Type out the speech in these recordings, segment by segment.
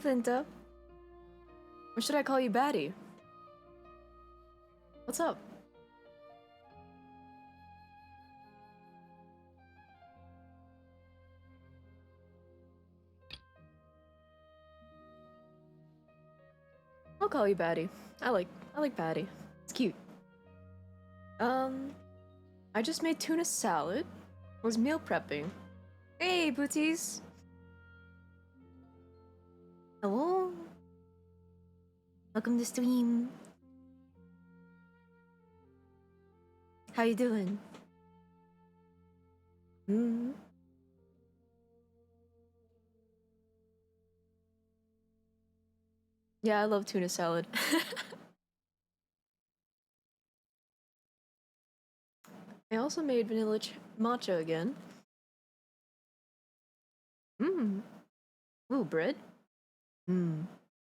Hey, Flinta. Or should I call you Batty? What's up? I'll call you Batty. I like Batty. It's cute. I just made tuna salad. Was meal prepping. Hey, booties. Hello. Welcome to stream. How you doing? Hmm. Yeah, I love tuna salad. I also made vanilla matcha again. Mmm. Ooh, bread? Mmm.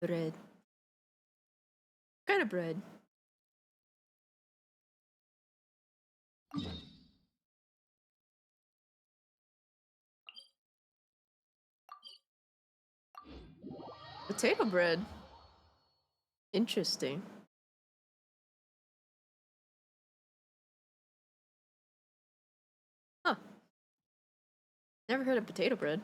Bread. What kind of bread? Potato bread. Interesting. Huh. Never heard of potato bread.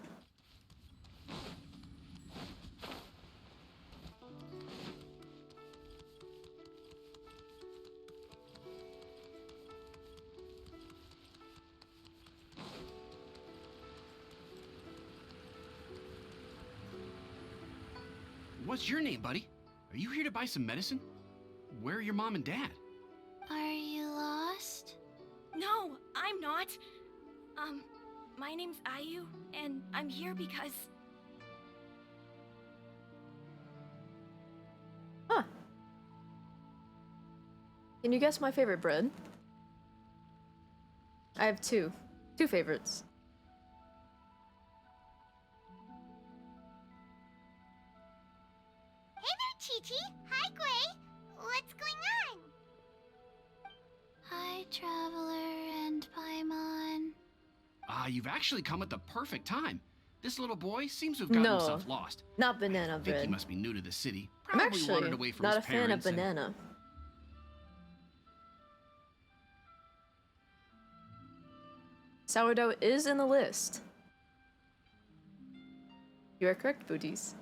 What's your name, buddy? Are you here to buy some medicine? Where are your mom and dad? Are you lost? No, I'm not. My name's Ayu, and I'm here because... Huh. Can you guess my favorite bread? I have two. Two favorites. Hey there, Chi-Chi! Hi, Gray! What's going on? Hi, Traveler and Paimon. You've actually come at the perfect time. This little boy seems to have gotten No, himself lost. not banana I think he bread. must be new to the city. I'm Probably actually wandered away from not a his fan of parents and- banana. Sourdough is in the list. You are correct, booties.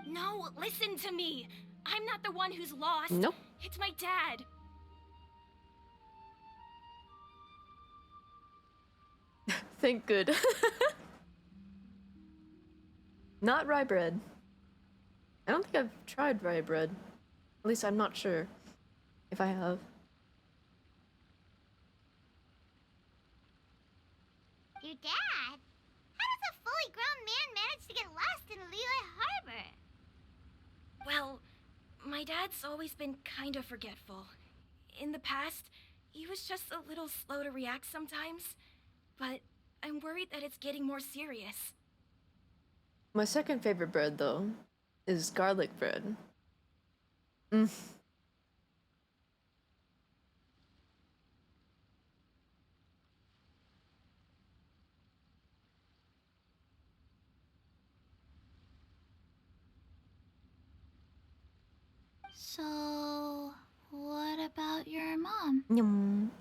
No, listen to me! I'm not the one who's lost. Nope. It's my dad. Thank good. Not rye bread. I don't think I've tried rye bread. At least I'm not sure if I have. Your dad? How does a fully grown man manage to get lost in Liyue Harbor? Well, my dad's always been kind of forgetful. In the past, he was just a little slow to react sometimes. But I'm worried that it's getting more serious. My second favorite bread, though, is garlic bread. Mm. So, what about your mom? Yum.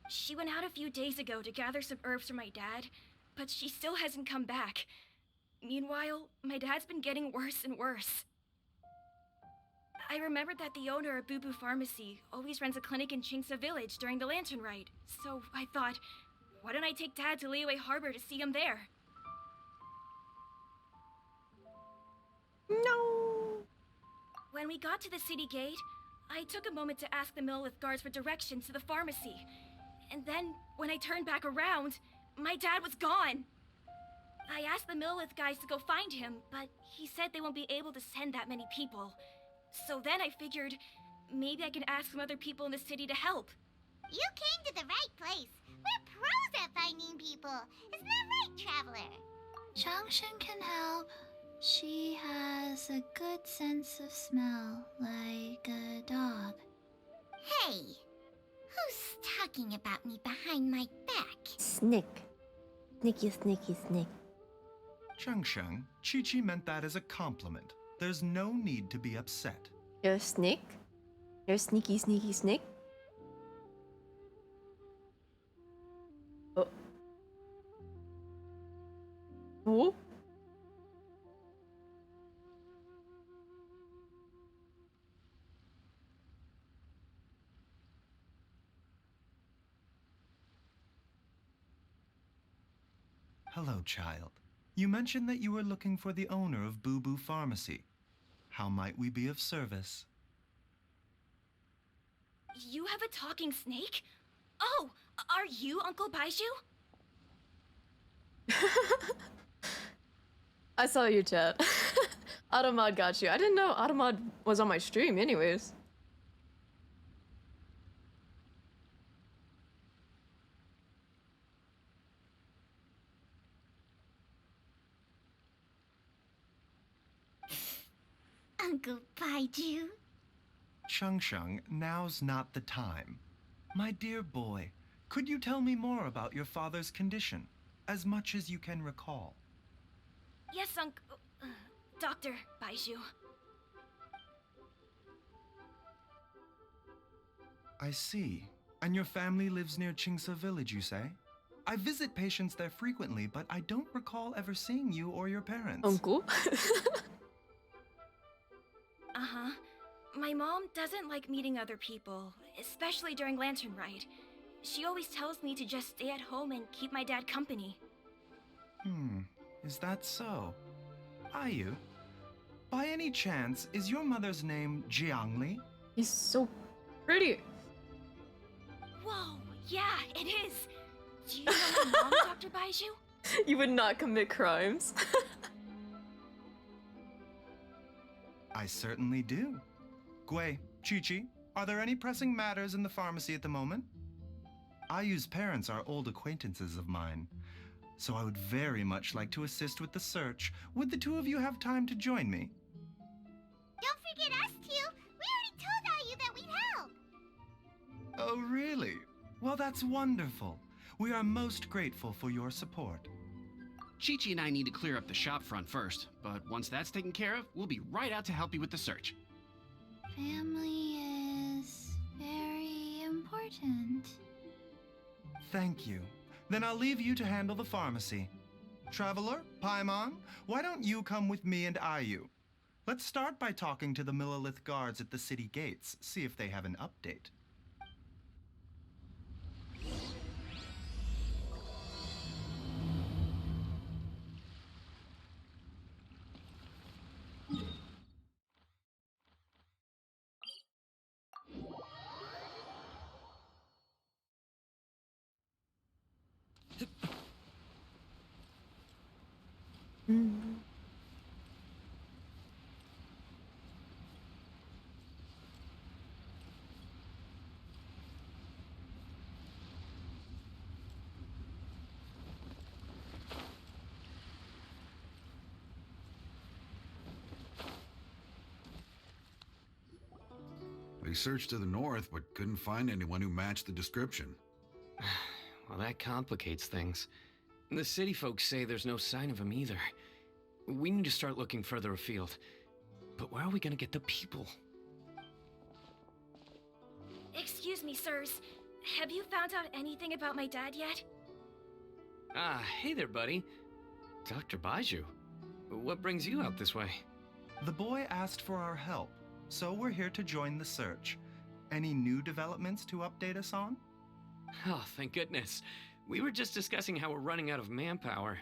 She went out a few days ago to gather some herbs for my dad, but she still hasn't come back. Meanwhile, my dad's been getting worse and worse. I remembered that the owner of Boo Boo Pharmacy always runs a clinic in Chingsa Village during the Lantern Rite, so I thought, why don't I take Dad to Liyue Harbor to see him there? No. When we got to the city gate, I took a moment to ask the Millith guards for directions to the pharmacy. And then, when I turned back around, my dad was gone. I asked the Millith guys to go find him, but he said they won't be able to send that many people. So then I figured, maybe I can ask some other people in the city to help. You came to the right place. We're pros at finding people. Isn't that right, Traveler? Changshan can help. She has a good sense of smell, like a dog. Hey, who's talking about me behind my back? Snick. Snicky, snicky, snick. Sheng, Chi-Chi meant that as a compliment. There's no need to be upset. You're a snake? You're a sneaky, sneaky snake? Oh. Oh? Hello, child. You mentioned that you were looking for the owner of Boo Boo Pharmacy. How might we be of service? You have a talking snake? Oh, are you Uncle Baiju? I saw you, chat. Automod got you. I didn't know Automod was on my stream anyways. Uncle Baiju. Sheng, now's not the time. My dear boy, could you tell me more about your father's condition? As much as you can recall. Yes, Dr. Baiju. I see. And your family lives near Qingse Village, you say? I visit patients there frequently, but I don't recall ever seeing you or your parents. Uncle? Uh-huh. My mom doesn't like meeting other people, especially during Lantern Rite. She always tells me to just stay at home and keep my dad company. Is that so? Ayu, by any chance, is your mother's name Jiangli? He's so pretty. Whoa, yeah, it is. Do you know my mom, Dr. Baiju? You would not commit crimes. I certainly do. Gui, Chi-Chi, are there any pressing matters in the pharmacy at the moment? Ayu's parents are old acquaintances of mine, so I would very much like to assist with the search. Would the two of you have time to join me? Don't forget us two. We already told Ayu that we'd help. Oh, really? Well, that's wonderful. We are most grateful for your support. Chi-Chi and I need to clear up the shop front first, but once that's taken care of, we'll be right out to help you with the search. Family is very important. Thank you. Then I'll leave you to handle the pharmacy. Traveler, Paimon, why don't you come with me and Ayu? Let's start by talking to the Millilith guards at the city gates, see if they have an update. They searched to the north, but couldn't find anyone who matched the description. Well, that complicates things. The city folks say there's no sign of him either. We need to start looking further afield. But where are we gonna get the people? Excuse me, sirs. Have you found out anything about my dad yet? Ah, hey there, buddy. Dr. Baiju. What brings you out this way? The boy asked for our help, so we're here to join the search. Any new developments to update us on? Oh, thank goodness. We were just discussing how we're running out of manpower.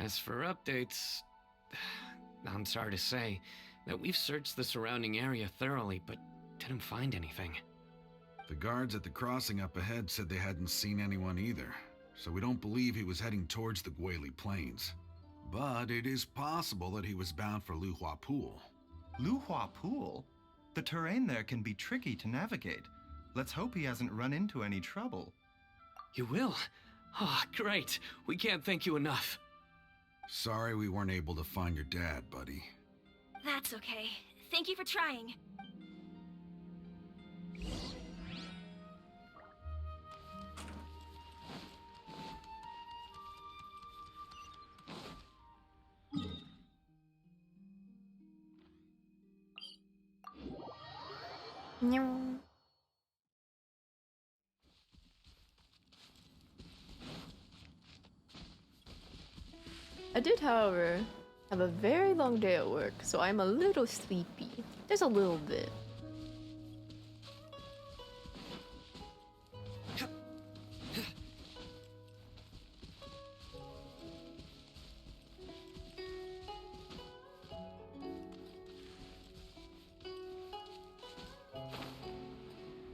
As for updates, I'm sorry to say that we've searched the surrounding area thoroughly, but didn't find anything. The guards at the crossing up ahead said they hadn't seen anyone either, so we don't believe he was heading towards the Guili Plains. But it is possible that he was bound for Luhua Pool. Luhua Pool? The terrain there can be tricky to navigate. Let's hope he hasn't run into any trouble. You will? Oh, great. We can't thank you enough. Sorry we weren't able to find your dad, buddy. That's okay. Thank you for trying. Meow. I did, however, have a very long day at work, so I'm a little sleepy. Just a little bit.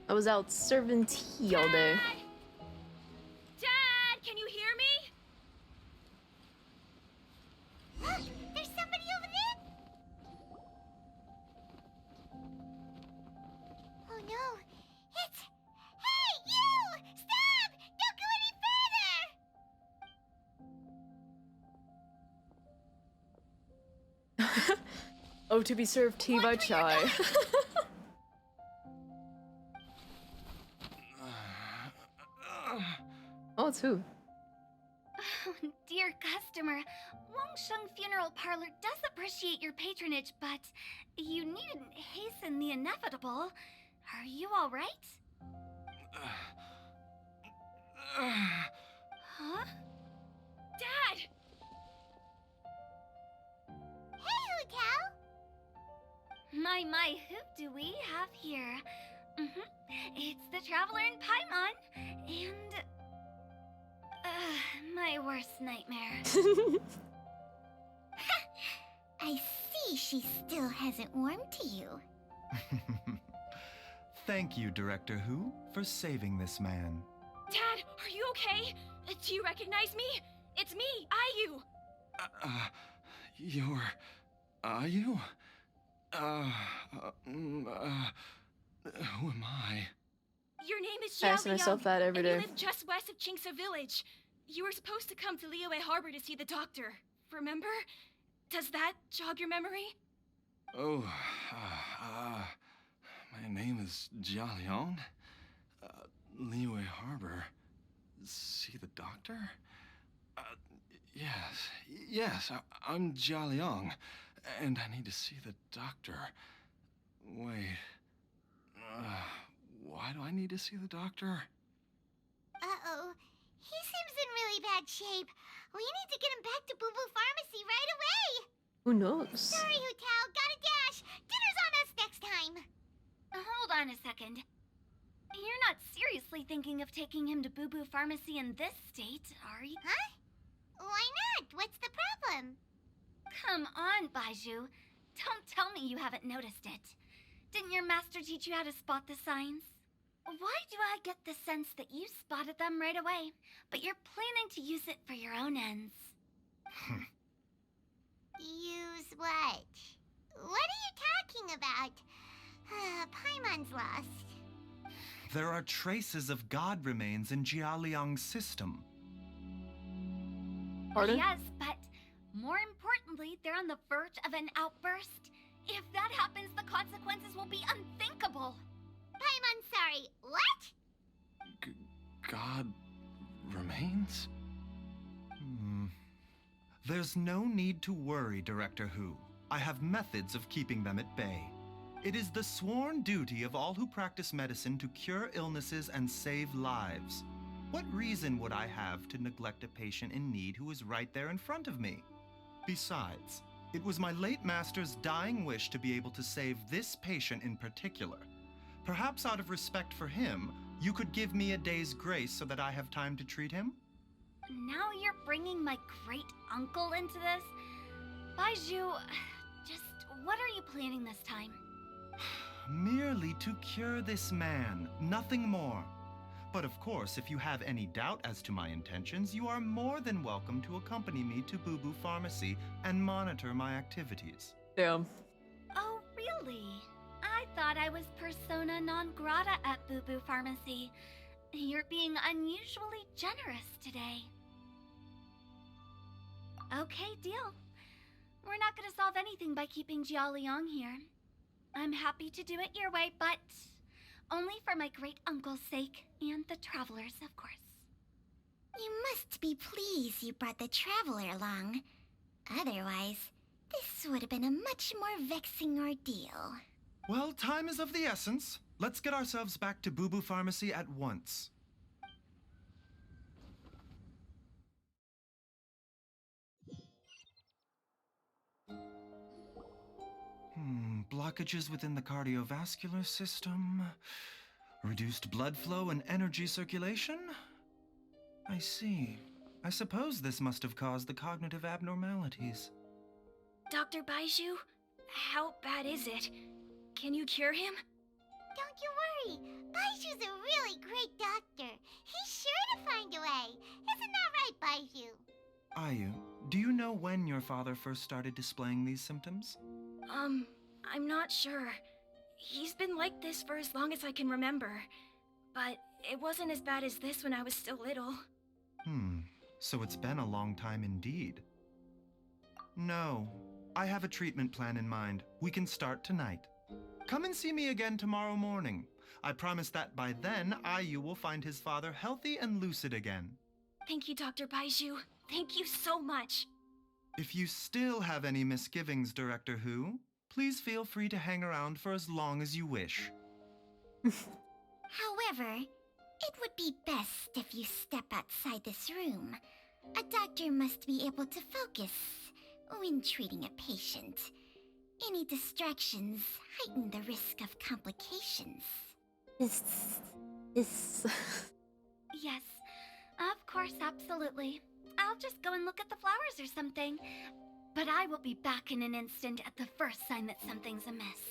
I was out serving tea all day. Dad, can you hear me? Look, there's somebody over there. Oh no, it's... Hey, you! Stop! Don't go any further! Oh, to be served tea by chai. Oh, it's who? Oh, dear customer, Wangsheng Funeral Parlor does appreciate your patronage, but you needn't hasten the inevitable. Are you all right? Huh? Dad! Hey, Hu Tao! My, who do we have here? It's the Traveler in Paimon, and... my worst nightmare. I see she still hasn't warmed to you. Thank you, Director Who, for saving this man. Dad, are you okay? Do you recognize me? It's me, Ayu! Are you? Who am I? Your name is I Xiao ask myself that every and day. you live just west of Qingce Village. You were supposed to come to Liyue Harbor to see the doctor. Remember? Does that jog your memory? Oh, my name is Jia Liang. Liyue Harbor. See the doctor? Yes, I'm Jia Liang, and I need to see the doctor. Wait, why do I need to see the doctor? Uh-oh. He seems in really bad shape. We need to get him back to Boo Boo Pharmacy right away. Who knows? Sorry, Hu Tao. Gotta dash. Dinner's on us next time. Hold on a second. You're not seriously thinking of taking him to Boo Boo Pharmacy in this state, are you? Huh? Why not? What's the problem? Come on, Baiju. Don't tell me you haven't noticed it. Didn't your master teach you how to spot the signs? Why do I get the sense that you spotted them right away, but you're planning to use it for your own ends? Use what? What are you talking about? Paimon's lost. There are traces of god remains in Jia Liang's system. Pardon? Yes, but more importantly, they're on the verge of an outburst. If that happens, the consequences will be unthinkable. Paimon, sorry, what? God remains? There's no need to worry, Director Who. I have methods of keeping them at bay. It is the sworn duty of all who practice medicine to cure illnesses and save lives. What reason would I have to neglect a patient in need who is right there in front of me? Besides, it was my late master's dying wish to be able to save this patient in particular. Perhaps out of respect for him, you could give me a day's grace so that I have time to treat him? Now you're bringing my great-uncle into this? Baiju, just what are you planning this time? Merely to cure this man, nothing more. But of course, if you have any doubt as to my intentions, you are more than welcome to accompany me to Boo Boo Pharmacy and monitor my activities. Damn. Oh, really? I thought I was persona non grata at Boo Boo Pharmacy. You're being unusually generous today. Okay, deal. We're not gonna solve anything by keeping Jia Liang here. I'm happy to do it your way, but only for my great-uncle's sake, and the Traveler's, of course. You must be pleased you brought the Traveler along. Otherwise, this would have been a much more vexing ordeal. Well, time is of the essence. Let's get ourselves back to Boo Boo Pharmacy at once. Blockages within the cardiovascular system, reduced blood flow and energy circulation? I see. I suppose this must have caused the cognitive abnormalities. Dr. Baiju, how bad is it? Can you cure him? Don't you worry. Baiju's a really great doctor. He's sure to find a way. Isn't that right, Baiju? Ayu, do you know when your father first started displaying these symptoms? I'm not sure. He's been like this for as long as I can remember. But it wasn't as bad as this when I was still little. So it's been a long time indeed. No, I have a treatment plan in mind. We can start tonight. Come and see me again tomorrow morning. I promise that by then, Ayu will find his father healthy and lucid again. Thank you, Dr. Baiju. Thank you so much. If you still have any misgivings, Director Who, please feel free to hang around for as long as you wish. However, it would be best if you step outside this room. A doctor must be able to focus when treating a patient. Any distractions heighten the risk of complications. Yes, of course, absolutely. I'll just go and look at the flowers or something. But I will be back in an instant at the first sign that something's amiss.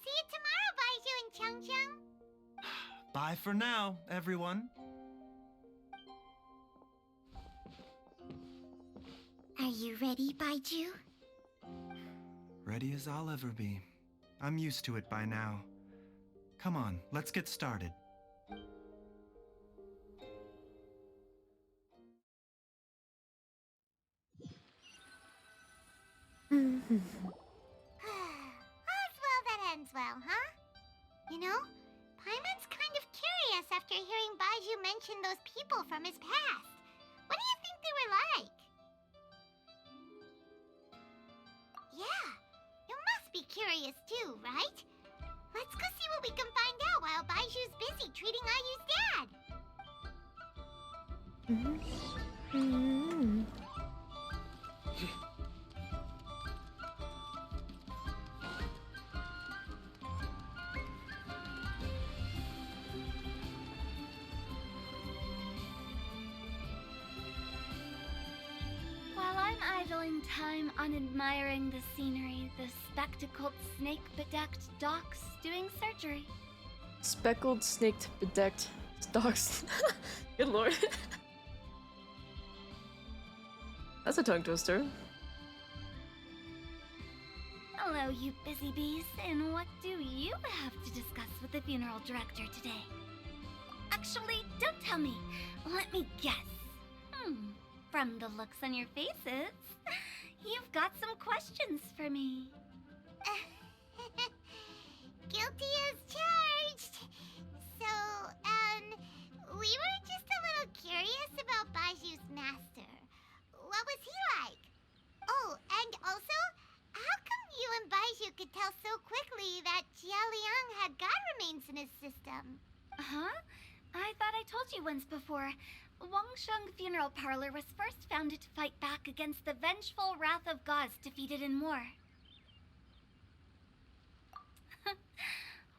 See you tomorrow, Baiju and Chung-Chung. Bye for now, everyone. Are you ready, Baiju? Ready as I'll ever be. I'm used to it by now. Come on, let's get started. All's well that ends well, huh? You know, Paimon's kind of curious after hearing Baiju mention those people from his past. What do you think they were like? Yeah, you must be curious too, right? Let's go see what we can find out while Baiju's busy treating Ayu's dad. While I'm idling time on admiring the scenery, the spectacled snake-bedecked docs doing surgery. Speckled, snaked, bedecked dogs. Good lord. That's a tongue twister. Hello, you busy bees, and what do you have to discuss with the funeral director today? Actually, don't tell me. Let me guess. From the looks on your faces, you've got some questions for me. Guilty as charged. So, we were just a little curious about Baiju's master. What was he like? Oh, and also, how come you and Baiju could tell so quickly that Jia Liang had god remains in his system? Huh? I thought I told you once before. Wangsheng Funeral Parlor was first founded to fight back against the vengeful wrath of gods defeated in war.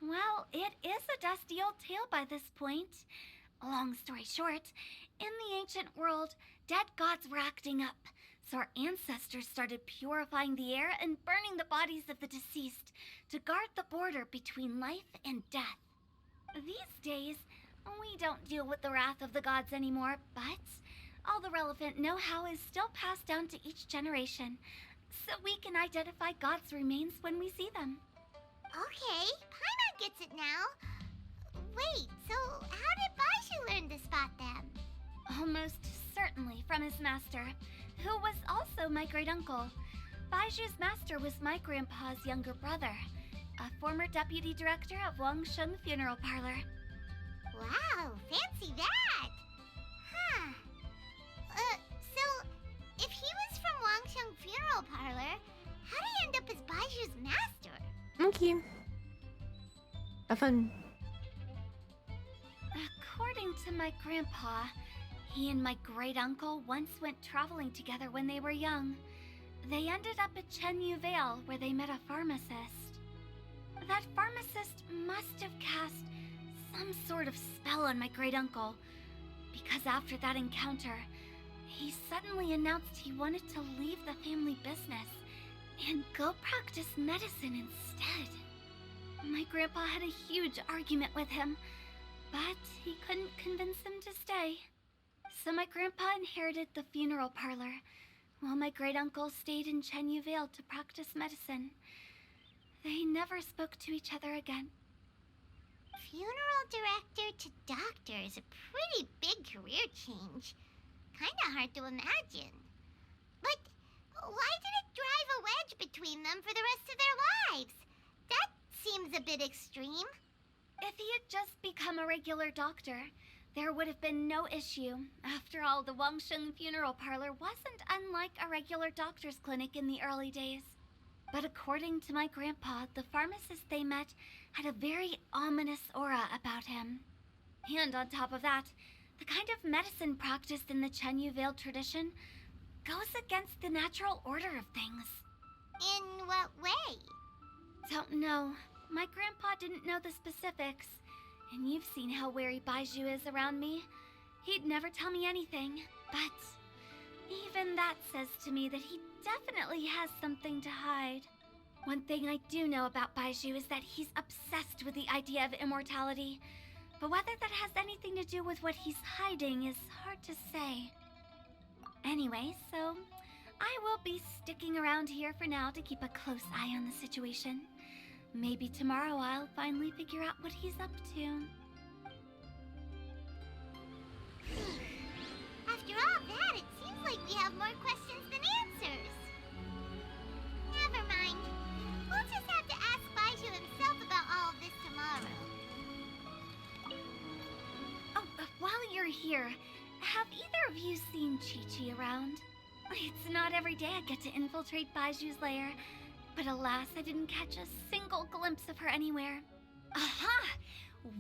Well, it is a dusty old tale by this point. Long story short, in the ancient world, dead gods were acting up, so our ancestors started purifying the air and burning the bodies of the deceased to guard the border between life and death. These days, we don't deal with the wrath of the gods anymore, but all the relevant know-how is still passed down to each generation, so we can identify gods' remains when we see them. Okay, Paimon gets it now. Wait, so how did Baiju learn to spot them? Almost certainly from his master, who was also my great-uncle. Baiju's master was my grandpa's younger brother, a former deputy director of Wangsheng Funeral Parlor. Wow, fancy that! Huh. So, if he was from Wangsheng Funeral Parlor, how did he end up as Baiju's master? Okay. I Have fun. According to my grandpa, he and my great uncle once went traveling together when they were young. They ended up at Chenyu Vale, where they met a pharmacist. That pharmacist must have cast some sort of spell on my great uncle, because after that encounter, he suddenly announced he wanted to leave the family business and go practice medicine instead. My grandpa had a huge argument with him, but he couldn't convince him to stay. So my grandpa inherited the funeral parlor, while my great uncle stayed in Chenyu Vale to practice medicine. They never spoke to each other again. Funeral director to doctor is a pretty big career change. Kinda hard to imagine. But why did it drive a wedge between them for the rest of their lives? That seems a bit extreme. If he had just become a regular doctor, there would have been no issue. After all, the Wangsheng funeral parlor wasn't unlike a regular doctor's clinic in the early days. But according to my grandpa, the pharmacist they met had a very ominous aura about him. And on top of that, the kind of medicine practiced in the Chenyu Vale tradition goes against the natural order of things. In what way? Don't know. My grandpa didn't know the specifics. And you've seen how wary Baizhu is around me. He'd never tell me anything. But even that says to me that he definitely has something to hide. One thing I do know about Baizhu is that he's obsessed with the idea of immortality. But whether that has anything to do with what he's hiding is hard to say. Anyway, so I will be sticking around here for now to keep a close eye on the situation. Maybe tomorrow I'll finally figure out what he's up to. After all that, it seems like we have more questions than answers. Never mind. We'll just have to ask Baizhu himself about all of this tomorrow. Oh, while you're here, have either of you seen Chi-Chi around? It's not every day I get to infiltrate Baiju's lair, but alas, I didn't catch a single glimpse of her anywhere. Aha!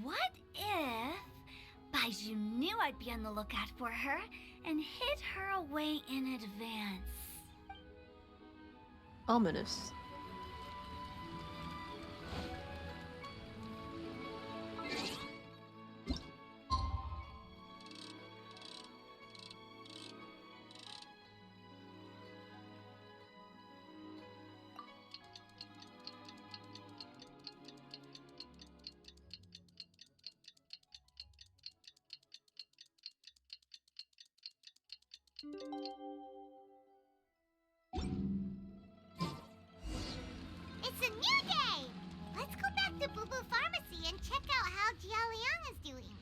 What if Baizhu knew I'd be on the lookout for her and hid her away in advance? Ominous. It's a new day! Let's go back to Boo Boo Pharmacy and check out how Jia Liang is doing.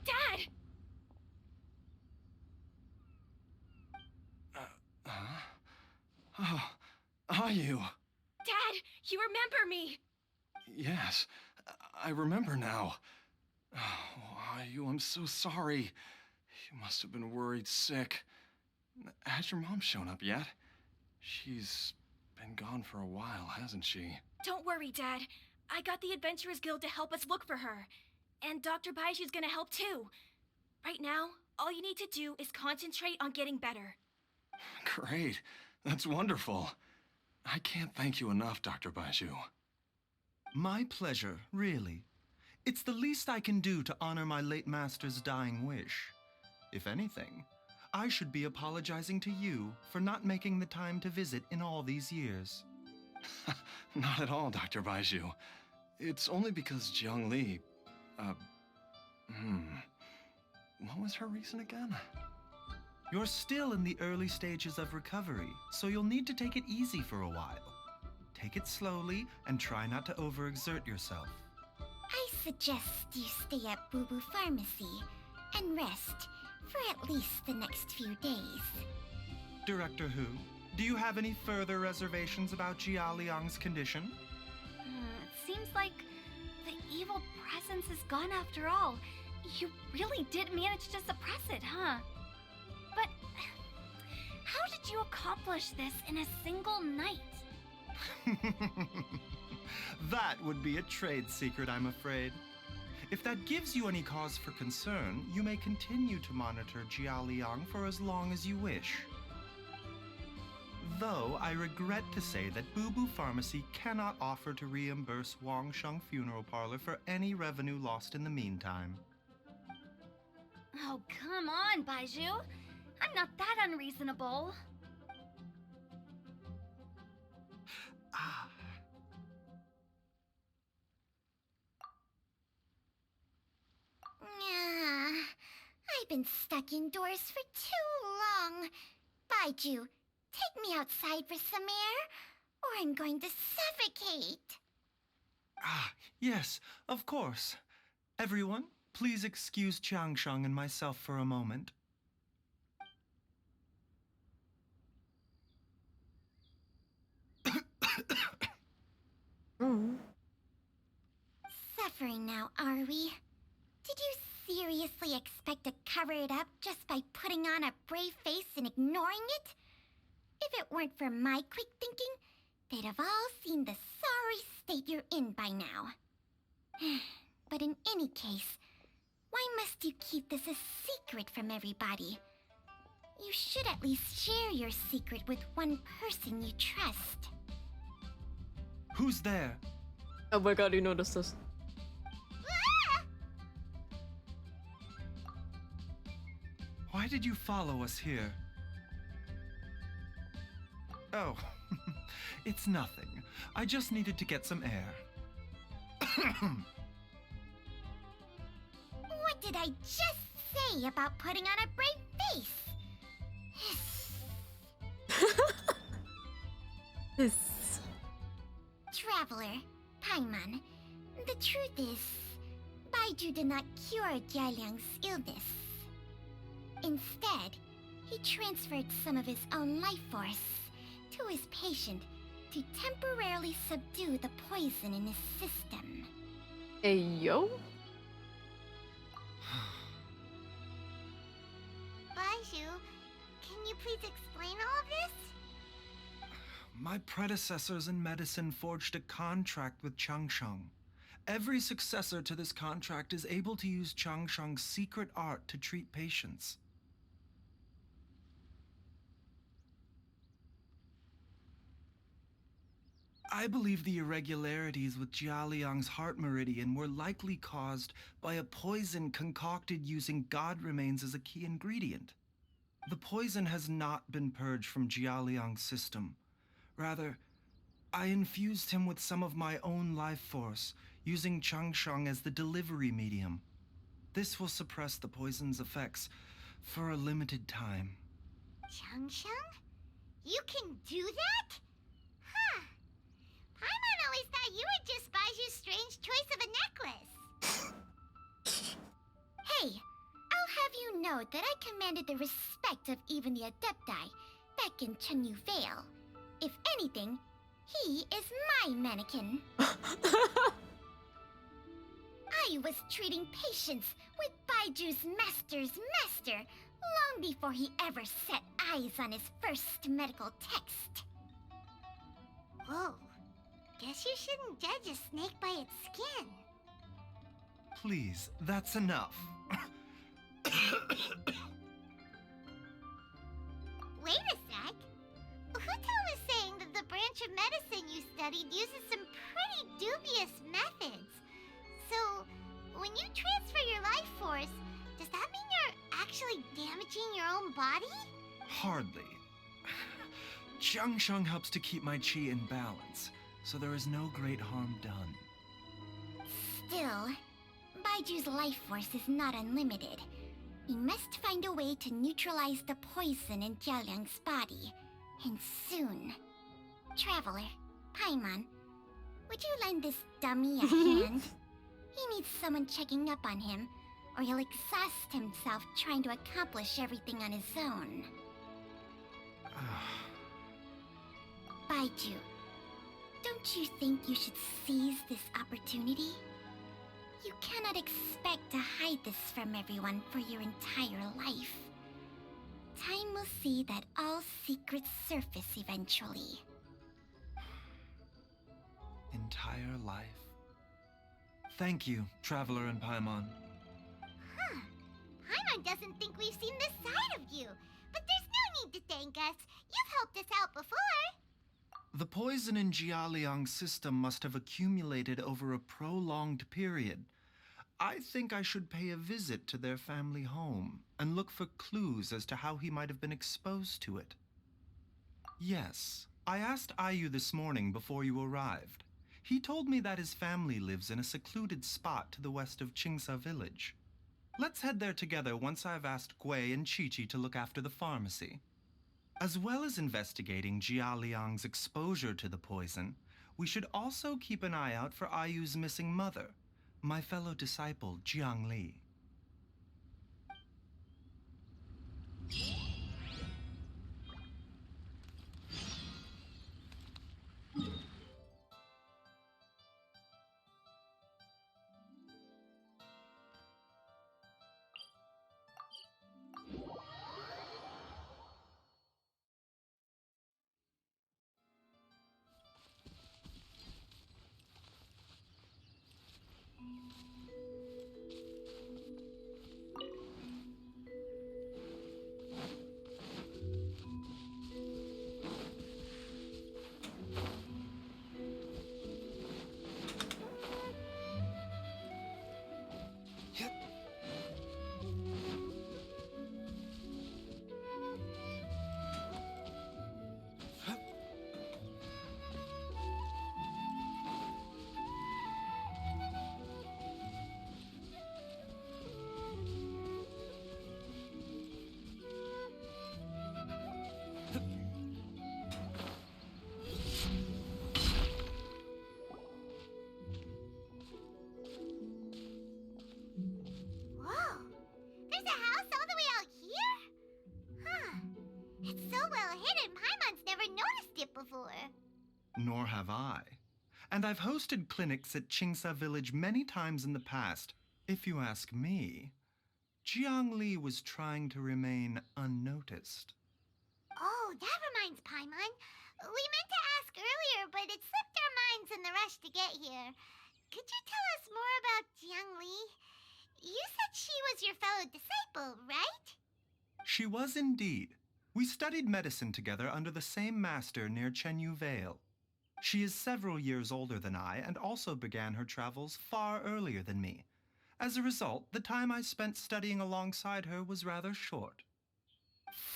Dad! Oh, are you? Dad, you remember me! Yes, I remember now. Oh, Ayu, I'm so sorry. You must have been worried sick. Has your mom shown up yet? She's been gone for a while, hasn't she? Don't worry, Dad. I got the Adventurers Guild to help us look for her. And Dr. Baiju's gonna help too. Right now, all you need to do is concentrate on getting better. Great. That's wonderful. I can't thank you enough, Dr. Baizhu. My pleasure, really. It's the least I can do to honor my late master's dying wish. If anything, I should be apologizing to you for not making the time to visit in all these years. Not at all, Dr. Baizhu. It's only because Jiang Li... What was her reason again? You're still in the early stages of recovery, so you'll need to take it easy for a while. Take it slowly and try not to overexert yourself. I suggest you stay at Boo Boo Pharmacy and rest for at least the next few days. Director Hu, do you have any further reservations about Jia Liang's condition? It seems like the evil presence is gone after all. You really did manage to suppress it, huh? But how did you accomplish this in a single night? That would be a trade secret, I'm afraid. If that gives you any cause for concern, you may continue to monitor Jialiang for as long as you wish. Though I regret to say that Boo Boo Pharmacy cannot offer to reimburse Wang Sheng Funeral Parlor for any revenue lost in the meantime. Oh, come on, Baiju. I'm not that unreasonable. Ah. I've been stuck indoors for too long. Baiju, take me outside for some air, or I'm going to suffocate. Ah, yes, of course. Everyone, please excuse Changsheng and myself for a moment. Suffering now, are we? Did you seriously expect to cover it up just by putting on a brave face and ignoring it? If it weren't for my quick thinking, they'd have all seen the sorry state you're in by now. But in any case, why must you keep this a secret from everybody? You should at least share your secret with one person you trust. Who's there? Oh my god, you noticed this. Why did you follow us here? Oh, it's nothing. I just needed to get some air. What did I just say about putting on a brave face? Traveler, Paimon, the truth is, Baiju did not cure Jialiang's illness. Instead, he transferred some of his own life force to his patient to temporarily subdue the poison in his system. Hey, yo? Baiju, can you please explain all of this? My predecessors in medicine forged a contract with Changsheng. Every successor to this contract is able to use Changsheng's secret art to treat patients. I believe the irregularities with Jialiang's heart meridian were likely caused by a poison concocted using god remains as a key ingredient. The poison has not been purged from Jialiang's system. Rather, I infused him with some of my own life force, using Changsheng as the delivery medium. This will suppress the poison's effects for a limited time. Changsheng? You can do that? Huh. Paimon always thought you were just Baiju's strange choice of a necklace. Hey, I'll have you know that I commanded the respect of even the Adepti back in Chenyu Vale. If anything, he is my mannequin. I was treating patients with Baiju's master's master long before he ever set eyes on his first medical text. Whoa. Guess you shouldn't judge a snake by its skin. Please, that's enough. Wait a sec. Huto was saying that the branch of medicine you studied uses some pretty dubious methods. So, when you transfer your life force, does that mean you're actually damaging your own body? Hardly. Changsheng helps to keep my chi in balance, so there is no great harm done. Still, Baiju's life force is not unlimited. We must find a way to neutralize the poison in Jialiang's body. And soon. Traveler, Paimon, would you lend this dummy a hand? He needs someone checking up on him, or he'll exhaust himself trying to accomplish everything on his own. Baiju, don't you think you should seize this opportunity? You cannot expect to hide this from everyone for your entire life. Time will see that all secrets surface eventually. entire life. Thank you, Traveler and Paimon. Huh. Paimon doesn't think we've seen this side of you. But there's no need to thank us. You've helped us out before. The poison in Jialiang's system must have accumulated over a prolonged period. I think I should pay a visit to their family home and look for clues as to how he might have been exposed to it. Yes, I asked Ayu this morning before you arrived. He told me that his family lives in a secluded spot to the west of Qingsa village. Let's head there together once I've asked Gui and Chi-Chi to look after the pharmacy. As well as investigating Jia Liang's exposure to the poison, we should also keep an eye out for Ayu's missing mother, my fellow disciple Jiang Li. Whoa! There's a house all the way out here? Huh. It's so well hidden, Paimon's never noticed it before. Nor have I. And I've hosted clinics at Qingsa village many times in the past. If you ask me, Jiang Li was trying to remain unnoticed. Oh, that reminds Paimon. We meant to ask earlier, but it slipped our minds in the rush to get here. Could you tell us more about Jiang Li? You said she was your fellow disciple, right? She was indeed. We studied medicine together under the same master near Chenyu Vale. She is several years older than I and also began her travels far earlier than me. As a result, the time I spent studying alongside her was rather short.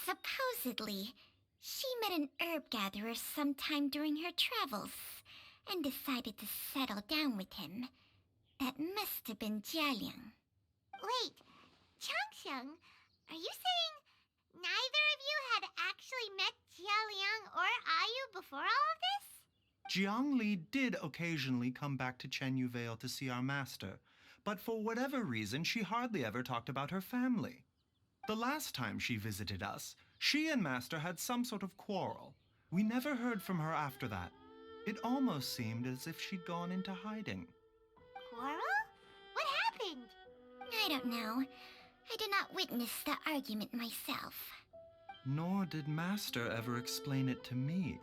Supposedly, she met an herb gatherer sometime during her travels and decided to settle down with him. That must have been Jialiang. Wait, Changxiang, are you saying neither of you had actually met Jialiang or Ayu before all of this? Jiang Li did occasionally come back to Chenyu Vale to see our master, but for whatever reason, she hardly ever talked about her family. The last time she visited us, she and Master had some sort of quarrel. We never heard from her after that. It almost seemed as if she'd gone into hiding. Quarrel? What happened? I don't know. I did not witness the argument myself. Nor did Master ever explain it to me.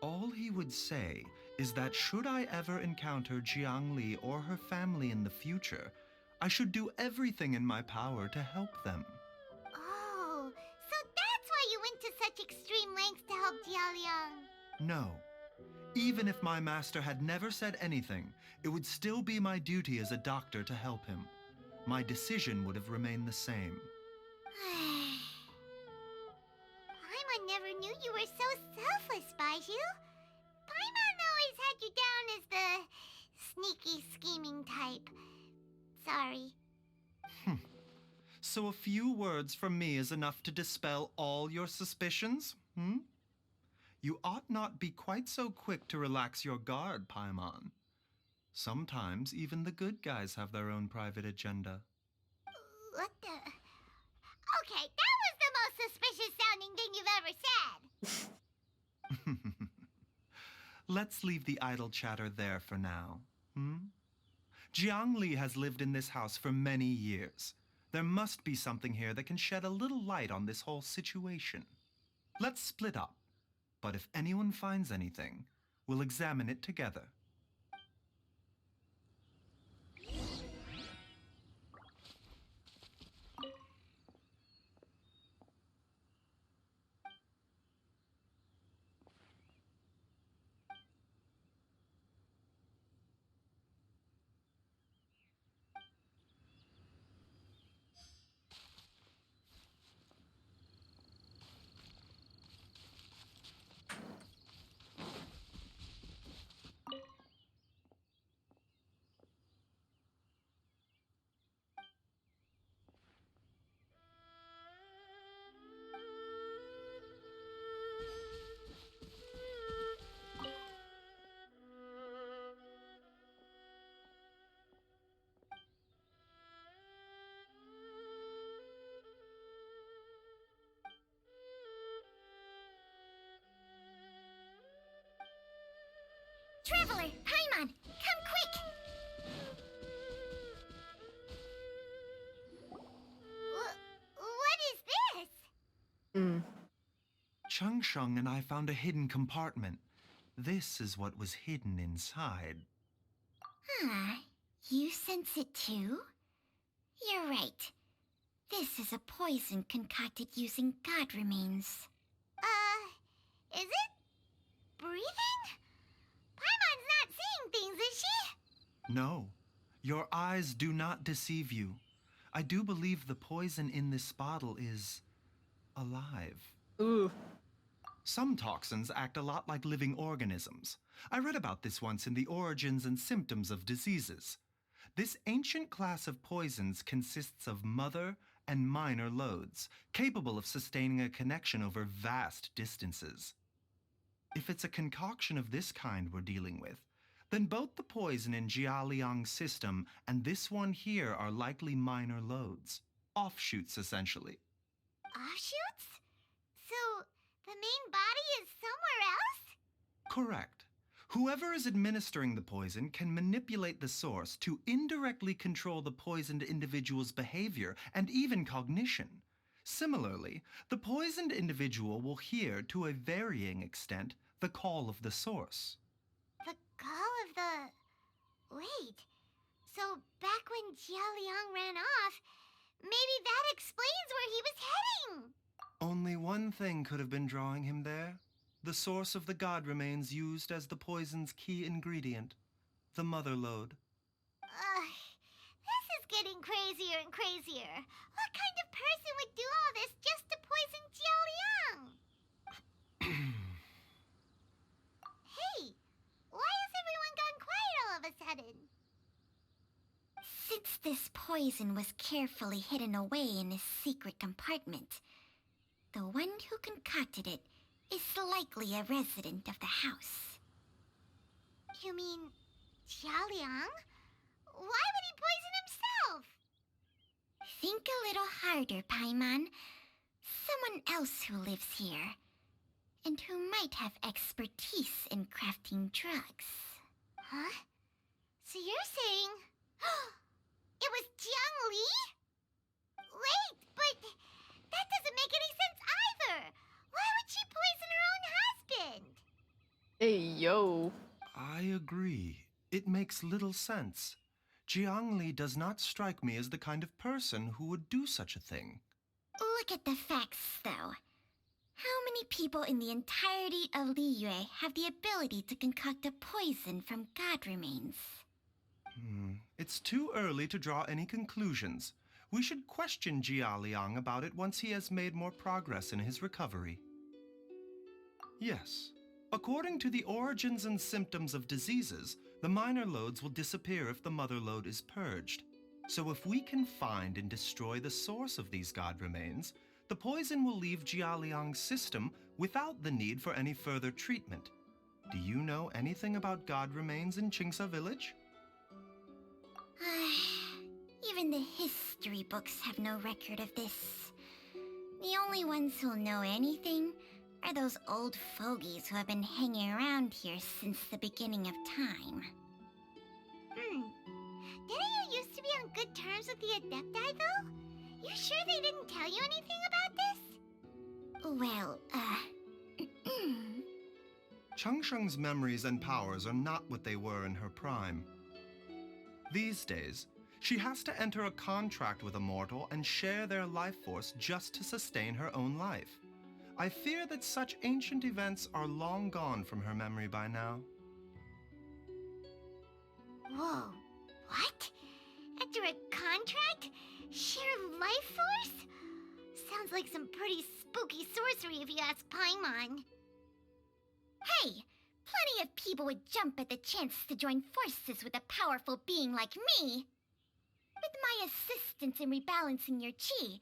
All he would say is that should I ever encounter Jiang Li or her family in the future, I should do everything in my power to help them. Oh, so that's why you went to such extreme lengths to help Jialiang. No. Even if my master had never said anything, it would still be my duty as a doctor to help him. My decision would have remained the same. Paimon never knew you were so selfless, Baiju. Paimon always had you down as the sneaky, scheming type. Sorry. So a few words from me is enough to dispel all your suspicions, You ought not be quite so quick to relax your guard, Paimon. Sometimes even the good guys have their own private agenda. What the... Okay, that was the most suspicious sounding thing you've ever said. Let's leave the idle chatter there for now, Jiang Li has lived in this house for many years. There must be something here that can shed a little light on this whole situation. Let's split up, but if anyone finds anything, we'll examine it together. Hmm. Changsheng and I found a hidden compartment. This is what was hidden inside. Huh. You sense it too? You're right. This is a poison concocted using god remains. Is it? Breathing? Paimon's not seeing things, is she? No, your eyes do not deceive you. I do believe the poison in this bottle is alive. Ooh. Some toxins act a lot like living organisms. I read about this once in the Origins and Symptoms of Diseases. This ancient class of poisons consists of mother and minor loads, capable of sustaining a connection over vast distances. If it's a concoction of this kind we're dealing with, then both the poison in Jialiang's system and this one here are likely minor loads. Offshoots, essentially. Offshoots? So, the main body is somewhere else? Correct. Whoever is administering the poison can manipulate the source to indirectly control the poisoned individual's behavior and even cognition. Similarly, the poisoned individual will hear, to a varying extent, the call of the source. The call of the... Wait. So, back when Jialiang ran off, maybe that explains where he was heading! Only one thing could have been drawing him there. The source of the god remains used as the poison's key ingredient, the mother lode. This is getting crazier and crazier. What kind of person would do all this just to poison Jialiang? Hey, why has everyone gone quiet all of a sudden? Since this poison was carefully hidden away in a secret compartment, the one who concocted it is likely a resident of the house. You mean Jialiang? Why would he poison himself? Think a little harder, Paimon. Someone else who lives here, and who might have expertise in crafting drugs. Huh? So you're saying... it was Jiang Li? Wait, but that doesn't make any sense either! Why would she poison her own husband? Hey, yo. I agree. It makes little sense. Jiang Li does not strike me as the kind of person who would do such a thing. Look at the facts, though. How many people in the entirety of Liyue have the ability to concoct a poison from god remains? It's too early to draw any conclusions. We should question Jia Liang about it once he has made more progress in his recovery. Yes. According to the Origins and Symptoms of Diseases, the minor loads will disappear if the mother load is purged. So if we can find and destroy the source of these god remains, the poison will leave Jialiang's system without the need for any further treatment. Do you know anything about god remains in Qingsa village? Even the history books have no record of this. The only ones who'll know anything are those old fogies who have been hanging around here since the beginning of time. Didn't you used to be on good terms with the Adepti, though? You sure they didn't tell you anything about this? Well, Changsheng's memories and powers are not what they were in her prime. These days, she has to enter a contract with a mortal and share their life force just to sustain her own life. I fear that such ancient events are long gone from her memory by now. Whoa, what? Enter a contract? Share life force? Sounds like some pretty spooky sorcery if you ask Paimon. hey, plenty of people would jump at the chance to join forces with a powerful being like me. With my assistance in rebalancing your chi,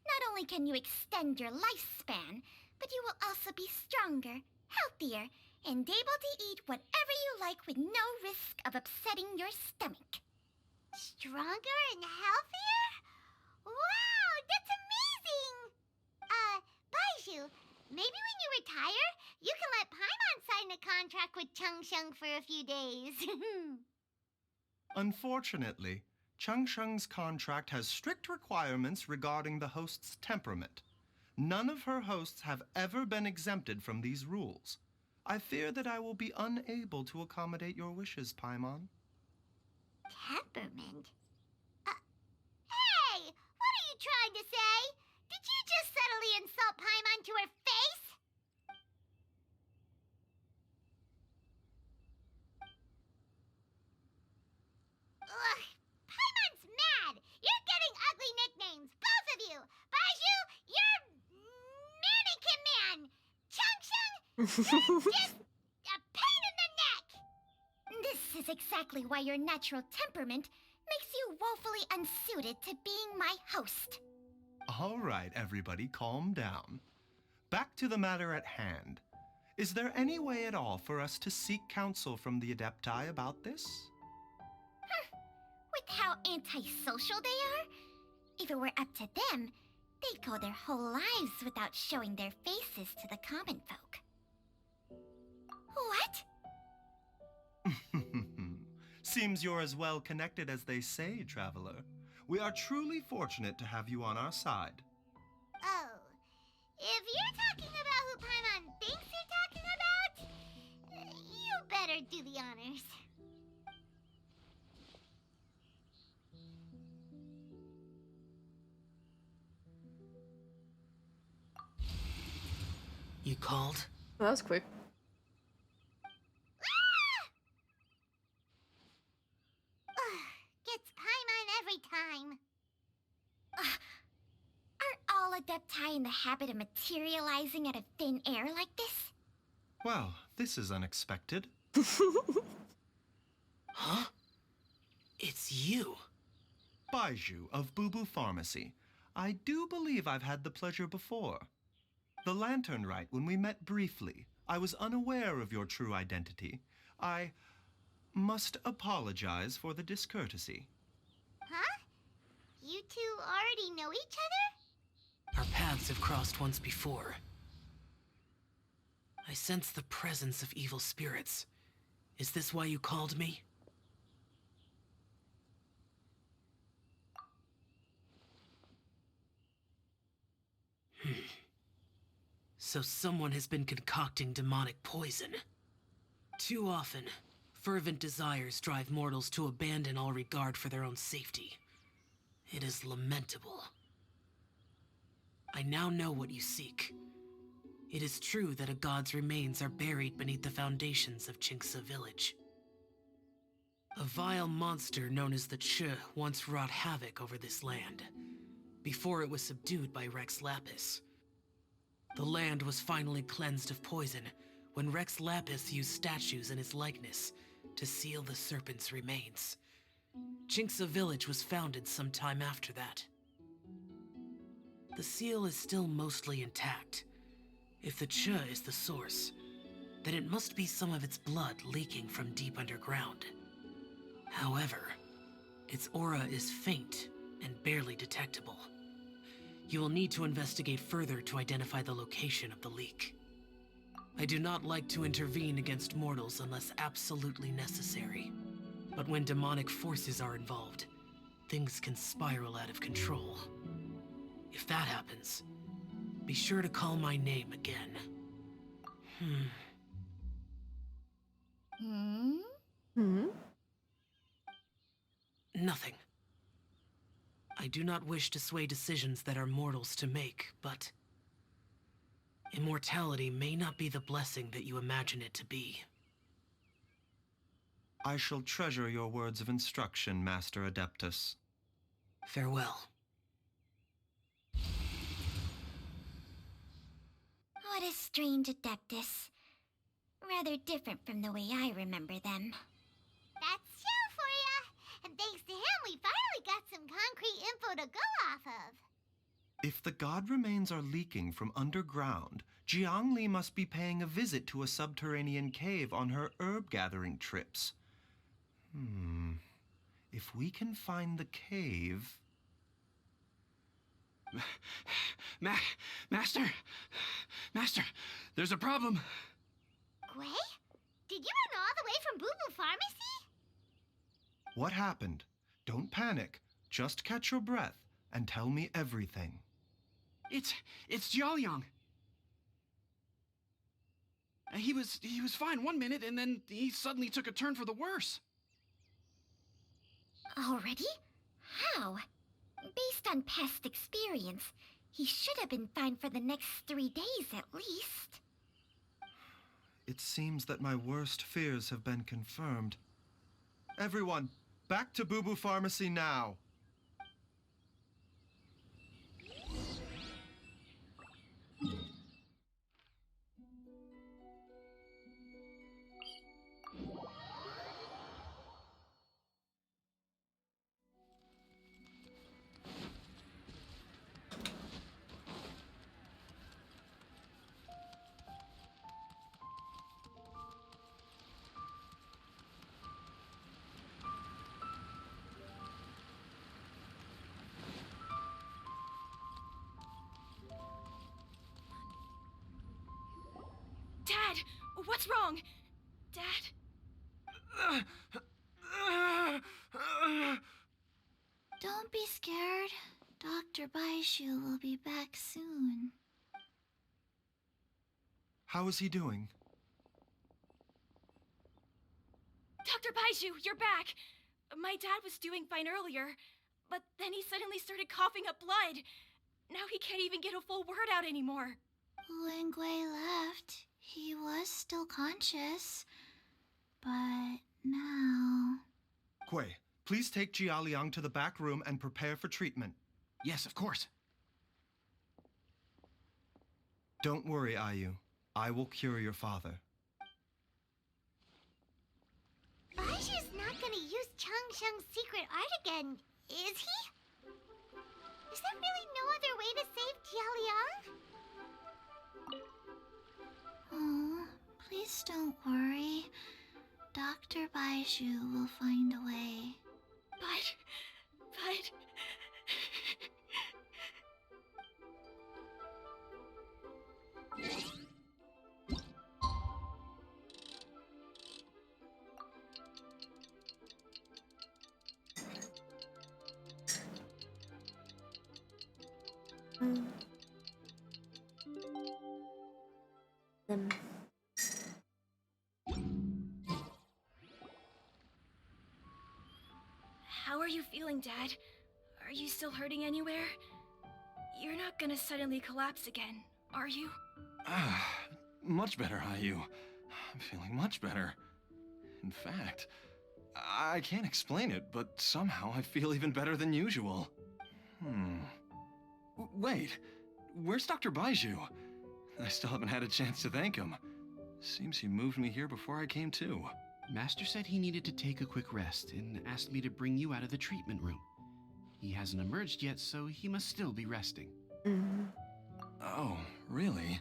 not only can you extend your lifespan, but you will also be stronger, healthier, and able to eat whatever you like with no risk of upsetting your stomach. Stronger and healthier? Wow, that's amazing! Baiju, maybe when you retire, you can let Paimon sign a contract with Changsheng for a few days. Unfortunately, Changsheng's contract has strict requirements regarding the host's temperament. None of her hosts have ever been exempted from these rules. I fear that I will be unable to accommodate your wishes, Paimon. Temperament? Hey! What are you trying to say? Did you just subtly insult Paimon to her face? Ugh! Paimon's mad! You're getting ugly nicknames, both of you! Baiju, you're Mannequin Man! Chung-Chung, you're just a pain in the neck! This is exactly why your natural temperament makes you woefully unsuited to being my host. All right, everybody, calm down. Back to the matter at hand. Is there any way at all for us to seek counsel from the Adepti about this? With how antisocial they are, if it were up to them, they'd go their whole lives without showing their faces to the common folk. What? Seems you're as well connected as they say, Traveler. We are truly fortunate to have you on our side. Oh, if you're talking about who Paimon thinks you're talking about, you better do the honors. You called? Well, that was quick. Gets Paimon every time. Are all Adepti in the habit of materializing out of thin air like this? Well, this is unexpected. Huh? It's you. Baiju of Boo Boo Pharmacy. I do believe I've had the pleasure before. The Lantern Rite, when we met briefly, I was unaware of your true identity. I must apologize for the discourtesy. Huh? You two already know each other? Our paths have crossed once before. I sense the presence of evil spirits. Is this why you called me? So someone has been concocting demonic poison. Too often, fervent desires drive mortals to abandon all regard for their own safety. It is lamentable. I now know what you seek. It is true that a god's remains are buried beneath the foundations of Chinxa village. A vile monster known as the Ch once wrought havoc over this land, before it was subdued by Rex Lapis. The land was finally cleansed of poison when Rex Lapis used statues in his likeness to seal the serpent's remains. Chinxa village was founded some time after that. The seal is still mostly intact. If the Ch is the source, then it must be some of its blood leaking from deep underground. However, its aura is faint and barely detectable. You will need to investigate further to identify the location of the leak. I do not like to intervene against mortals unless absolutely necessary. But when demonic forces are involved, things can spiral out of control. If that happens, be sure to call my name again. Nothing. I do not wish to sway decisions that are mortals to make, but immortality may not be the blessing that you imagine it to be. I shall treasure your words of instruction, Master Adeptus. Farewell. What a strange Adeptus. Rather different from the way I remember them. That's Shell for ya! And thanks to him, we finally got some concrete info to go off of. If the god remains are leaking from underground, Jiangli must be paying a visit to a subterranean cave on her herb-gathering trips. If we can find the cave... Master! Master, there's a problem. Gui? Did you run all the way from Boo Boo Pharmacy? What happened? Don't panic. Just catch your breath and tell me everything. It's Jiaoyang. He was fine one minute, and then he suddenly took a turn for the worse. Already? How? Based on past experience, he should have been fine for the next 3 days at least. It seems that my worst fears have been confirmed. Everyone, back to Boo Boo Pharmacy now! Dad, what's wrong? Dad? Don't be scared. Dr. Baishu will be back soon. How is he doing? Dr. Baiju, you're back! My dad was doing fine earlier, but then he suddenly started coughing up blood. Now he can't even get a full word out anymore. When Gui left, he was still conscious. But now... Gui, please take Jialiang to the back room and prepare for treatment. Yes, of course. Don't worry, Ayu. I will cure your father. Baiju's not gonna use Changsheng's secret art again, is he? Is there really no other way to save Jialiang? Oh, please don't worry. Dr. Baishu will find a way. But... How are you feeling, Dad? Are you still hurting anywhere? You're not gonna suddenly collapse again, are you? Much better, Ayu. I'm feeling much better. In fact, I can't explain it, but somehow I feel even better than usual. Wait, where's Dr. Baiju? I still haven't had a chance to thank him. Seems he moved me here before I came to. Master said he needed to take a quick rest and asked me to bring you out of the treatment room. He hasn't emerged yet, so he must still be resting. Oh, really?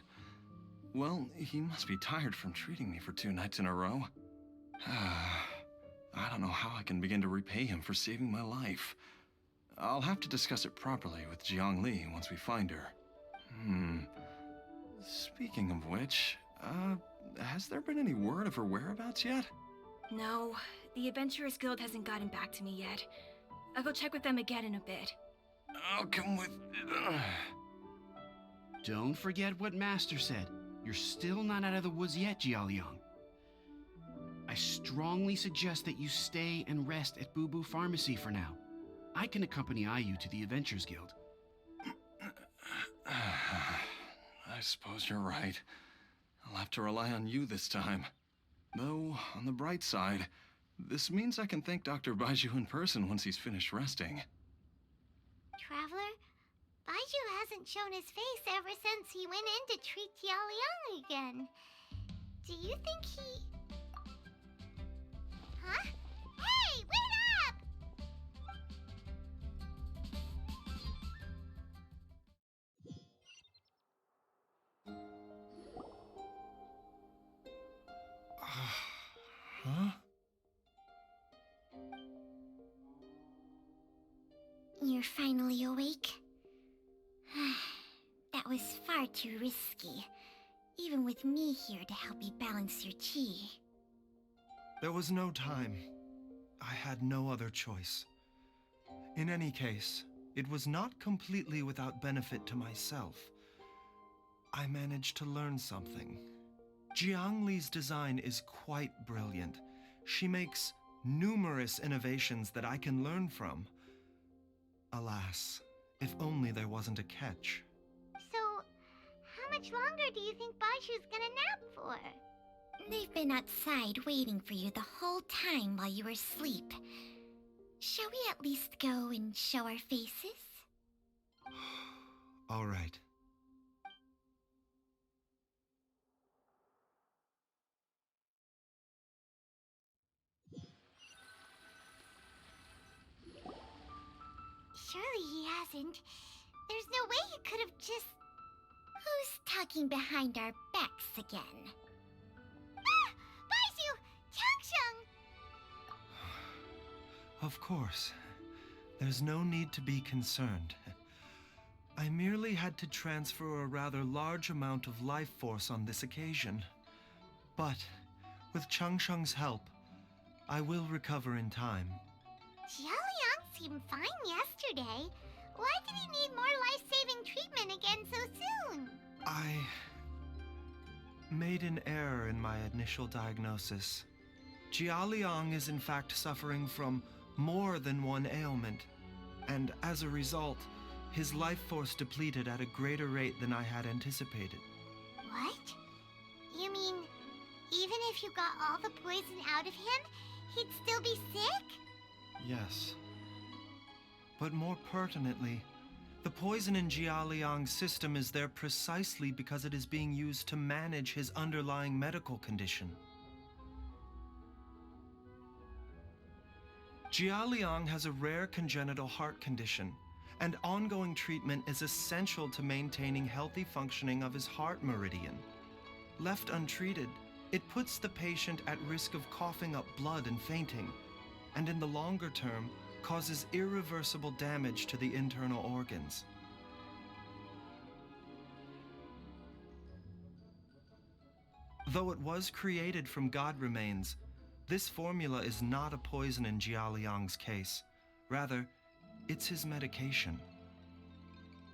Well, he must be tired from treating me for 2 nights in a row. I don't know how I can begin to repay him for saving my life. I'll have to discuss it properly with Jiang Li once we find her. Speaking of which, has there been any word of her whereabouts yet? No, the Adventurers Guild hasn't gotten back to me yet. I'll go check with them again in a bit. I'll come with... Don't forget what Master said. You're still not out of the woods yet, Jialiang. I strongly suggest that you stay and rest at Boo Boo Pharmacy for now. I can accompany Ayu to the Adventurers Guild. I suppose you're right. I'll have to rely on you this time. Though, on the bright side, this means I can thank Dr. Baiju in person once he's finished resting. Traveler, Baiju hasn't shown his face ever since he went in to treat Jialiang again. Do you think he... Huh? Hey, wait up! Huh? You're finally awake? That was far too risky, even with me here to help you balance your chi. There was no time. I had no other choice. In any case, it was not completely without benefit to myself. I managed to learn something. Jiang Li's design is quite brilliant. She makes numerous innovations that I can learn from. Alas, if only there wasn't a catch. So, how much longer do you think Baishu's gonna nap for? They've been outside waiting for you the whole time while you were asleep. Shall we at least go and show our faces? All right. Surely he hasn't. There's no way he could have just... Who's talking behind our backs again? Ah! Baishu! Changsheng! Of course. There's no need to be concerned. I merely had to transfer a rather large amount of life force on this occasion. But, with Changsheng's help, I will recover in time. Jialiang seemed fine yesterday. Why did he need more life-saving treatment again so soon? I made an error in my initial diagnosis. Jialiang is in fact suffering from more than one ailment, and as a result, his life force depleted at a greater rate than I had anticipated. What? You mean, even if you got all the poison out of him, he'd still be sick? Yes. But more pertinently, the poison in Jialiang's system is there precisely because it is being used to manage his underlying medical condition. Jialiang has a rare congenital heart condition, and ongoing treatment is essential to maintaining healthy functioning of his heart meridian. Left untreated, it puts the patient at risk of coughing up blood and fainting, and in the longer term, causes irreversible damage to the internal organs. Though it was created from god remains, this formula is not a poison in Jialiang's case. Rather, it's his medication.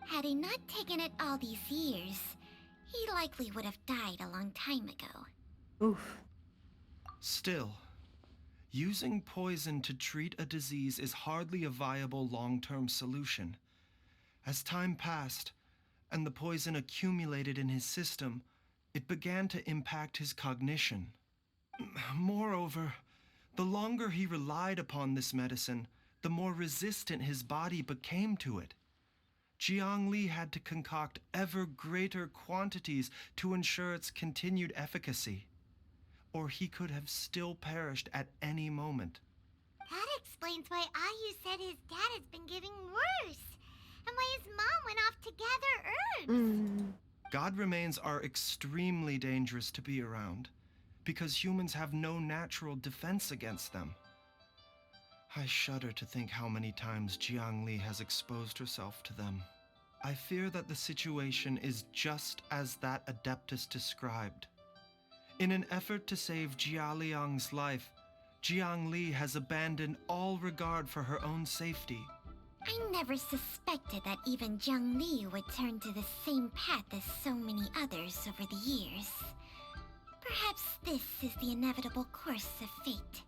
Had he not taken it all these years, he likely would have died a long time ago. Oof. Still, using poison to treat a disease is hardly a viable long-term solution. As time passed, and the poison accumulated in his system, it began to impact his cognition. Moreover, the longer he relied upon this medicine, the more resistant his body became to it. Jiang Li had to concoct ever greater quantities to ensure its continued efficacy, or he could have still perished at any moment. That explains why Ayu said his dad has been getting worse, and why his mom went off to gather herbs. God remains are extremely dangerous to be around, because humans have no natural defense against them. I shudder to think how many times Jiang Li has exposed herself to them. I fear that the situation is just as that Adeptus described. In an effort to save Jialiang's life, Jiang Li has abandoned all regard for her own safety. I never suspected that even Jiang Li would turn to the same path as so many others over the years. Perhaps this is the inevitable course of fate.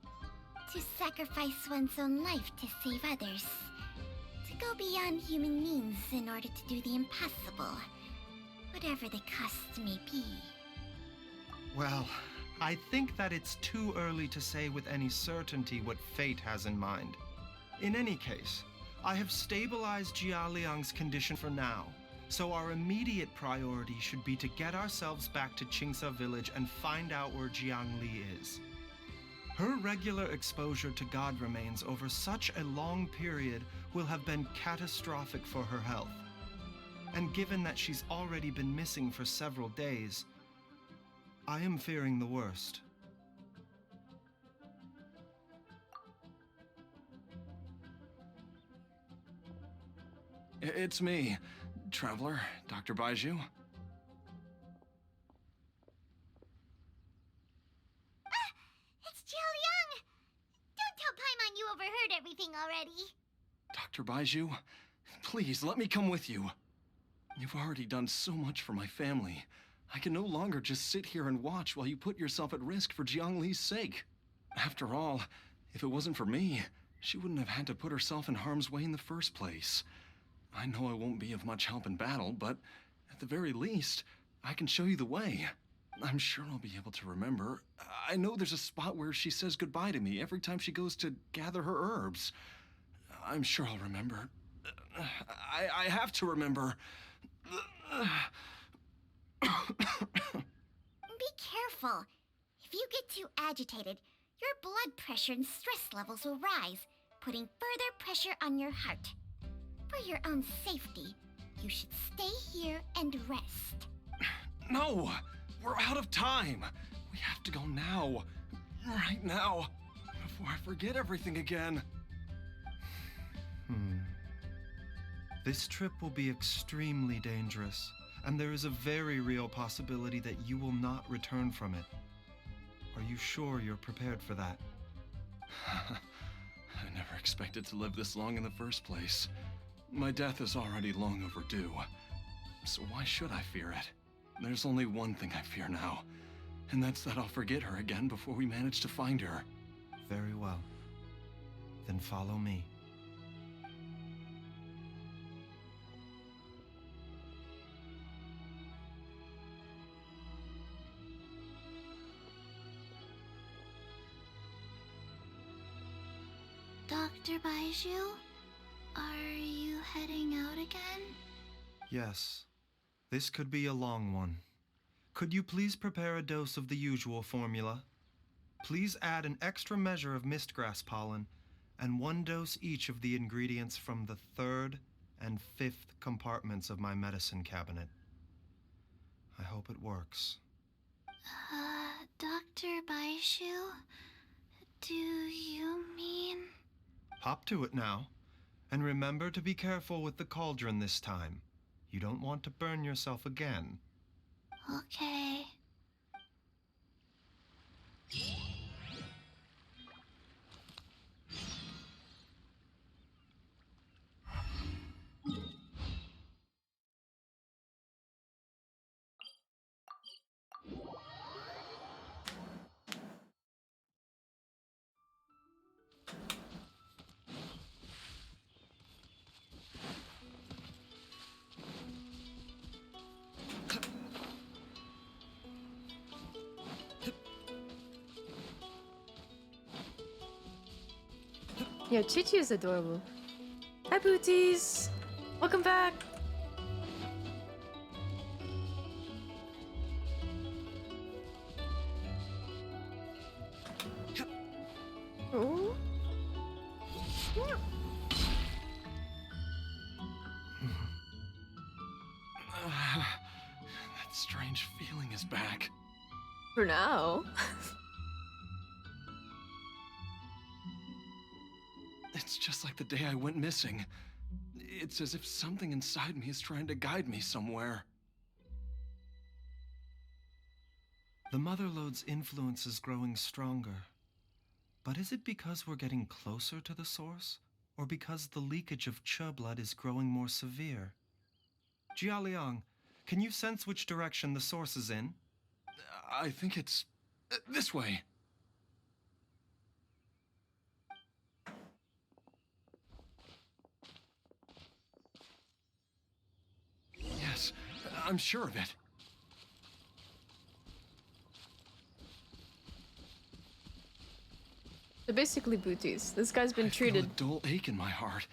To sacrifice one's own life to save others. To go beyond human means in order to do the impossible. Whatever the cost may be. Well, I think that it's too early to say with any certainty what fate has in mind. In any case, I have stabilized Jialiang's condition for now, so our immediate priority should be to get ourselves back to Qingsa village and find out where Jiang Li is. Her regular exposure to god remains over such a long period will have been catastrophic for her health. And given that she's already been missing for several days, I am fearing the worst. It's me, Traveler, Dr. Baiju. It's Jialiang! Don't tell Paimon you overheard everything already. Dr. Baiju, Please, let me come with you. You've already done so much for my family. I can no longer just sit here and watch while you put yourself at risk for Jiangli's sake. After all, if it wasn't for me, she wouldn't have had to put herself in harm's way in the first place. I know I won't be of much help in battle, but at the very least, I can show you the way. I'm sure I'll be able to remember. I know there's a spot where she says goodbye to me every time she goes to gather her herbs. I'm sure I'll remember. I have to remember. Be careful. If you get too agitated, your blood pressure and stress levels will rise, putting further pressure on your heart. For your own safety, you should stay here and rest. No! We're out of time! We have to go now. Right now. Before I forget everything again. This trip will be extremely dangerous, and there is a very real possibility that you will not return from it. Are you sure you're prepared for that? I never expected to live this long in the first place. My death is already long overdue. So why should I fear it? There's only one thing I fear now, and that's that I'll forget her again before we manage to find her. Very well. Then follow me. Dr. Baiju, are you heading out again? Yes. This could be a long one. Could you please prepare a dose of the usual formula? Please add an extra measure of mistgrass pollen and 1 dose each of the ingredients from the 3rd and 5th compartments of my medicine cabinet. I hope it works. Dr. Baiju, do you mean... Hop to it now. And remember to be careful with the cauldron this time. You don't want to burn yourself again. Okay. Yeah, Chi-Chi is adorable. Hi, Booties! Welcome back! Oh. That strange feeling is back. For now. It's just like the day I went missing. It's as if something inside me is trying to guide me somewhere. The Motherlode's influence is growing stronger. But is it because we're getting closer to the source? Or because the leakage of Che blood is growing more severe? Jialiang, can you sense which direction the source is in? I think it's... this way. Yes, I'm sure of it. They're basically booties. This guy's been I treated feel a dull ache in my heart.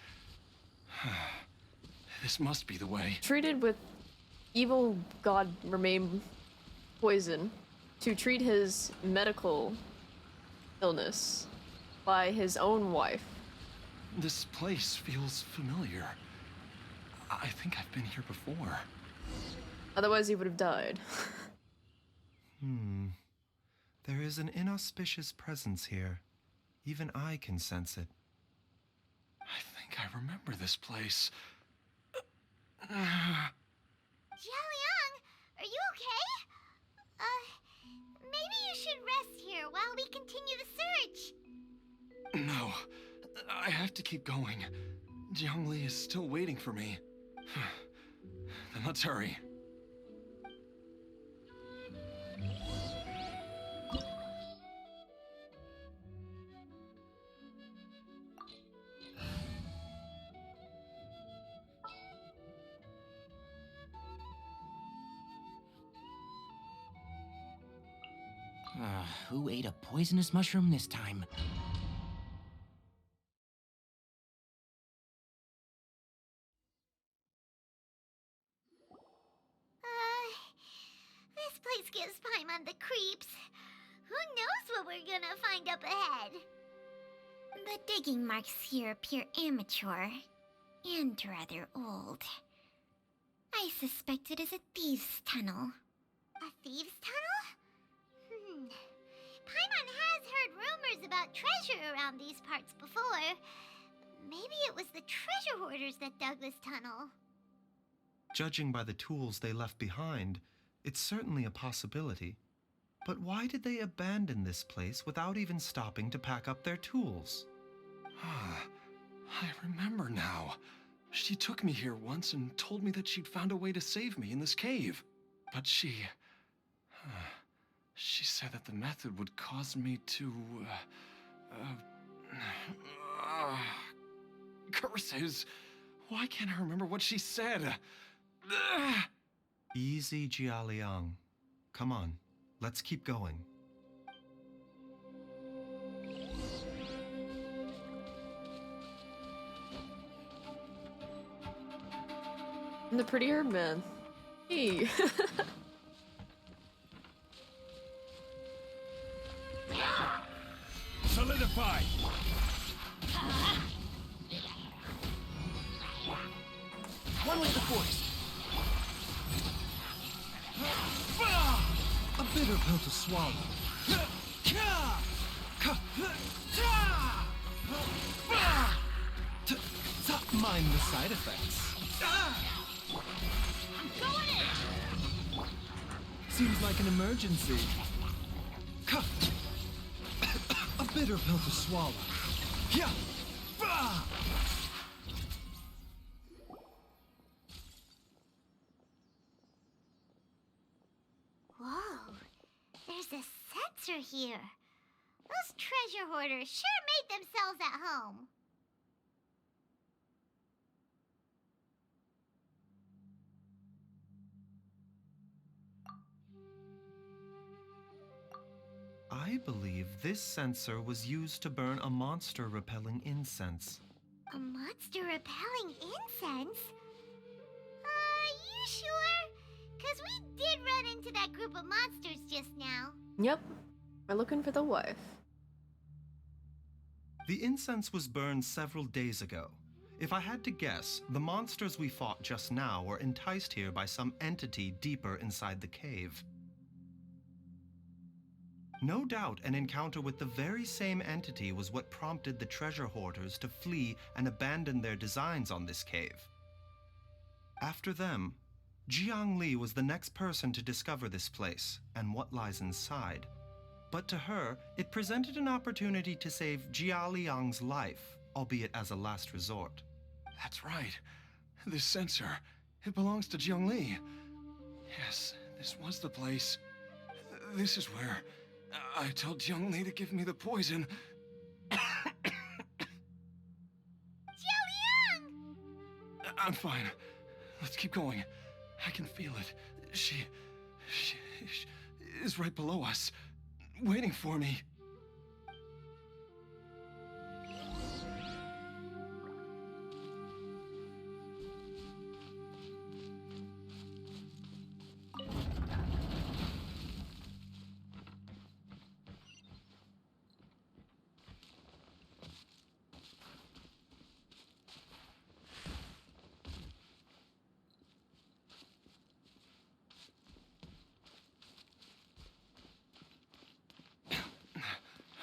This must be the way. treated with evil god remain poison to treat his medical illness by his own wife. This place feels familiar. I think I've been here before. Otherwise he would have died. There is an inauspicious presence here. Even I can sense it. I think I remember this place. Jialiang, are you okay? Maybe you should rest here while we continue the search. No, I have to keep going. Jiangli is still waiting for me. Then let's hurry. Who ate a poisonous mushroom this time? This place gives Paimon the creeps. Who knows what we're gonna find up ahead? The digging marks here appear amateur and rather old. I suspect it is a thieves' tunnel. A thieves' tunnel? Paimon has heard rumors about treasure around these parts before. Maybe it was the treasure hoarders that dug this tunnel. Judging by the tools they left behind, it's certainly a possibility. But why did they abandon this place without even stopping to pack up their tools? I remember now. She took me here once and told me that she'd found a way to save me in this cave. But she said that the method would cause me to, curses. Why can't I remember what she said? Easy, Jialiang. Come on, let's keep going. And the pretty herb man. Hey. Solidify! One with the force. A bitter pill to swallow. Mind the side effects. I'm going in! Seems like an emergency. A bitter pill to swallow. Yeah. Whoa, there's a sensor here. Those treasure hoarders sure made themselves at home. I believe this sensor was used to burn a monster-repelling incense. A monster repelling incense? You sure? 'Cause we did run into that group of monsters just now. Yep. We're looking for the wife. The incense was burned several days ago. If I had to guess, the monsters we fought just now were enticed here by some entity deeper inside the cave. No doubt an encounter with the very same entity was what prompted the treasure hoarders to flee and abandon their designs on this cave. After them, Jiangli was the next person to discover this place and what lies inside. But to her, it presented an opportunity to save Jia Liang's life, albeit as a last resort. That's right. This sensor, it belongs to Jiangli. Yes, this was the place. This is where I told Jiangli to give me the poison. Jialiang! I'm fine. Let's keep going. I can feel it. She is right below us, waiting for me.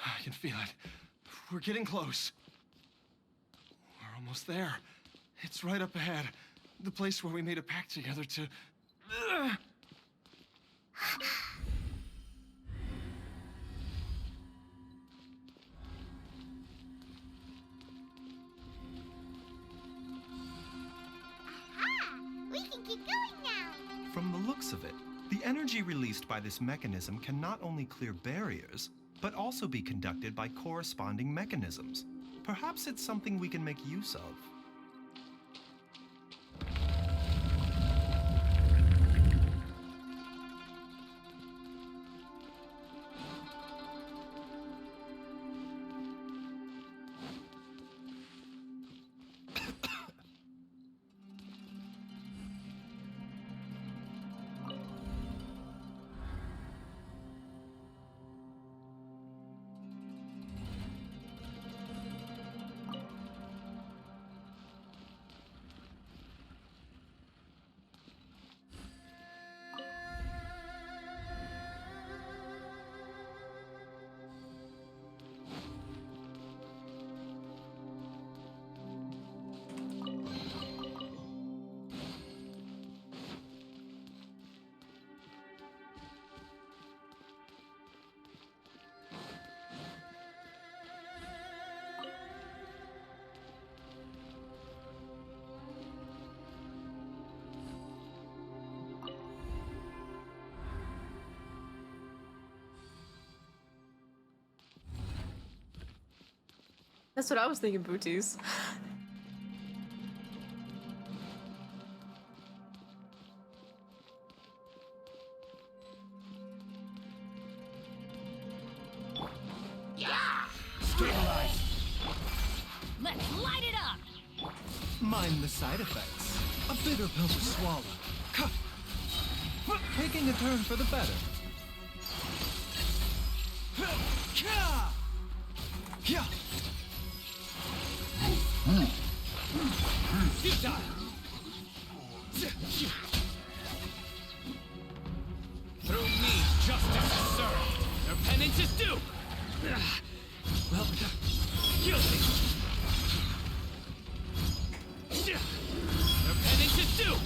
I can feel it. We're getting close. We're almost there. It's right up ahead. The place where we made a pact together to... force of it. The energy released by this mechanism can not only clear barriers, but also be conducted by corresponding mechanisms. Perhaps it's something we can make use of. That's what I was thinking, Booties. Stabilize. Let's light it up! Mind the side effects. A bitter pill to swallow. Cut. Taking a turn for the better. Yeah. Through me, justice is served. Their penance is due. Well, guilty. Their penance is due.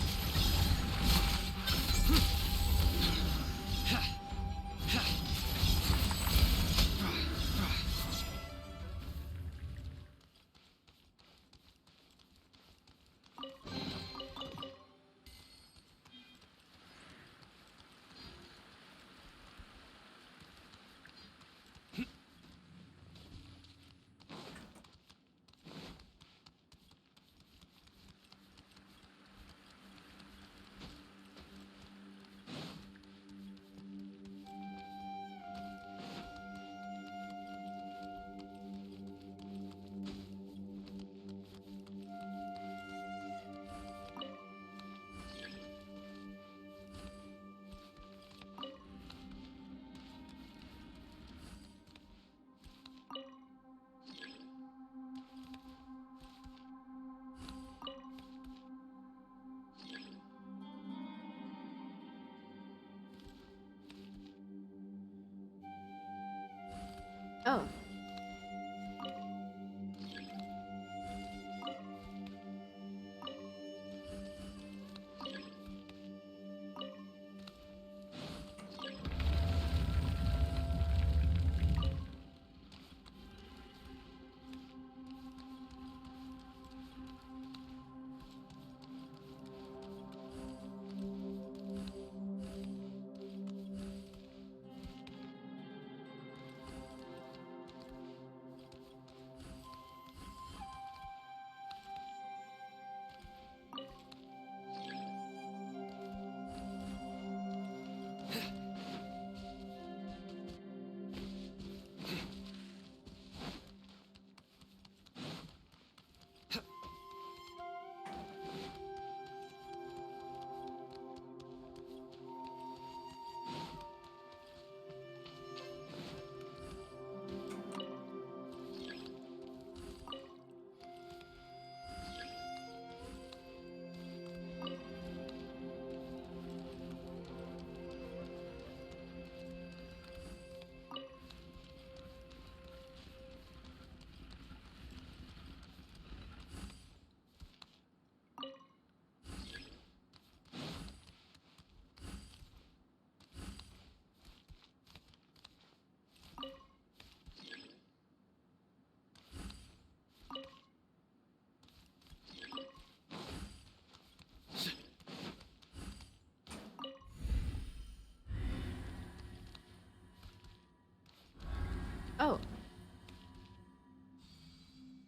Oh.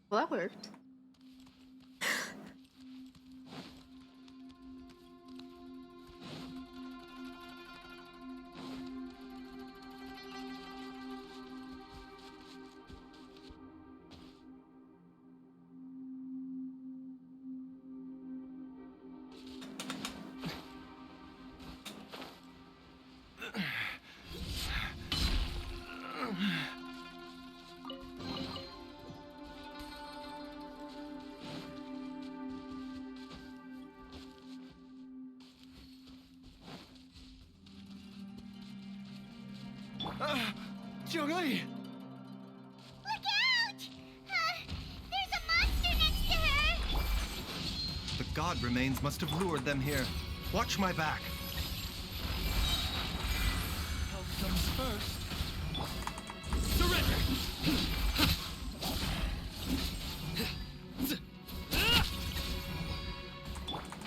Well, that worked. Jiangli! Look out! There's a monster next to her! The god remains must have lured them here. Watch my back. Health comes first. Surrender!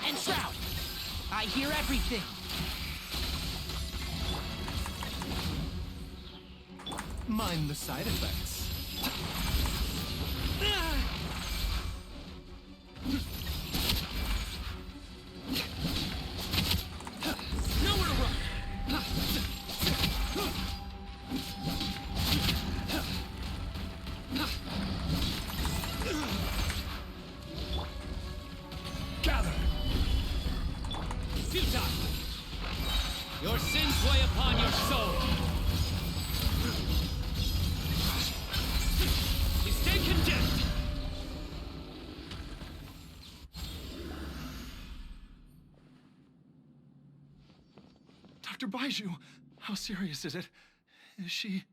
And shout! I hear everything! Mind the side effects. Nowhere to run! Gather! Futile! Your sins weigh upon your soul! You stay condemned! Dr. Baiju, how serious is it? Is she...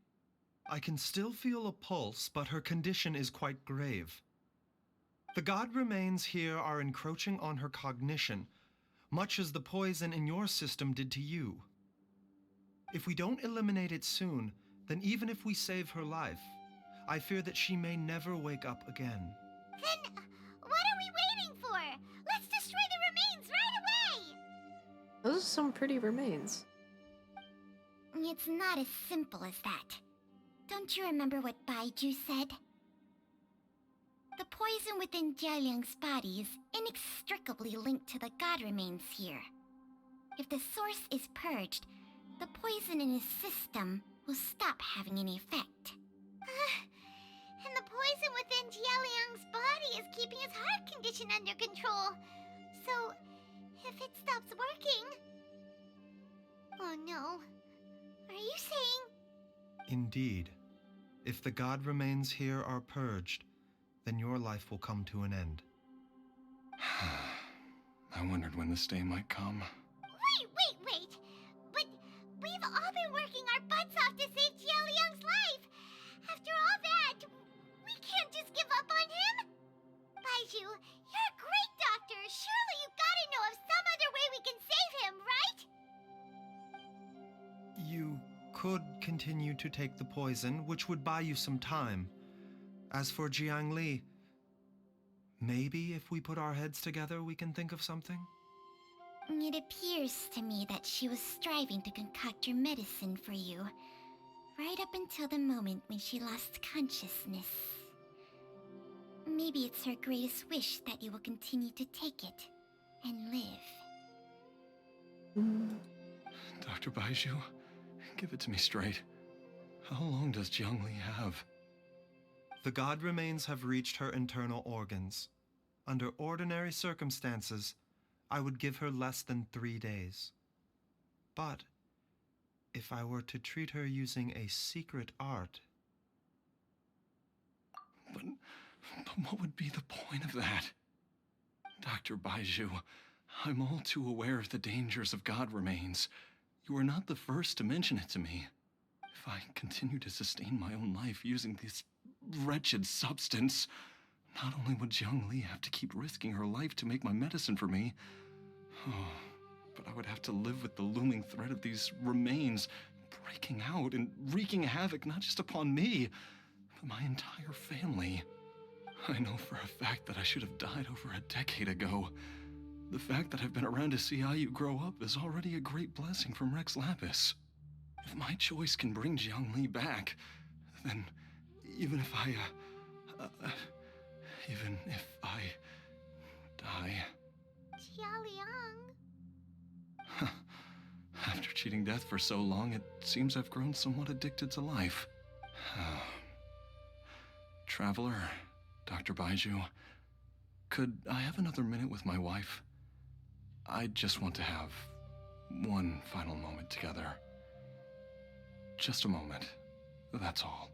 I can still feel a pulse, but her condition is quite grave. The god remains here are encroaching on her cognition, much as the poison in your system did to you. If we don't eliminate it soon, then even if we save her life, I fear that she may never wake up again. Then what are we waiting for? Let's destroy the remains right away! Those are some pretty remains. It's not as simple as that. Don't you remember what Baiju said? The poison within Jialiang's body is inextricably linked to the god remains here. If the source is purged, the poison in his system will stop having any effect. And the poison within Jialiang's body is keeping his heart condition under control. So, if it stops working... Oh no. Are you saying... Indeed. If the god remains here are purged, then your life will come to an end. I wondered when this day might come. Wait! But we've all been working our butts off to save Jialiang's life! After all that, we can't just give up on him! Baiju, you're a great doctor! Surely you gotta know of some other way we can save him, right? You could continue to take the poison, which would buy you some time. As for Jiangli, maybe if we put our heads together, we can think of something? It appears to me that she was striving to concoct your medicine for you, right up until the moment when she lost consciousness. Maybe it's her greatest wish that you will continue to take it and live. Dr. Baiju, give it to me straight. How long does Jiangli have? The god remains have reached her internal organs. Under ordinary circumstances, I would give her less than 3 days. But if I were to treat her using a secret art... But what would be the point of that? Dr. Baiju, I'm all too aware of the dangers of god remains. You are not the first to mention it to me. If I continue to sustain my own life using this wretched substance, not only would Jiangli have to keep risking her life to make my medicine for me, but I would have to live with the looming threat of these remains breaking out and wreaking havoc not just upon me, but my entire family. I know for a fact that I should have died over a decade ago. The fact that I've been around to see how you grow up is already a great blessing from Rex Lapis. If my choice can bring Jiangli back, then even if I die... Jialiang. After cheating death for so long, it seems I've grown somewhat addicted to life. Traveler, Dr. Baiju, could I have another minute with my wife? I just want to have one final moment together. Just a moment. That's all.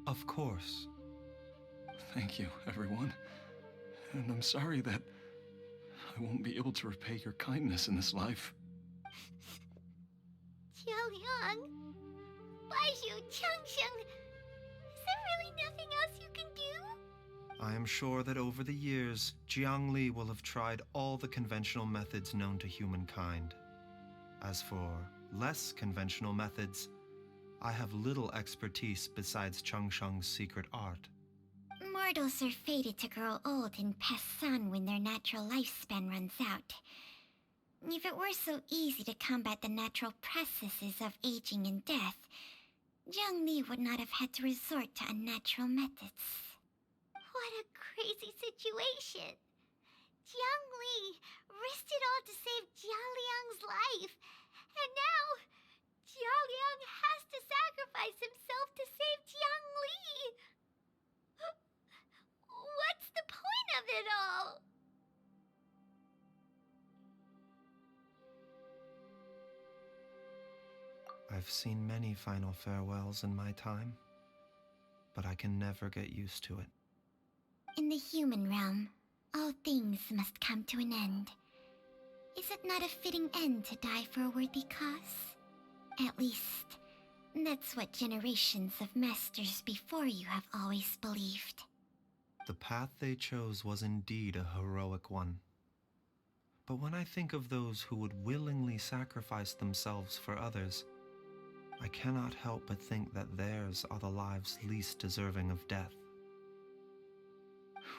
Of course. Thank you, everyone. And I'm sorry that I won't be able to repay your kindness in this life. Jialiang. Baiju, Changsheng. Is there really nothing else you can do? I am sure that over the years, Jiangli will have tried all the conventional methods known to humankind. As for less conventional methods, I have little expertise besides Changsheng's secret art. Mortals are fated to grow old and pass on when their natural lifespan runs out. If it were so easy to combat the natural processes of aging and death, Jiangli would not have had to resort to unnatural methods. What a crazy situation. Jiangli risked it all to save Jialiang's life. And now, Jialiang has to sacrifice himself to save Jiangli. What's the point of it all? I've seen many final farewells in my time, but I can never get used to it. In the human realm, all things must come to an end. Is it not a fitting end to die for a worthy cause? At least, that's what generations of masters before you have always believed. The path they chose was indeed a heroic one. But when I think of those who would willingly sacrifice themselves for others, I cannot help but think that theirs are the lives least deserving of death.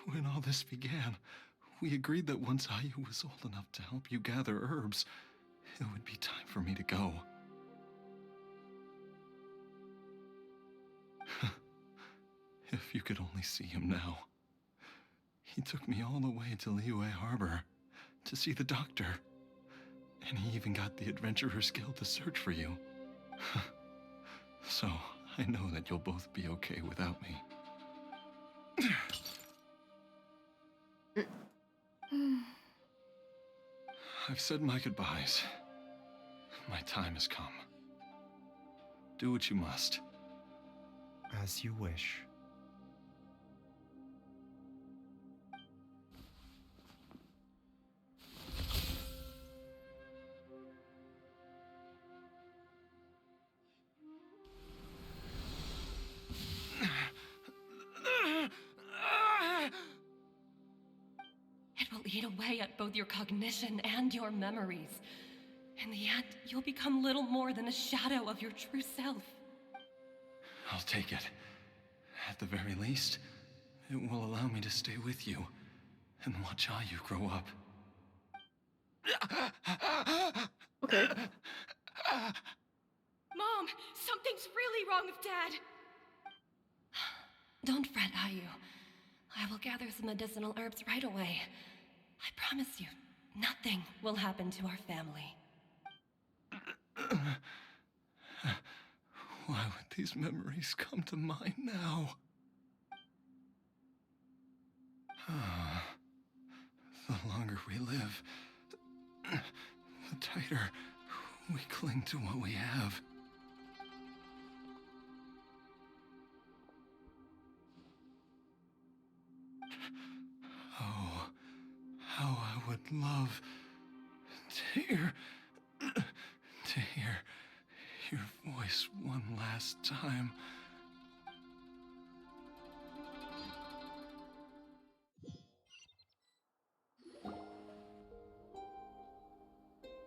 When all this began, we agreed that once Ayu was old enough to help you gather herbs, it would be time for me to go. If you could only see him now. He took me all the way to Liyue Harbor to see the doctor. And he even got the Adventurers Guild to search for you. So, I know that you'll both be okay without me. I've said my goodbyes. My time has come. Do what you must. As you wish. It will eat away at both your cognition and your memories. In the end, you'll become little more than a shadow of your true self. I'll take it. At the very least, it will allow me to stay with you and watch Ayu grow up. Okay. Mom, something's really wrong with Dad. Don't fret, Ayu. I will gather some medicinal herbs right away. I promise you, nothing will happen to our family. Why would these memories come to mind now? The longer we live, the tighter we cling to what we have. Oh, how I would love to hear your voice one last time.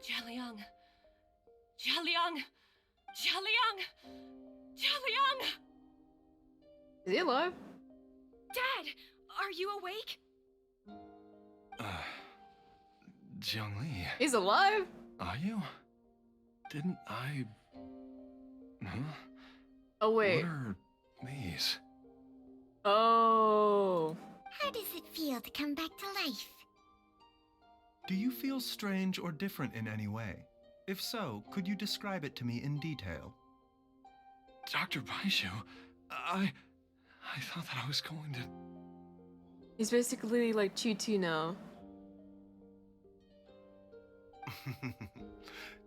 Jialiang! Jialiang! Jialiang! Jialiang! Is he alive? Dad, are you awake? Jiangli. He's alive? Are you? Didn't I... Huh? Oh, wait. What are these? Oh. How does it feel to come back to life? Do you feel strange or different in any way? If so, could you describe it to me in detail? Dr. Baiju, I thought that I was going to... He's basically like Chi-Tu now.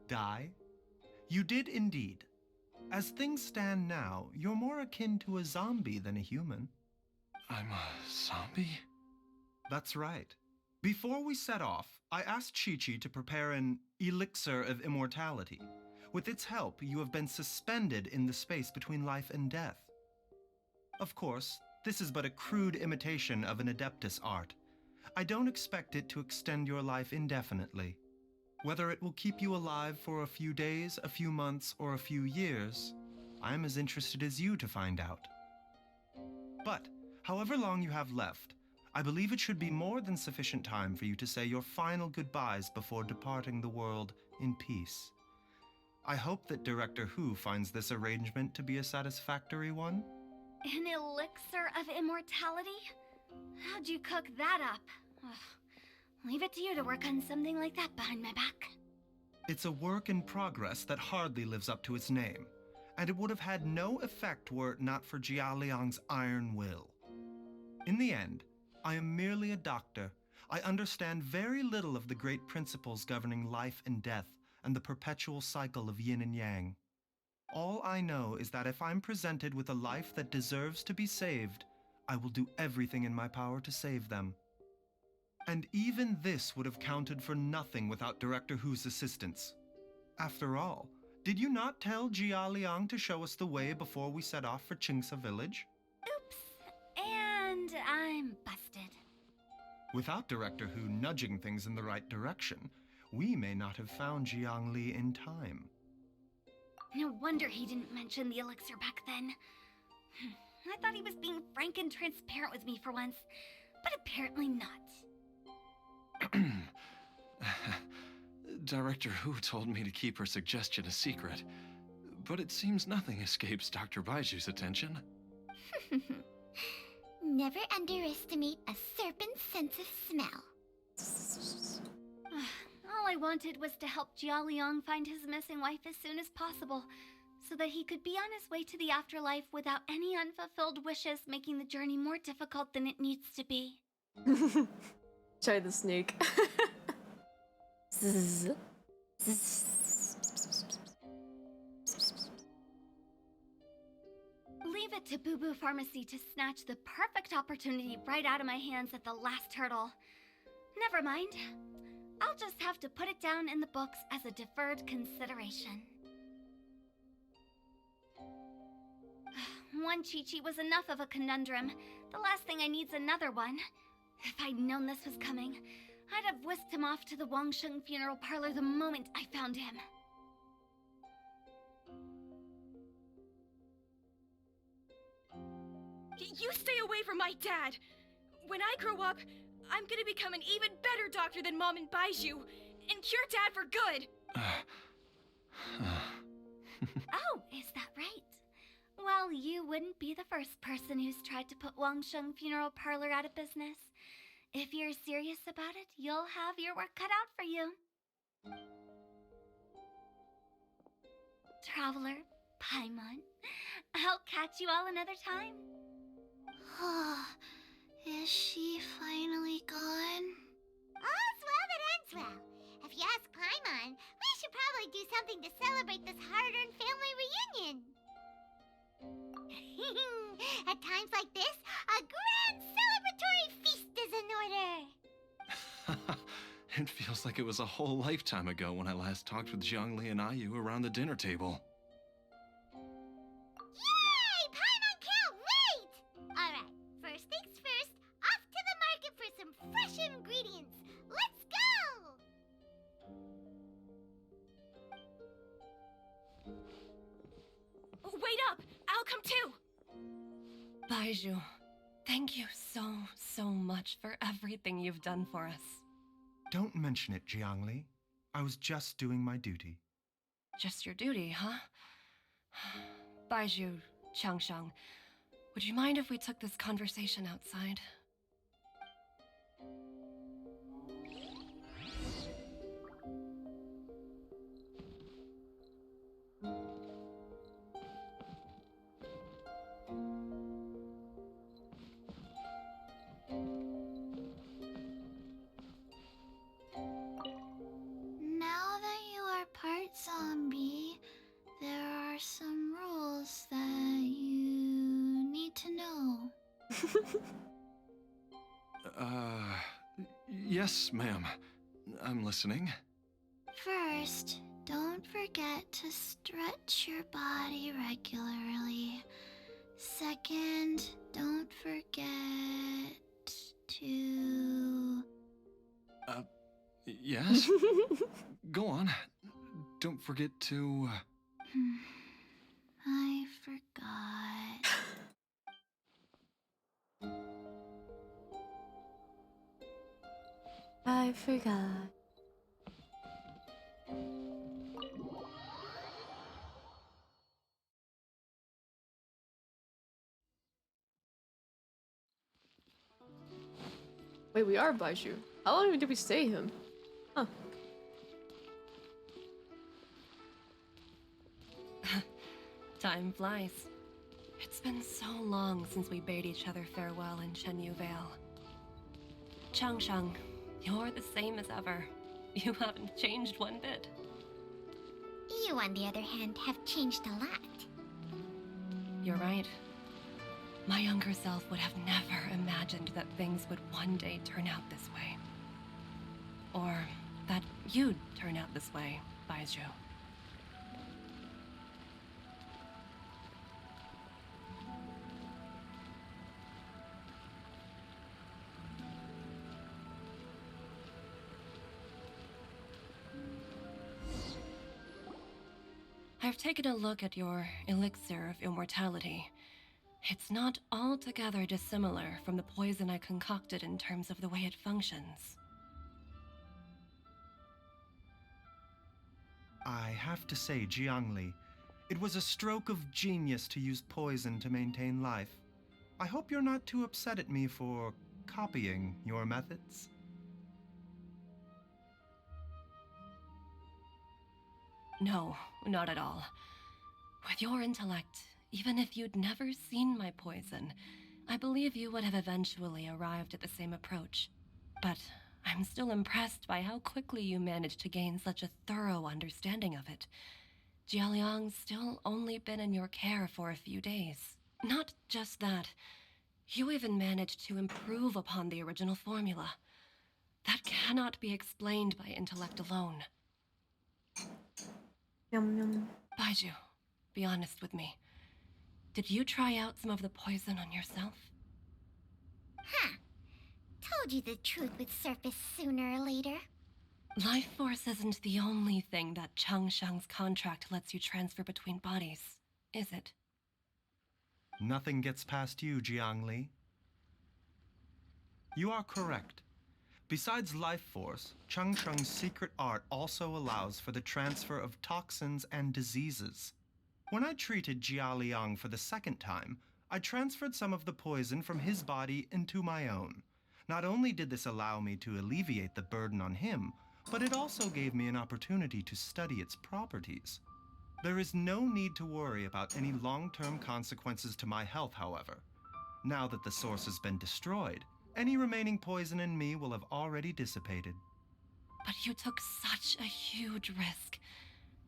Die? You did indeed. As things stand now, you're more akin to a zombie than a human. I'm a zombie? That's right. Before we set off, I asked Chi-Chi to prepare an elixir of immortality. With its help, you have been suspended in the space between life and death. Of course, this is but a crude imitation of an Adeptus art. I don't expect it to extend your life indefinitely. Whether it will keep you alive for a few days, a few months, or a few years, I'm as interested as you to find out. But, however long you have left, I believe it should be more than sufficient time for you to say your final goodbyes before departing the world in peace. I hope that Director Hu finds this arrangement to be a satisfactory one. An elixir of immortality? How'd you cook that up? Ugh. Leave it to you to work on something like that behind my back. It's a work in progress that hardly lives up to its name, and it would have had no effect were it not for Jia Liang's iron will. In the end, I am merely a doctor. I understand very little of the great principles governing life and death and the perpetual cycle of yin and yang. All I know is that if I'm presented with a life that deserves to be saved, I will do everything in my power to save them. And even this would have counted for nothing without Director Hu's assistance. After all, did you not tell Jia Liang to show us the way before we set off for Qingce village? Oops. And I'm busted. Without Director Hu nudging things in the right direction, we may not have found Jiangli in time. No wonder he didn't mention the elixir back then. I thought he was being frank and transparent with me for once, but apparently not. Director Hu told me to keep her suggestion a secret, but it seems nothing escapes Dr. Baiju's attention. Never underestimate a serpent's sense of smell. All I wanted was to help Jia Liang find his missing wife as soon as possible, so that he could be on his way to the afterlife without any unfulfilled wishes making the journey more difficult than it needs to be. Try the snake. Zzz. Leave it to Boo Boo Pharmacy to snatch the perfect opportunity right out of my hands at the last hurdle. Never mind. I'll just have to put it down in the books as a deferred consideration. One Chi-Chi was enough of a conundrum. The last thing I need's another one. If I'd known this was coming, I'd have whisked him off to the Wangsheng funeral parlor the moment I found him. You stay away from my dad! When I grow up, I'm gonna become an even better doctor than Mom and Baiju, and cure Dad for good! Oh, is that right? Well, you wouldn't be the first person who's tried to put Wangsheng Funeral Parlor out of business. If you're serious about it, you'll have your work cut out for you. Traveler, Paimon, I'll catch you all another time. Is she finally gone? All's well that ends well. If you ask Paimon, we should probably do something to celebrate this hard-earned family reunion. At times like this, a grand celebratory feast is in order. It feels like it was a whole lifetime ago when I last talked with Zhongli and Ayu around the dinner table. Yay! Paimon can't wait! Alright, first things first, off to the market for some fresh ingredients. Let's go! Wait up! I'll come too! Baiju, thank you so much for everything you've done for us. Don't mention it, Jiangli. I was just doing my duty. Just your duty, huh? Baiju, Changshang, would you mind if we took this conversation outside? Now that you are part zombie, there are some rules that you need to know. Yes, ma'am. I'm listening. First, don't forget to stretch your body regularly. Second, don't forget to... Yes? Go on. Don't forget to... I forgot. I forgot. Wait, we are Baiju. How long did we stay him? Huh. Time flies. It's been so long since we bade each other farewell in Shenyu Vale. Changshang, you're the same as ever. You haven't changed one bit. You, on the other hand, have changed a lot. You're right. My younger self would have never imagined that things would one day turn out this way. Or that you'd turn out this way, Baiju. I've taken a look at your elixir of immortality. It's not altogether dissimilar from the poison I concocted in terms of the way it functions. I have to say, Jiangli, it was a stroke of genius to use poison to maintain life. I hope you're not too upset at me for copying your methods. No, not at all. With your intellect, even if you'd never seen my poison, I believe you would have eventually arrived at the same approach. But I'm still impressed by how quickly you managed to gain such a thorough understanding of it. Jialiang's still only been in your care for a few days. Not just that, you even managed to improve upon the original formula. That cannot be explained by intellect alone. Yum yum. Baiju, be honest with me. Did you try out some of the poison on yourself? Huh. Told you the truth would surface sooner or later. Life force isn't the only thing that Changshang's contract lets you transfer between bodies, is it? Nothing gets past you, Jiangli. You are correct. Besides life force, Changsheng's secret art also allows for the transfer of toxins and diseases. When I treated Jia Liang for the second time, I transferred some of the poison from his body into my own. Not only did this allow me to alleviate the burden on him, but it also gave me an opportunity to study its properties. There is no need to worry about any long-term consequences to my health, however. Now that the source has been destroyed, any remaining poison in me will have already dissipated. But you took such a huge risk.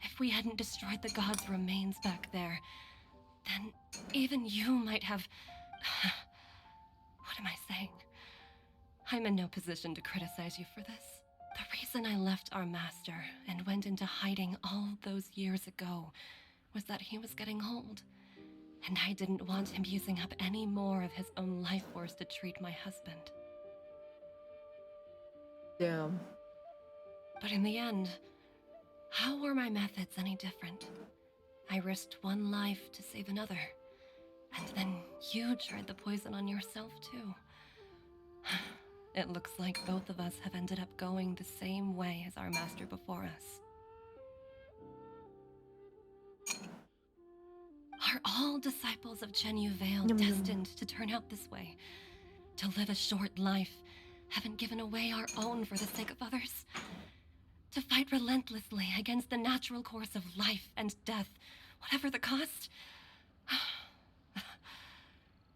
If we hadn't destroyed the god's remains back there, then even you might have... What am I saying? I'm in no position to criticize you for this. The reason I left our master and went into hiding all those years ago was that he was getting old. And I didn't want him using up any more of his own life force to treat my husband. Damn. But in the end, how were my methods any different? I risked one life to save another. And then you tried the poison on yourself too. It looks like both of us have ended up going the same way as our master before us. all disciples of Chenyu Vale Yum, yum. destined to turn out this way, to live a short life, haven't given away our own for the sake of others, to fight relentlessly against the natural course of life and death, whatever the cost.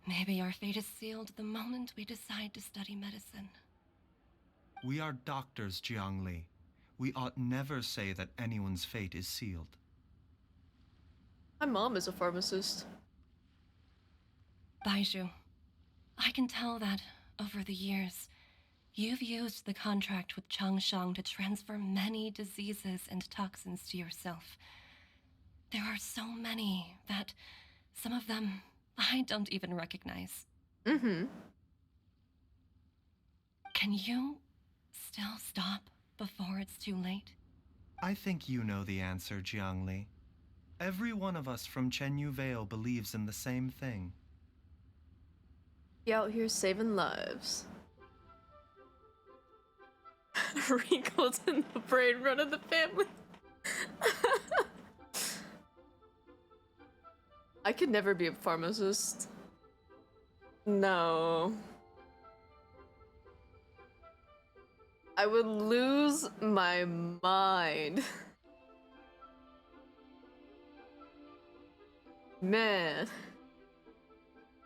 Maybe our fate is sealed the moment we decide to study medicine. We are doctors, Jiangli. We ought never say that anyone's fate is sealed. My mom is a pharmacist. Baizhu, I can tell that, over the years, you've used the contract with Changshang to transfer many diseases and toxins to yourself. There are so many that some of them I don't even recognize. Mm-hmm. Can you still stop before it's too late? I think you know the answer, Jiangli. Every one of us from Chenyu Vale believes in the same thing. He out here saving lives. Wrinkles in the brain running the family. I could never be a pharmacist. No. I would lose my mind. Man.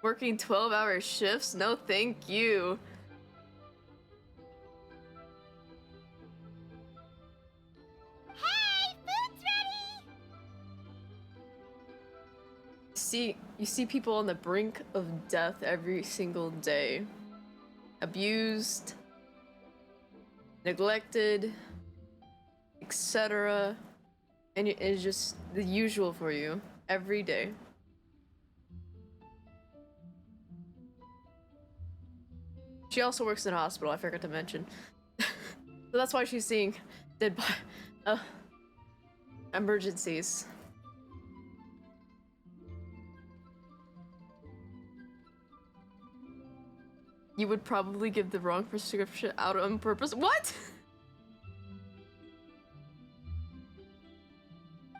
Working 12-hour shifts? No, thank you. Hey, food's ready! You see people on the brink of death every single day. Abused, neglected, etc. And it's just the usual for you every day. She also works in a hospital, I forgot to mention. So that's why she's seeing dead emergencies. You would probably give the wrong prescription out on purpose. What?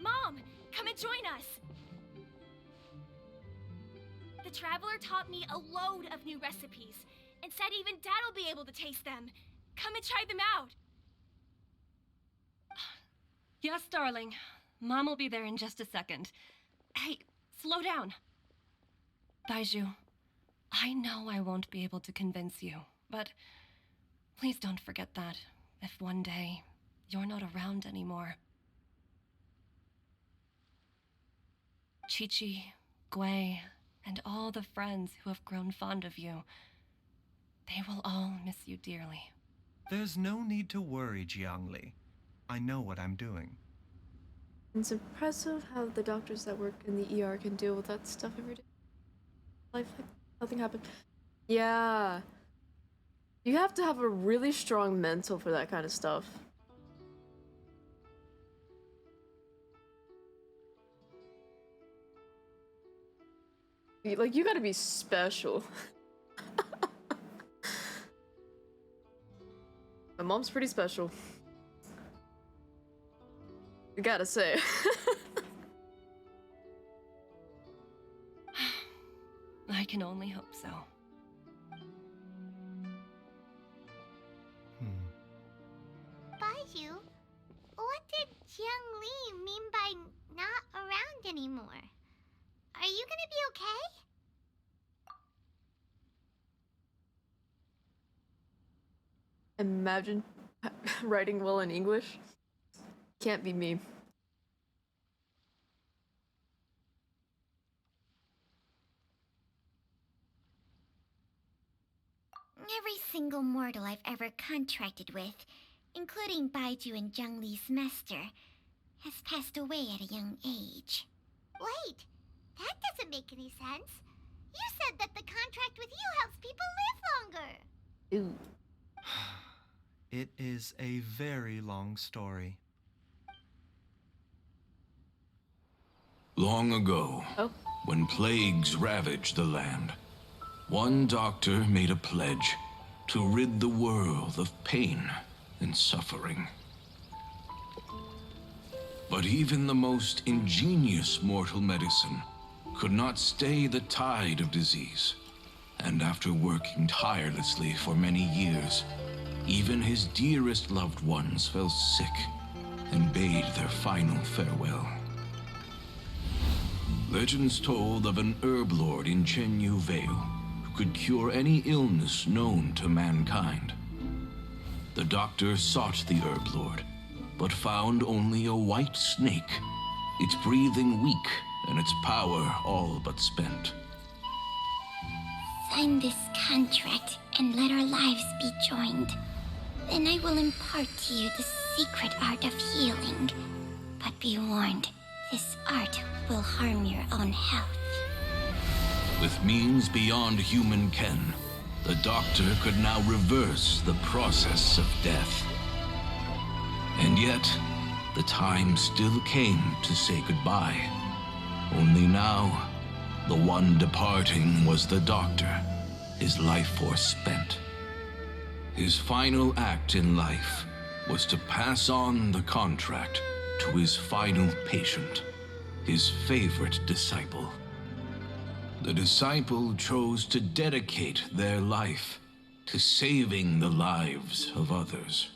Mom, come and join us. The Traveler taught me a load of new recipes and said even Dad'll be able to taste them. Come and try them out. Yes, darling. Mom will be there in just a second. Hey, slow down. Baizhu, I know I won't be able to convince you, but please don't forget that if one day you're not around anymore. Chi-Chi, Gui, and all the friends who have grown fond of you, they will all miss you dearly. There's no need to worry, Jiangli. I know what I'm doing. It's impressive how the doctors that work in the ER can deal with that stuff every day. Life like nothing happened. Yeah. You have to have a really strong mental for that kind of stuff. Like, you gotta be special. My mom's pretty special. I gotta say. I can only hope so. Baizhu, what did Jiang Li mean by not around anymore? Are you gonna be okay? Imagine writing well in English. Can't be me. Every single mortal I've ever contracted with, including Baizhu and Zhongli's master, has passed away at a young age. Wait, that doesn't make any sense. You said that the contract with you helps people live longer. Ew. It is a very long story. Long ago, when plagues ravaged the land, one doctor made a pledge to rid the world of pain and suffering. But even the most ingenious mortal medicine could not stay the tide of disease. And after working tirelessly for many years, even his dearest loved ones fell sick and bade their final farewell. Legends told of an herb lord in Chenyu Vale who could cure any illness known to mankind. The doctor sought the herb lord, but found only a white snake, its breathing weak and its power all but spent. Sign this contract and let our lives be joined. Then I will impart to you the secret art of healing. But be warned, this art will harm your own health. With means beyond human ken, the doctor could now reverse the process of death. And yet, the time still came to say goodbye. Only now, the one departing was the doctor, his life force spent. His final act in life was to pass on the contract to his final patient, his favorite disciple. The disciple chose to dedicate their life to saving the lives of others.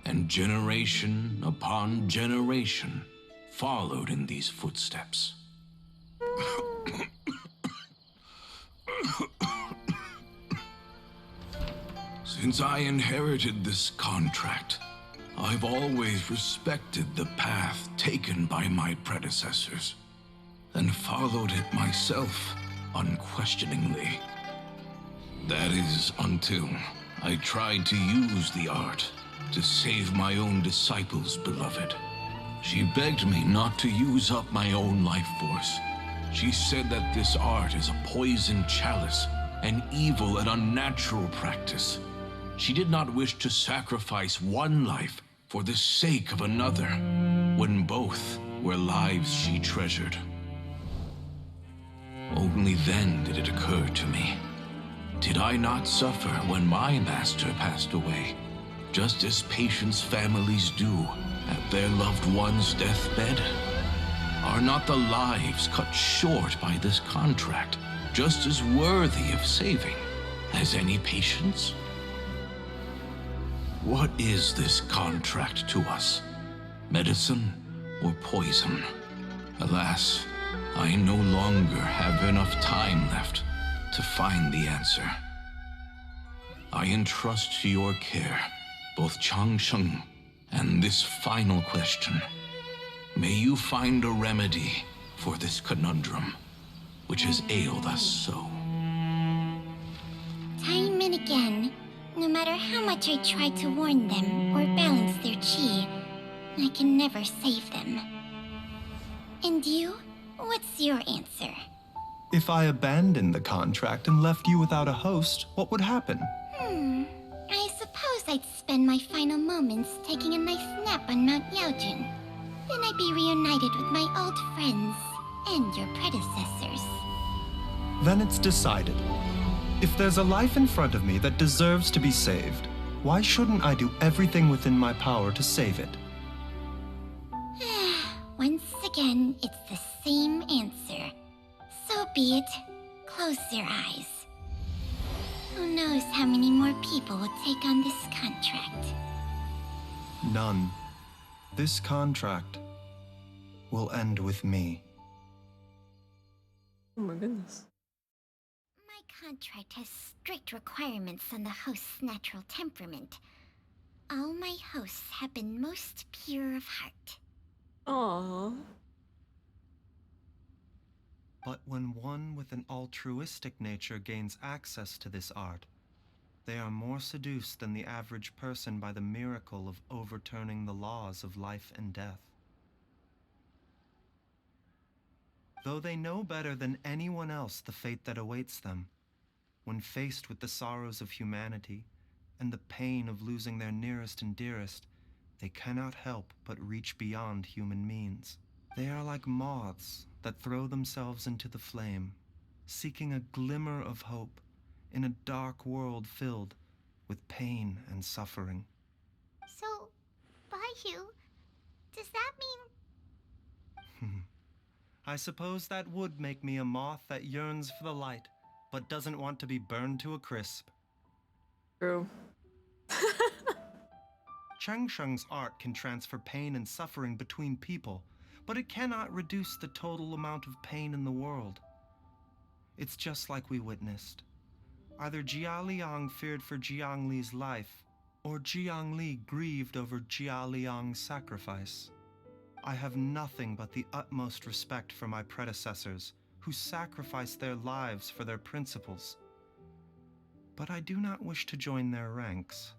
And generation upon generation followed in these footsteps. Since I inherited this contract, I've always respected the path taken by my predecessors, and followed it myself unquestioningly. That is until I tried to use the art to save my own disciple's beloved. She begged me not to use up my own life force. She said that this art is a poison chalice, an evil and unnatural practice. She did not wish to sacrifice one life for the sake of another, when both were lives she treasured. Only then did it occur to me. Did I not suffer when my master passed away, just as patients' families do at their loved one's deathbed? Are not the lives cut short by this contract just as worthy of saving as any patient's? What is this contract to us? Medicine or poison? Alas, I no longer have enough time left to find the answer. I entrust to your care both Changsheng and this final question. May you find a remedy for this conundrum, which has ailed us so. Time and again, no matter how much I try to warn them or balance their chi, I can never save them. And you? What's your answer? If I abandoned the contract and left you without a host, what would happen? I suppose I'd spend my final moments taking a nice nap on Mount Yaojun. Then I'd be reunited with my old friends and your predecessors. Then it's decided. If there's a life in front of me that deserves to be saved, why shouldn't I do everything within my power to save it? Once again, it's the same answer. So be it. Close your eyes. Who knows how many more people will take on this contract? None. This contract will end with me. Oh my goodness. My contract has strict requirements on the host's natural temperament. All my hosts have been most pure of heart. Aww. But when one with an altruistic nature gains access to this art, they are more seduced than the average person by the miracle of overturning the laws of life and death. Though they know better than anyone else the fate that awaits them, when faced with the sorrows of humanity and the pain of losing their nearest and dearest, they cannot help but reach beyond human means. They are like moths that throw themselves into the flame, seeking a glimmer of hope in a dark world filled with pain and suffering. So, Baihu, does that mean... I suppose that would make me a moth that yearns for the light, but doesn't want to be burned to a crisp. True. Chang Sheng's art can transfer pain and suffering between people, but it cannot reduce the total amount of pain in the world. It's just like we witnessed. Either Jia Liang feared for Jiang Li's life, or Jiang Li grieved over Jia Liang's sacrifice. I have nothing but the utmost respect for my predecessors, who sacrificed their lives for their principles. But I do not wish to join their ranks,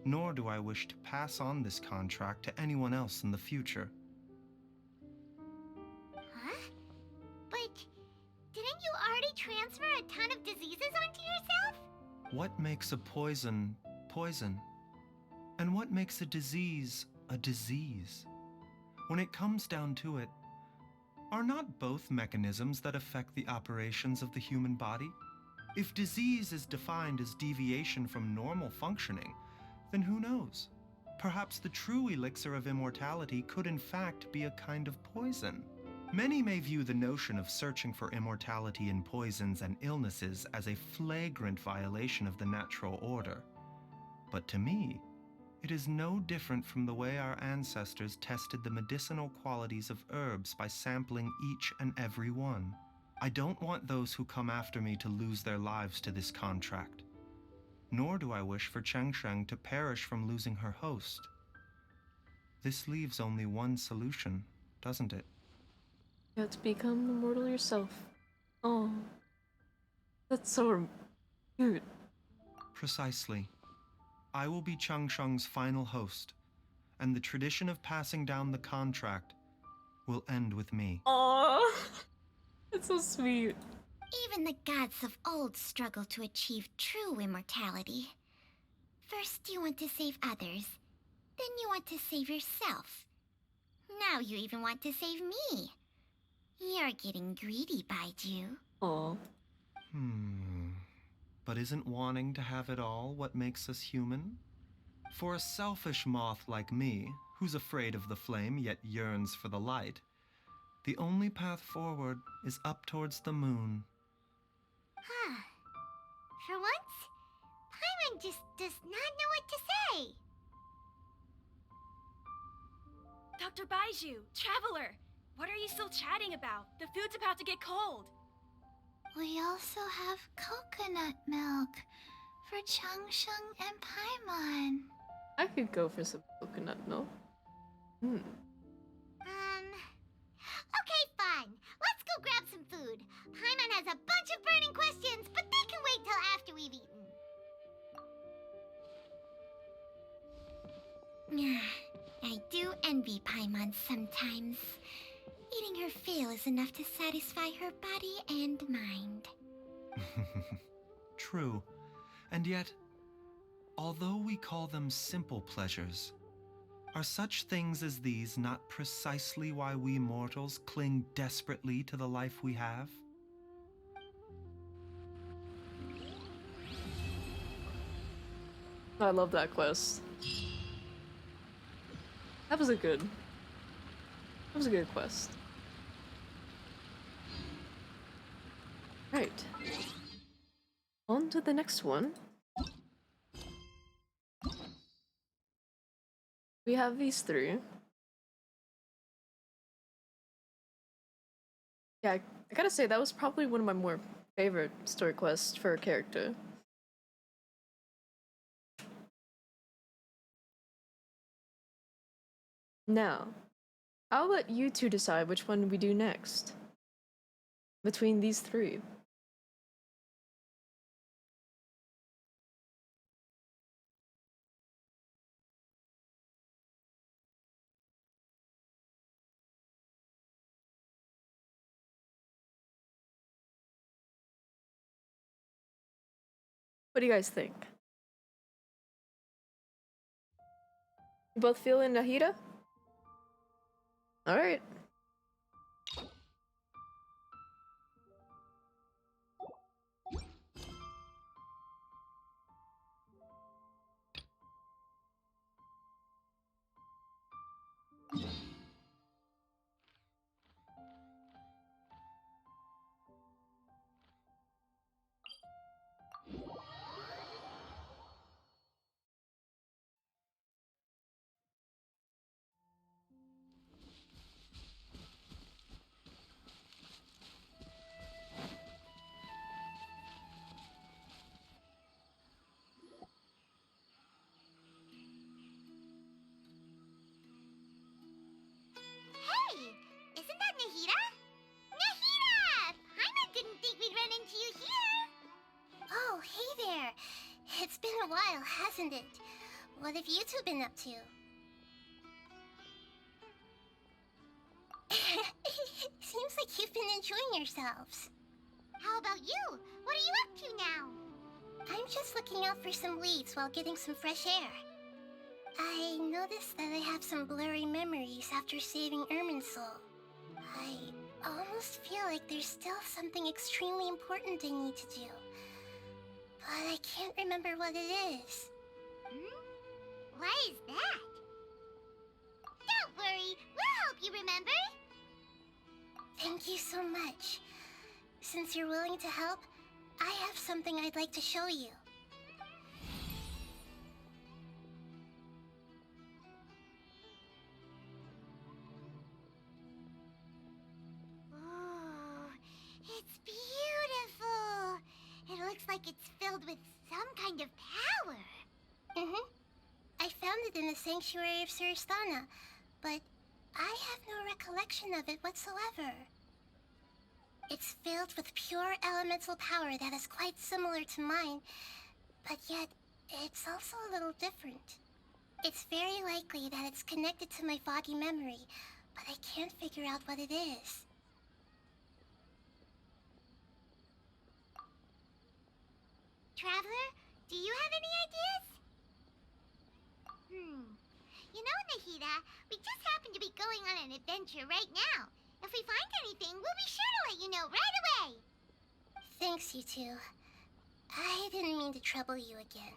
nor do I wish to pass on this contract to anyone else in the future. Huh? But didn't you already transfer a ton of diseases onto yourself? What makes a poison poison? And what makes a disease a disease? When it comes down to it, are not both mechanisms that affect the operations of the human body? If disease is defined as deviation from normal functioning, then who knows? Perhaps the true elixir of immortality could in fact be a kind of poison. Many may view the notion of searching for immortality in poisons and illnesses as a flagrant violation of the natural order. But to me, it is no different from the way our ancestors tested the medicinal qualities of herbs by sampling each and every one. I don't want those who come after me to lose their lives to this contract. Nor do I wish for Cheng Sheng to perish from losing her host. This leaves only one solution, doesn't it? You have to become immortal yourself. Oh, that's so cute. Precisely. I will be Cheng Sheng's final host, and the tradition of passing down the contract will end with me. Oh, that's so sweet. Even the gods of old struggle to achieve true immortality. First you want to save others, then you want to save yourself. Now you even want to save me. You're getting greedy, Baiju. Oh. But isn't wanting to have it all what makes us human? For a selfish moth like me, who's afraid of the flame yet yearns for the light, the only path forward is up towards the moon. Huh. For once, Paimon just does not know what to say. Dr. Baiju, Traveler, what are you still chatting about? The food's about to get cold. We also have coconut milk for Changsheng and Paimon. I could go for some coconut milk. Okay, fine. Let's go grab some food. Paimon has a bunch of burning questions, but they can wait till after we've eaten. I do envy Paimon sometimes. Eating her fill is enough to satisfy her body and mind. True. And yet, although we call them simple pleasures, are such things as these not precisely why we mortals cling desperately to the life we have? I love that quest. That was a good quest. Right. On to the next one. We have these three. Yeah, I gotta say, that was probably one of my more favorite story quests for a character. Now, I'll let you two decide which one we do next. Between these three. What do you guys think? You both feeling Nahida? Alright. a while, hasn't it? What have you two been up to? Seems like you've been enjoying yourselves. How about you? What are you up to now? I'm just looking out for some leads while getting some fresh air. I noticed that I have some blurry memories after saving Irminsul. I almost feel like there's still something extremely important I need to do. But I can't remember what it is. What is that? Don't worry, we'll help you remember. Thank you so much. Since you're willing to help, I have something I'd like to show you. Ooh, it's beautiful. It looks like it's filled with some kind of power. I found it in the sanctuary of Suristana, but I have no recollection of it whatsoever. It's filled with pure elemental power that is quite similar to mine, but yet it's also a little different. It's very likely that it's connected to my foggy memory, but I can't figure out what it is. Traveler, do you have any ideas? You know, Nahida, we just happen to be going on an adventure right now. If we find anything, we'll be sure to let you know right away. Thanks, you two. I didn't mean to trouble you again.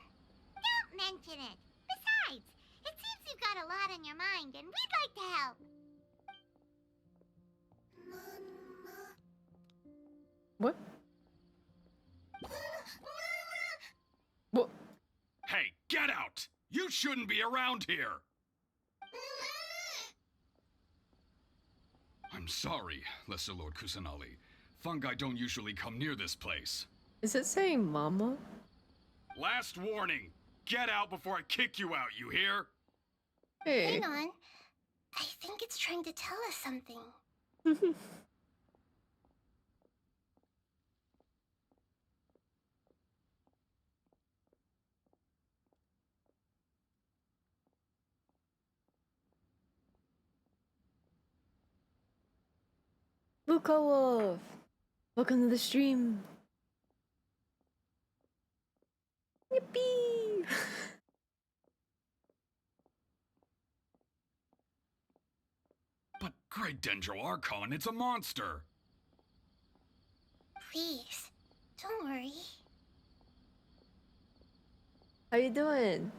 Don't mention it. Besides, it seems you've got a lot on your mind, and we'd like to help. What? What? Hey, get out! You shouldn't be around here! I'm sorry, Lesser Lord Kusanali. Fungi don't usually come near this place. Is it saying mama? Last warning! Get out before I kick you out, you hear? Hey. Hang on. I think it's trying to tell us something. Lukawov! Welcome to the stream. Yippee! But Great Dendro Archon, it's a monster! Please, don't worry. How you doing?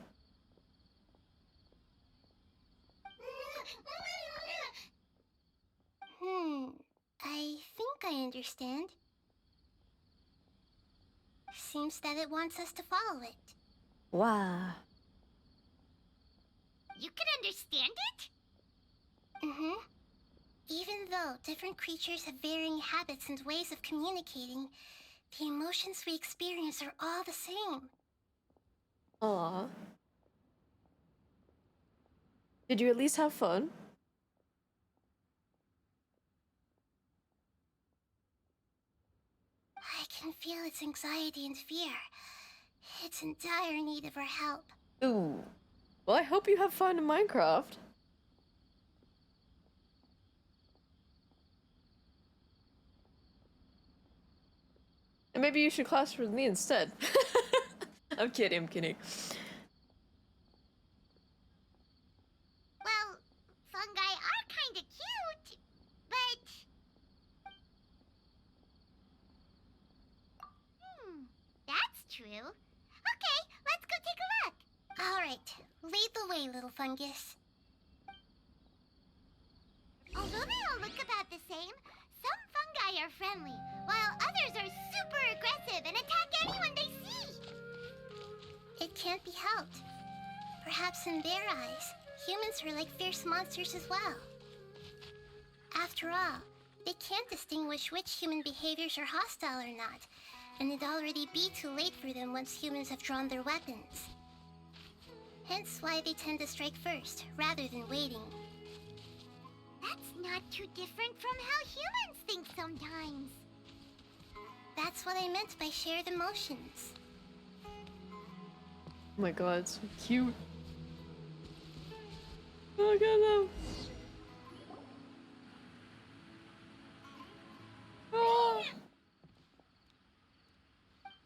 I think I understand. Seems that it wants us to follow it. Wow. You can understand it? Even though different creatures have varying habits and ways of communicating, the emotions we experience are all the same. Aw. Did you at least have fun? I can feel its anxiety and fear. It's in dire need of our help. Ooh. Well, I hope you have fun in Minecraft. And maybe you should class with me instead. I'm kidding, I'm kidding. Well, fungi are kinda cute, but... that's true. Okay, let's go take a look. Alright, lead the way, little fungus. Although they all look about the same, some fungi are friendly, while others are super aggressive and attack anyone they see. It can't be helped. Perhaps in their eyes, humans are like fierce monsters as well. After all, they can't distinguish which human behaviors are hostile or not, and it'd already be too late for them once humans have drawn their weapons. Hence why they tend to strike first, rather than waiting. That's not too different from how humans think sometimes. That's what I meant by shared emotions. Oh my god, it's so cute. Look at them. Ah.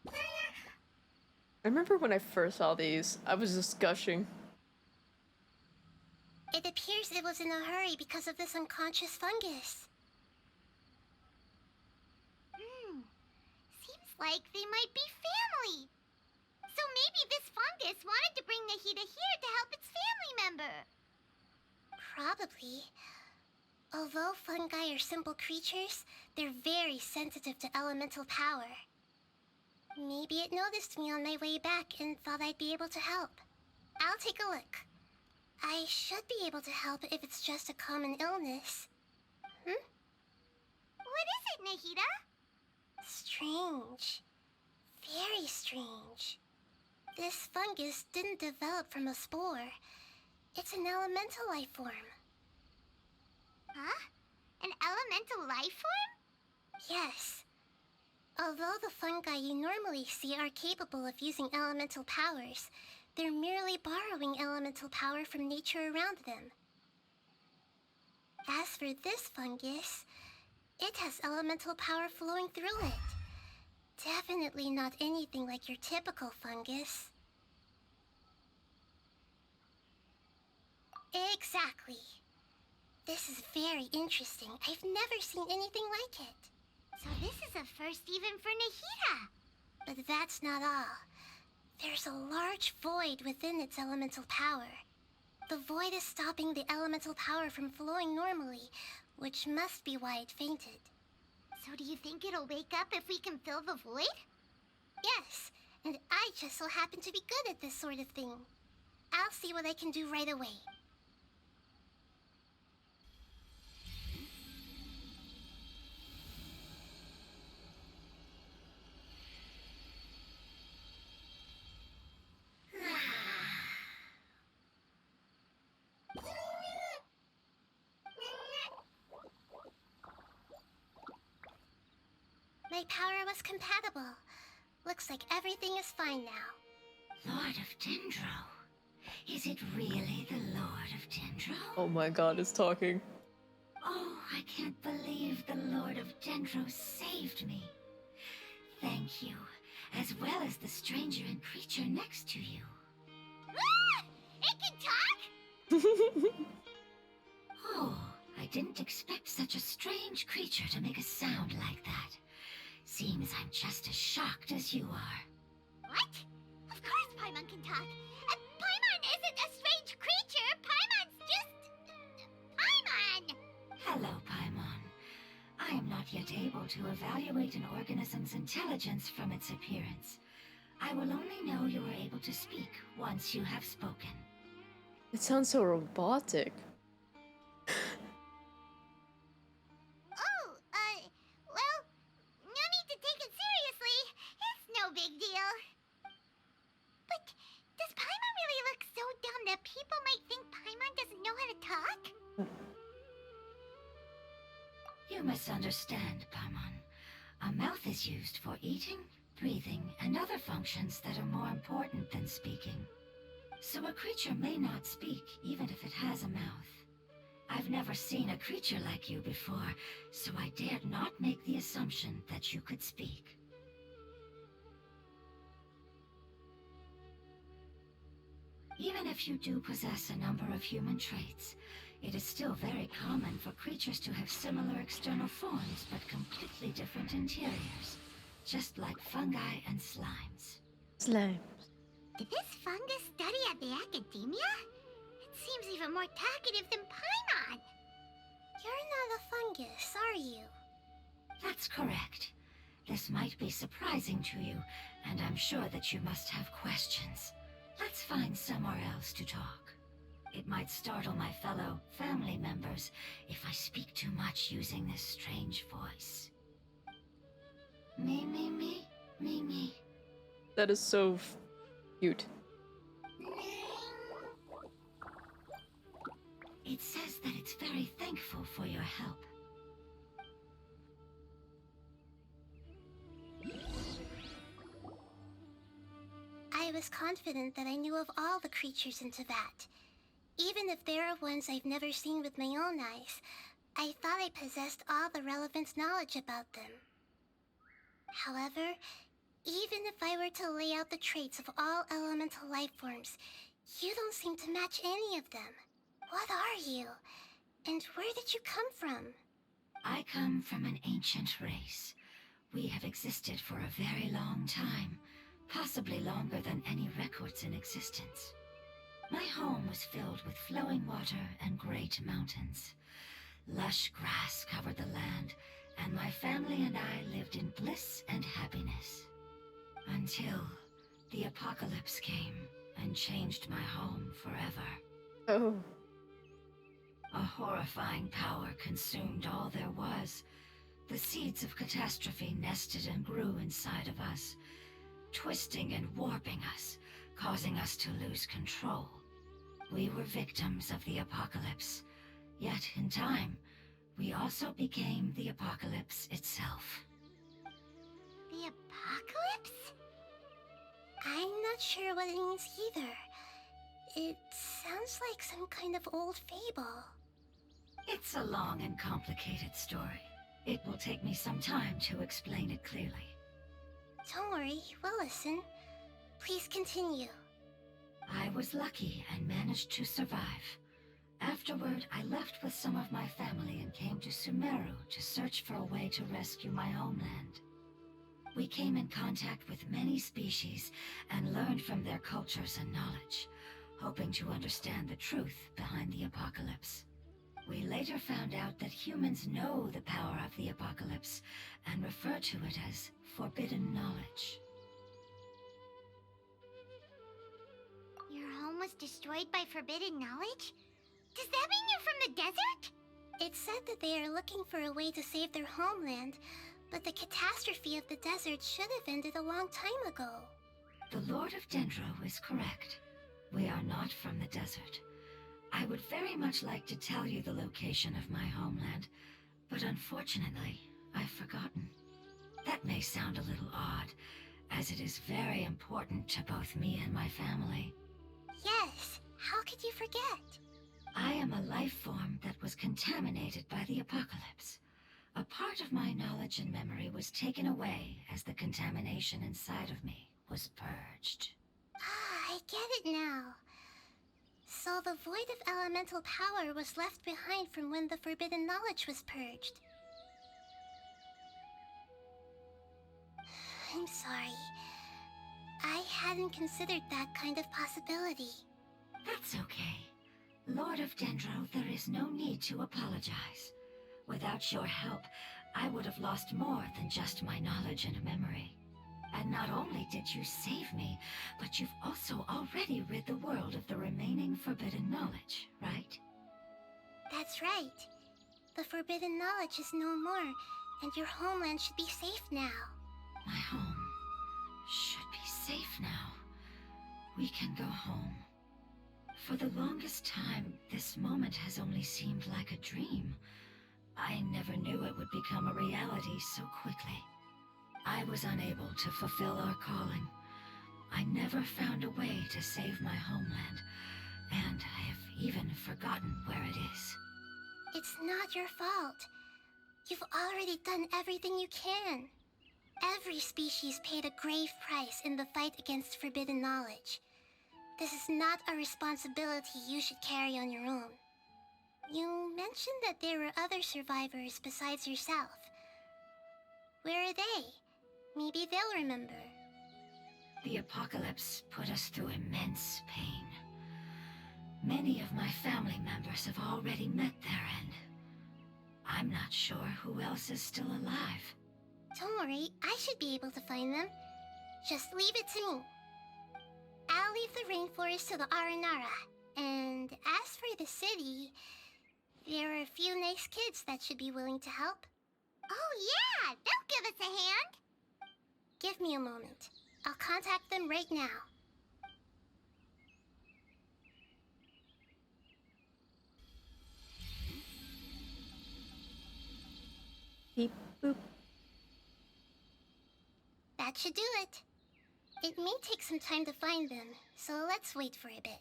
I remember when I first saw these, I was just gushing. It appears it was in a hurry because of this unconscious fungus. Seems like they might be family. So maybe this fungus wanted to bring Nahida here to help its family member. Probably. Although fungi are simple creatures, they're very sensitive to elemental power. Maybe it noticed me on my way back and thought I'd be able to help. I'll take a look. I should be able to help if it's just a common illness. What is it, Nahida? Strange. Very strange. This fungus didn't develop from a spore. It's an elemental life form. Huh? An elemental life form? Yes. Although the fungi you normally see are capable of using elemental powers, they're merely borrowing elemental power from nature around them. As for this fungus, it has elemental power flowing through it. Definitely not anything like your typical fungus. Exactly. This is very interesting. I've never seen anything like it. So this is a first even for Nahida. But that's not all. There's a large void within its elemental power. The void is stopping the elemental power from flowing normally, which must be why it fainted. So do you think it'll wake up if we can fill the void? Yes, and I just so happen to be good at this sort of thing. I'll see what I can do right away. My power was compatible. Looks like everything is fine now. Lord of Dendro. Is it really the Lord of Dendro? Oh my god, it's talking. Oh, I can't believe the Lord of Dendro saved me. Thank you, as well as the stranger and creature next to you. Ah! It can talk? Oh, I didn't expect such a strange creature to make a sound like that. Seems I'm just as shocked as you are. What? Of course Paimon can talk. Paimon isn't a strange creature. Paimon's just... Paimon! Hello, Paimon. I am not yet able to evaluate an organism's intelligence from its appearance. I will only know you are able to speak once you have spoken. It sounds so robotic. Well, no need to take it seriously. It's no big deal. But does Paimon really look so dumb that people might think Paimon doesn't know how to talk? You misunderstand, Paimon. A mouth is used for eating, breathing, and other functions that are more important than speaking. So a creature may not speak, even if it has a mouth. I've never seen a creature like you before, so I dared not make the assumption that you could speak. Even if you do possess a number of human traits, it is still very common for creatures to have similar external forms but completely different interiors, just like fungi and slimes. Slime. Did this fungus study at the academia? It seems even more talkative than Paimon. You're not a fungus, are you? That's correct. This might be surprising to you, and I'm sure that you must have questions. Let's find somewhere else to talk. It might startle my fellow family members if I speak too much using this strange voice. Me, me, me, me, me. That is so cute. It says that it's very thankful for your help. I was was confident that I knew of all the creatures in Teyvat. Even if there are ones I've never seen with my own eyes, I thought I possessed all the relevant knowledge about them. However, even if I were to lay out the traits of all elemental life forms, you don't seem to match any of them. What are you? And where did you come from? I come from an ancient race. We have existed for a very long time, possibly longer than any records in existence. My home was filled with flowing water and great mountains. Lush grass covered the land, and my family and I lived in bliss and happiness. Until the apocalypse came and changed my home forever. Oh. A horrifying power consumed all there was. The seeds of catastrophe nested and grew inside of us, twisting and warping us, causing us to lose control. We were victims of the apocalypse, yet in time, we also became the apocalypse itself. The apocalypse? I'm not sure what it means either. It sounds like some kind of old fable. It's a long and complicated story. It will take me some time to explain it clearly. Don't worry, we'll listen. Please continue. I was lucky and managed to survive. Afterward, I left with some of my family and came to Sumeru to search for a way to rescue my homeland. We came in contact with many species and learned from their cultures and knowledge, hoping to understand the truth behind the apocalypse. We later found out that humans know the power of the apocalypse and refer to it as forbidden knowledge. Your home was destroyed by forbidden knowledge? Does that mean you're from the desert? It said that they are looking for a way to save their homeland, but the catastrophe of the desert should have ended a long time ago. The Lord of Dendro is correct. We are not from the desert. I would very much like to tell you the location of my homeland, but unfortunately, I've forgotten. That may sound a little odd, as it is very important to both me and my family. Yes, how could you forget? I am a life form that was contaminated by the apocalypse. A part of my knowledge and memory was taken away as the contamination inside of me was purged. Ah, I get it now. So the void of elemental power was left behind from when the forbidden knowledge was purged. I'm sorry. I hadn't considered that kind of possibility. That's okay. Lord of Dendro, there is no need to apologize. Without your help, I would have lost more than just my knowledge and memory. And not only did you save me, but you've also already rid the world of the remaining forbidden knowledge, right? That's right. The forbidden knowledge is no more, and your homeland should be safe now. My home should be safe now. We can go home. For the longest time, this moment has only seemed like a dream. I never knew it would become a reality so quickly. I was unable to fulfill our calling. I never found a way to save my homeland, and I have even forgotten where it is. It's not your fault. You've already done everything you can. Every species paid a grave price in the fight against forbidden knowledge. This is not a responsibility you should carry on your own. You mentioned that there were other survivors besides yourself. Where are they? Maybe they'll remember. The apocalypse put us through immense pain. Many of my family members have already met their end. I'm not sure who else is still alive. Don't worry, I should be able to find them. Just leave it to me. I'll leave the rainforest to the Aranara. And as for the city, there are a few nice kids that should be willing to help. Oh yeah, they'll give us a hand. Give me a moment. I'll contact them right now. Beep boop. That should do it. It may take some time to find them, so let's wait for a bit.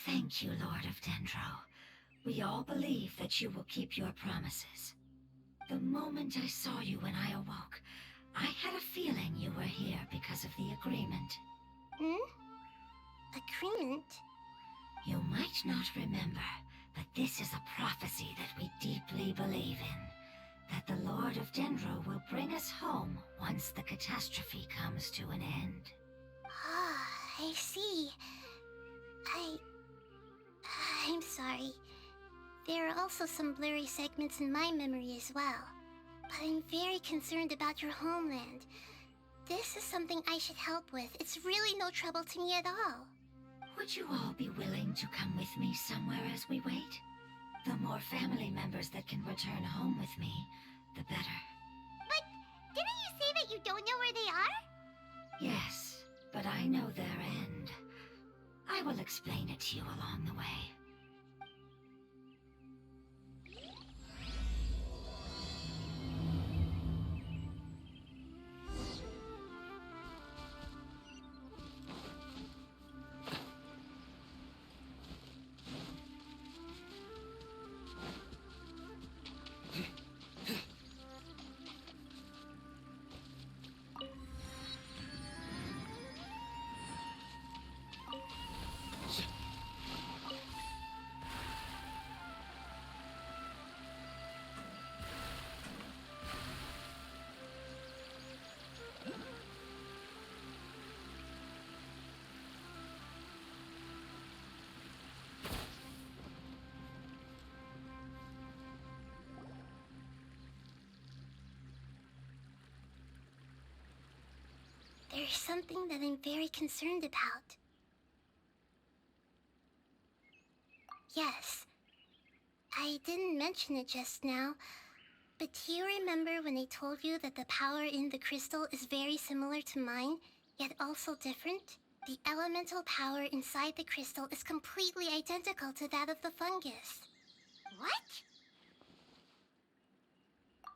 Thank you, Lord of Dendro. We all believe that you will keep your promises. The moment I saw you when I awoke, I had a feeling you were here because of the agreement. Agreement? You might not remember, but this is a prophecy that we deeply believe in. That the Lord of Dendro will bring us home once the catastrophe comes to an end. Ah, I see. I'm sorry. There are also some blurry segments in my memory as well. But I'm very concerned about your homeland. This is something I should help with. It's really no trouble to me at all. Would you all be willing to come with me somewhere as we wait? The more family members that can return home with me, the better. But didn't you say that you don't know where they are? Yes, but I know their end. I will explain it to you along the way. There's something that I'm very concerned about. Yes, I didn't mention it just now, but do you remember when I told you that the power in the crystal is very similar to mine, yet also different? The elemental power inside the crystal is completely identical to that of the fungus. What?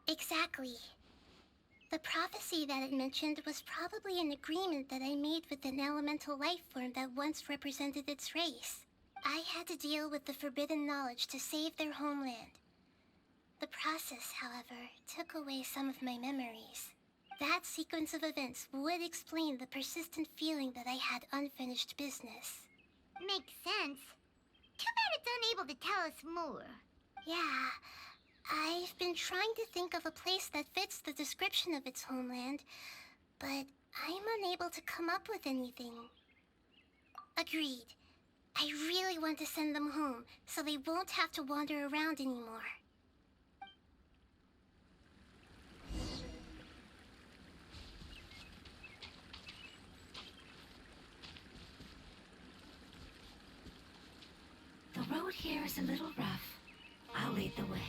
Exactly. The prophecy that it mentioned was probably an agreement that I made with an elemental life form that once represented its race. I had to deal with the forbidden knowledge to save their homeland. The process, however, took away some of my memories. That sequence of events would explain the persistent feeling that I had unfinished business. Makes sense. Too bad it's unable to tell us more. Yeah, I've been trying to think of a place that fits the description of its homeland, but I'm unable to come up with anything. Agreed. I really want to send them home, so they won't have to wander around anymore. The road here is a little rough. I'll lead the way.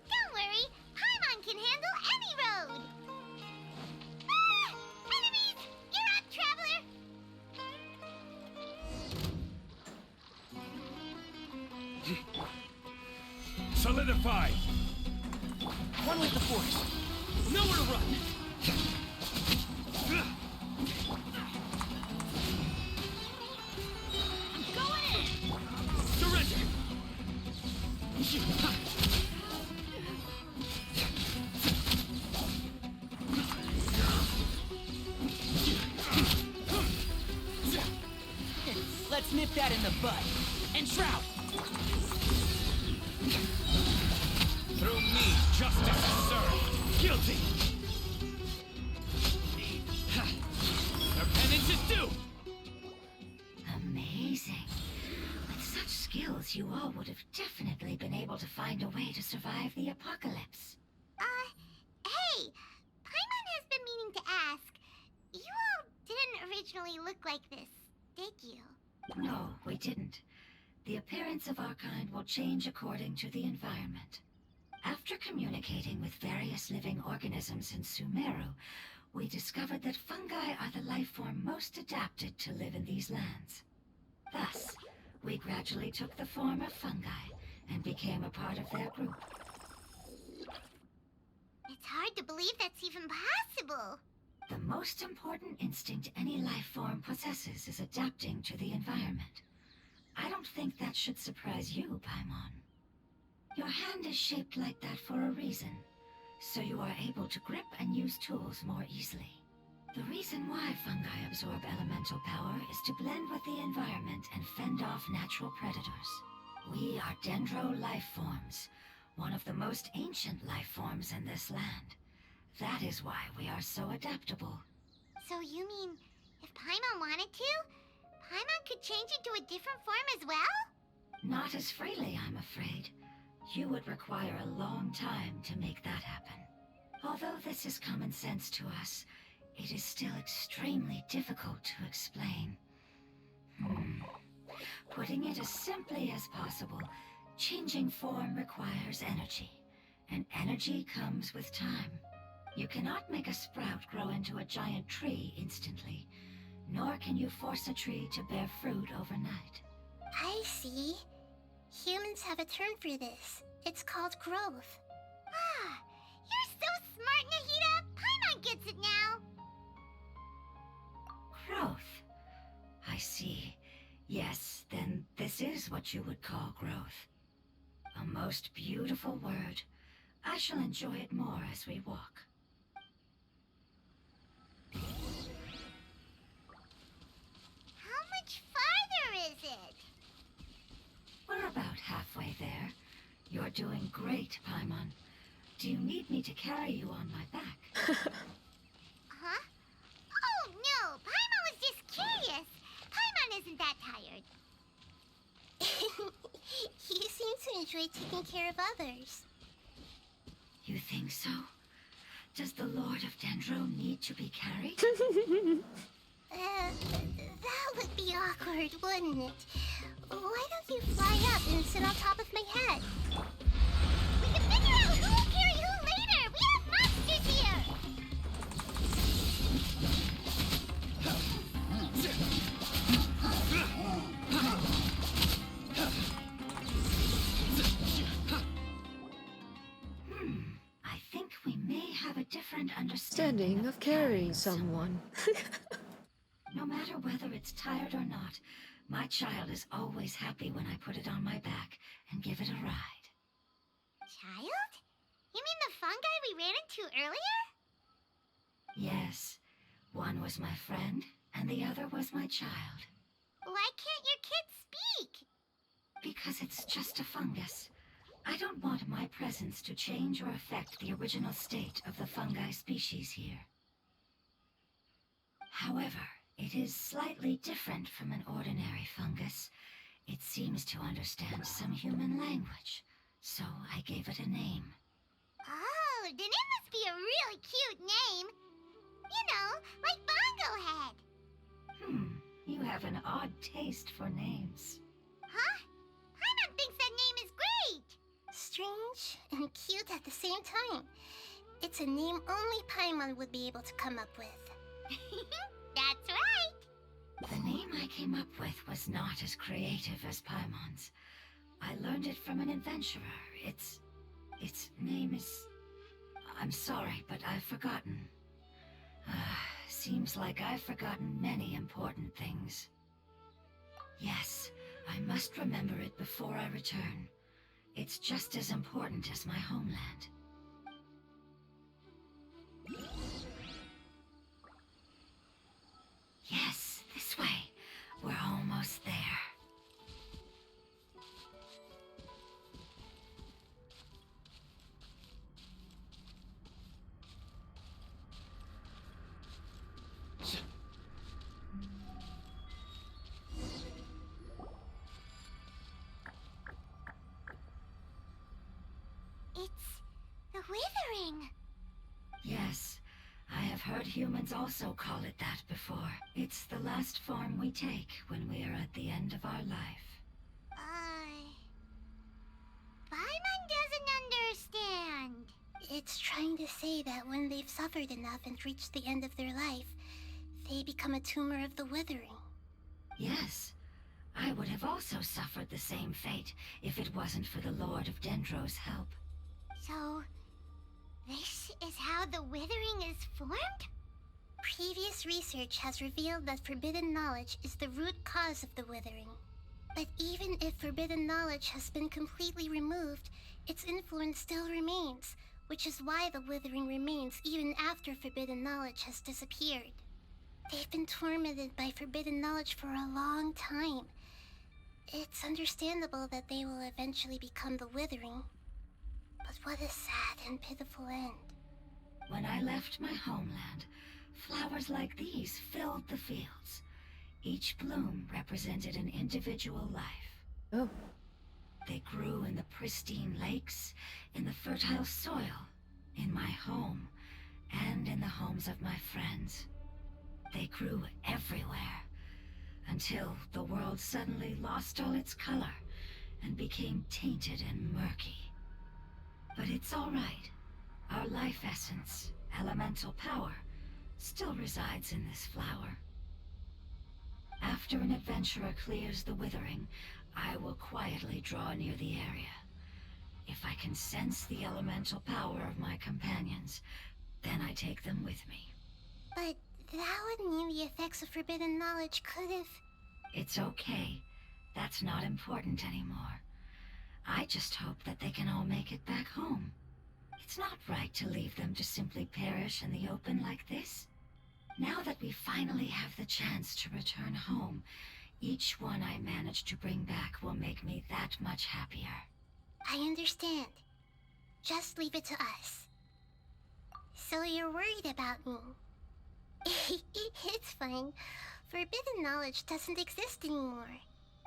Don't worry, Paimon can handle any road! Ah! Enemies! You're up, traveler! Solidify! Run with the force! Nowhere to run! I'm going in! Surrender! Let's nip that in the bud. And shroud! Through me, justice is served. Guilty! Their penance is due! Amazing. With such skills, you all would have definitely been able to find a way to survive the apocalypse. Hey! Paimon has been meaning to ask. You all didn't originally look like this, did you? No, we didn't. The appearance of our kind will change according to the environment. After communicating with various living organisms in Sumeru, we discovered that fungi are the life form most adapted to live in these lands. Thus, we gradually took the form of fungi and became a part of their group. It's hard to believe that's even possible. The most important instinct any life form possesses is adapting to the environment. I don't think that should surprise you, Paimon. Your hand is shaped like that for a reason, so you are able to grip and use tools more easily. The reason why fungi absorb elemental power is to blend with the environment and fend off natural predators. We are dendro life forms, one of the most ancient life forms in this land. That is why we are so adaptable. So you mean, if Paimon wanted to, Paimon could change into a different form as well? Not as freely, I'm afraid. You would require a long time to make that happen. Although this is common sense to us, it is still extremely difficult to explain. Putting it as simply as possible, changing form requires energy, and energy comes with time. You cannot make a sprout grow into a giant tree instantly, nor can you force a tree to bear fruit overnight. I see. Humans have a term for this. It's called growth. Ah, you're so smart, Nahida! Paimon gets it now! Growth. I see. Yes, then this is what you would call growth. A most beautiful word. I shall enjoy it more as we walk. How much farther is it? We're about halfway there. You're doing great, Paimon. Do you need me to carry you on my back? Huh? Oh, no! Paimon was just curious! Paimon isn't that tired. You seem to enjoy taking care of others. You think so? Does the Lord of Dendro need to be carried? That would be awkward, wouldn't it? Why don't you fly up and sit on top of my head? We can figure out who will carry who later! We have monsters here! I think we may have a different understanding Standing of carrying someone. No matter whether it's tired or not, my child is always happy when I put it on my back and give it a ride. Child? You mean the fungi we ran into earlier? Yes, one was my friend and the other was my child. Why can't your kid speak? Because it's just a fungus. I don't want my presence to change or affect the original state of the fungi species here. However, it is slightly different from an ordinary fungus. It seems to understand some human language, so I gave it a name. Oh, then it must be a really cute name. You know, like Bongo Head. You have an odd taste for names. Huh? Paimon thinks that name is great. Strange and cute at the same time. It's a name only Paimon would be able to come up with. That's right. The name I came up with was not as creative as Paimon's. I learned it from an adventurer. Its name is... I'm sorry, but I've forgotten. Seems like I've forgotten many important things. Yes, I must remember it before I return. It's just as important as my homeland. Yes, this way. We're almost there. It's the withering. Yes, I have heard humans also call it that before. It's the last form we take when we are at the end of our life. Paimon doesn't understand. It's trying to say that when they've suffered enough and reached the end of their life, they become a tumor of the withering. Yes, I would have also suffered the same fate if it wasn't for the Lord of Dendro's help. So, this is how the withering is formed? Previous research has revealed that forbidden knowledge is the root cause of the withering. But even if forbidden knowledge has been completely removed, its influence still remains, which is why the withering remains even after forbidden knowledge has disappeared. They've been tormented by forbidden knowledge for a long time. It's understandable that they will eventually become the withering. But what a sad and pitiful end. When I left my homeland, flowers like these filled the fields. Each bloom represented an individual life. Oh. They grew in the pristine lakes, in the fertile soil, in my home, and in the homes of my friends. They grew everywhere, until the world suddenly lost all its color and became tainted and murky. But it's all right. Our life essence, elemental power, still resides in this flower. After an adventurer clears the withering, I will quietly draw near the area. If I can sense the elemental power of my companions, then I take them with me. But that would mean the effects of forbidden knowledge could have... It's okay. That's not important anymore. I just hope that they can all make it back home. It's not right to leave them to simply perish in the open like this. Now that we finally have the chance to return home, each one I manage to bring back will make me that much happier. I understand. Just leave it to us. So you're worried about me? It's fine. Forbidden knowledge doesn't exist anymore.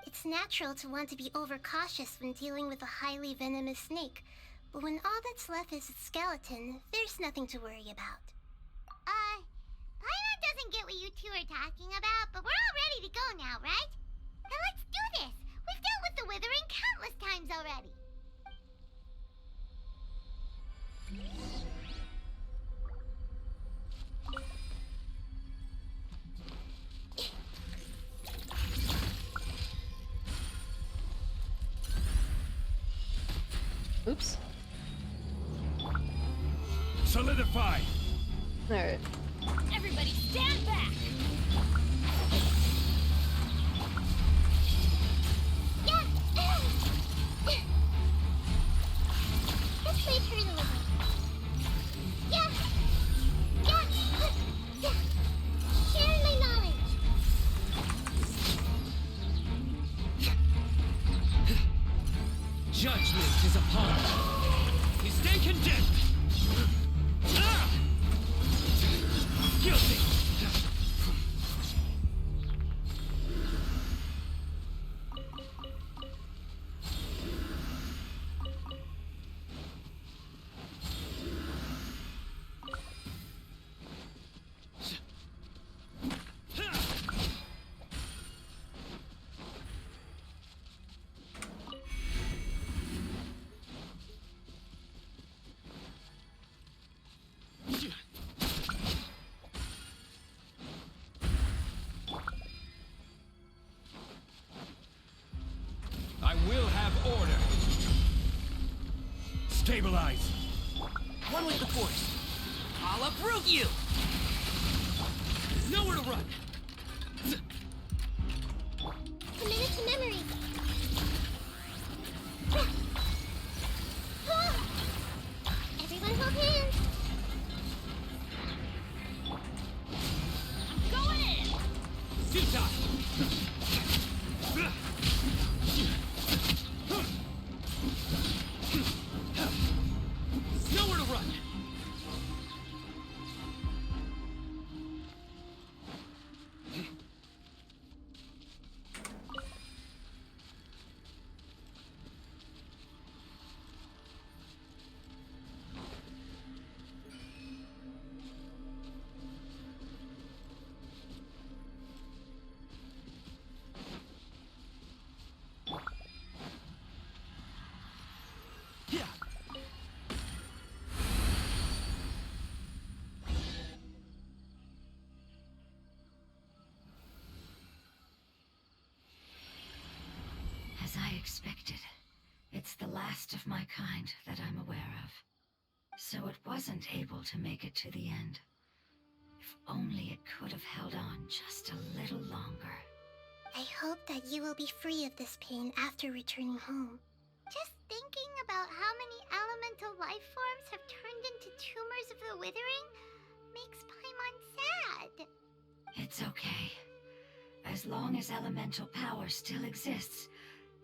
It's natural to want to be overcautious when dealing with a highly venomous snake, but when all that's left is its skeleton, there's nothing to worry about. Paimon doesn't get what you two are talking about, but we're all ready to go now, right? Then let's do this! We've dealt with the withering countless times already! Oops. Solidify! Alright. Everybody stand back! Let's wait for the little. Share my knowledge. Judgment is upon you. You stand condemned! Ah! Guilty! I will have order. Stabilize. One with the force. I'll uproot you! Nowhere to run. Commit to memory. Everyone hold hands. Going in! Futile. Nowhere to run. As I expected, it's the last of my kind that I'm aware of. So it wasn't able to make it to the end. If only it could have held on just a little longer. I hope that you will be free of this pain after returning home. Just thinking about how many elemental life forms have turned into tumors of the withering makes Paimon sad. It's okay. As long as elemental power still exists,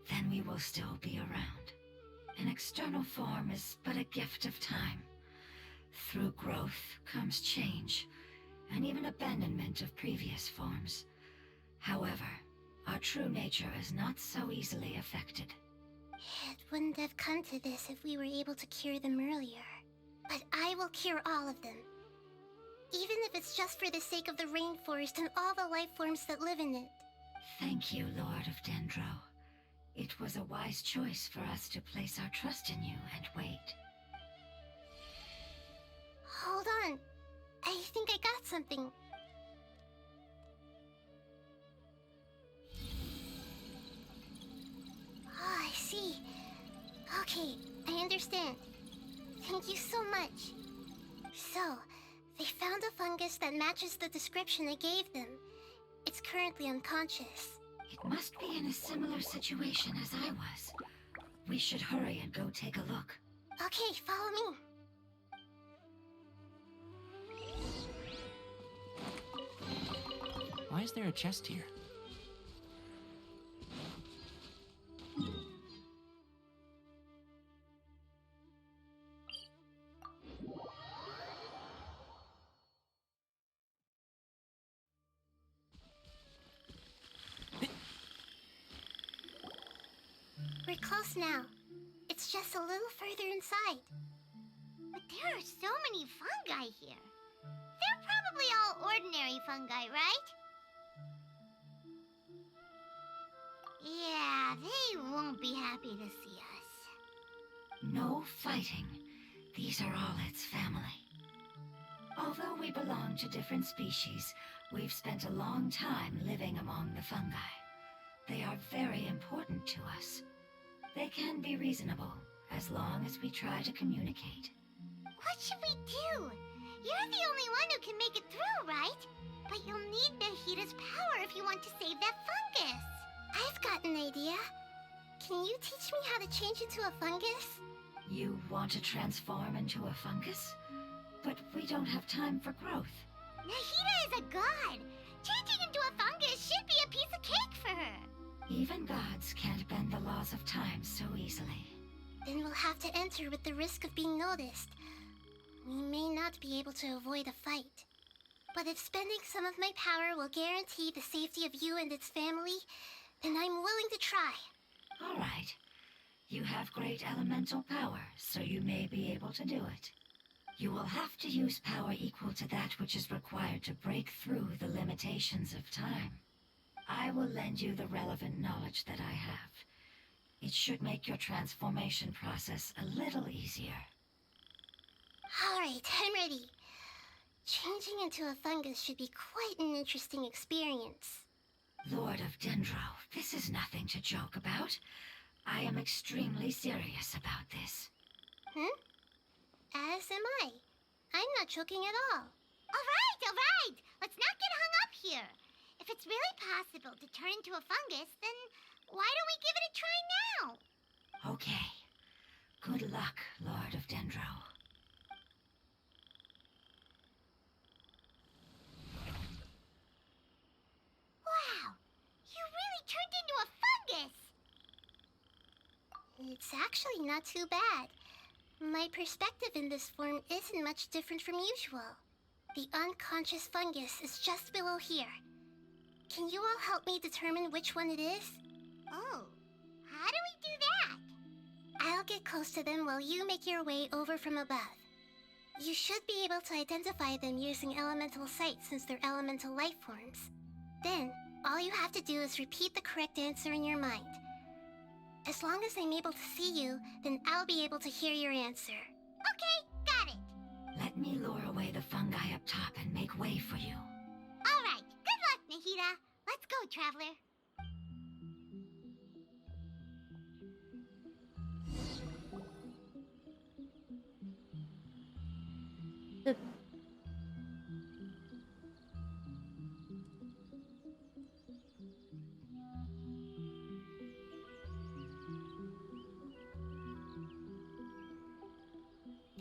then we will still be around. An external form is but a gift of time. Through growth comes change, and even abandonment of previous forms. However, our true nature is not so easily affected. It wouldn't have come to this if we were able to cure them earlier. But I will cure all of them. Even if it's just for the sake of the rainforest and all the life forms that live in it. Thank you, Lord of Dendro. It was a wise choice for us to place our trust in you and wait. Hold on. I think I got something. Oh, I see. Okay, I understand. Thank you so much. So, they found a fungus that matches the description I gave them. It's currently unconscious. It must be in a similar situation as I was. We should hurry and go take a look. Okay, follow me. Why is there a chest here? We're close now. It's just a little further inside. But there are so many fungi here. They're probably all ordinary fungi, right? Yeah, they won't be happy to see us. No fighting. These are all its family. Although we belong to different species, we've spent a long time living among the fungi. They are very important to us. They can be reasonable, as long as we try to communicate. What should we do? You're the only one who can make it through, right? But you'll need Nahita's power if you want to save that fungus. I've got an idea. Can you teach me how to change into a fungus? You want to transform into a fungus? But we don't have time for growth. Nahita is a god. Changing into a fungus should be a piece of cake for her. Even gods can't bend the laws of time so easily. Then we'll have to enter with the risk of being noticed. We may not be able to avoid a fight. But if spending some of my power will guarantee the safety of you and its family, then I'm willing to try. All right. You have great elemental power, so you may be able to do it. You will have to use power equal to that which is required to break through the limitations of time. I will lend you the relevant knowledge that I have. It should make your transformation process a little easier. All right, I'm ready. Changing into a fungus should be quite an interesting experience. Lord of Dendro, this is nothing to joke about. I am extremely serious about this. As am I. I'm not joking at all. All right. Let's not get hung up here. If it's really possible to turn into a fungus, then why don't we give it a try now? Okay. Good luck, Lord of Dendro. Wow! You really turned into a fungus! It's actually not too bad. My perspective in this form isn't much different from usual. The unconscious fungus is just below here. Can you all help me determine which one it is? Oh, how do we do that? I'll get close to them while you make your way over from above. You should be able to identify them using elemental sight since they're elemental life forms. Then, all you have to do is repeat the correct answer in your mind. As long as I'm able to see you, then I'll be able to hear your answer. Okay, got it. Let me lure away the fungi up top and make way for you. All right, good luck, Nahita. Let's go, Traveler.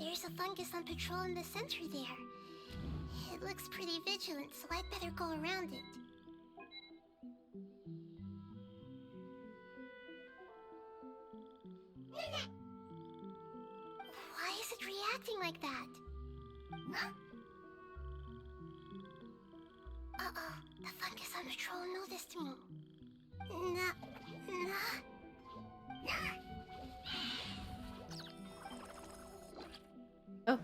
There's a fungus on patrol in the center there. It looks pretty vigilant, so I'd better go around it. Why is it reacting like that? Uh-oh, the fungus on patrol noticed me. Oh.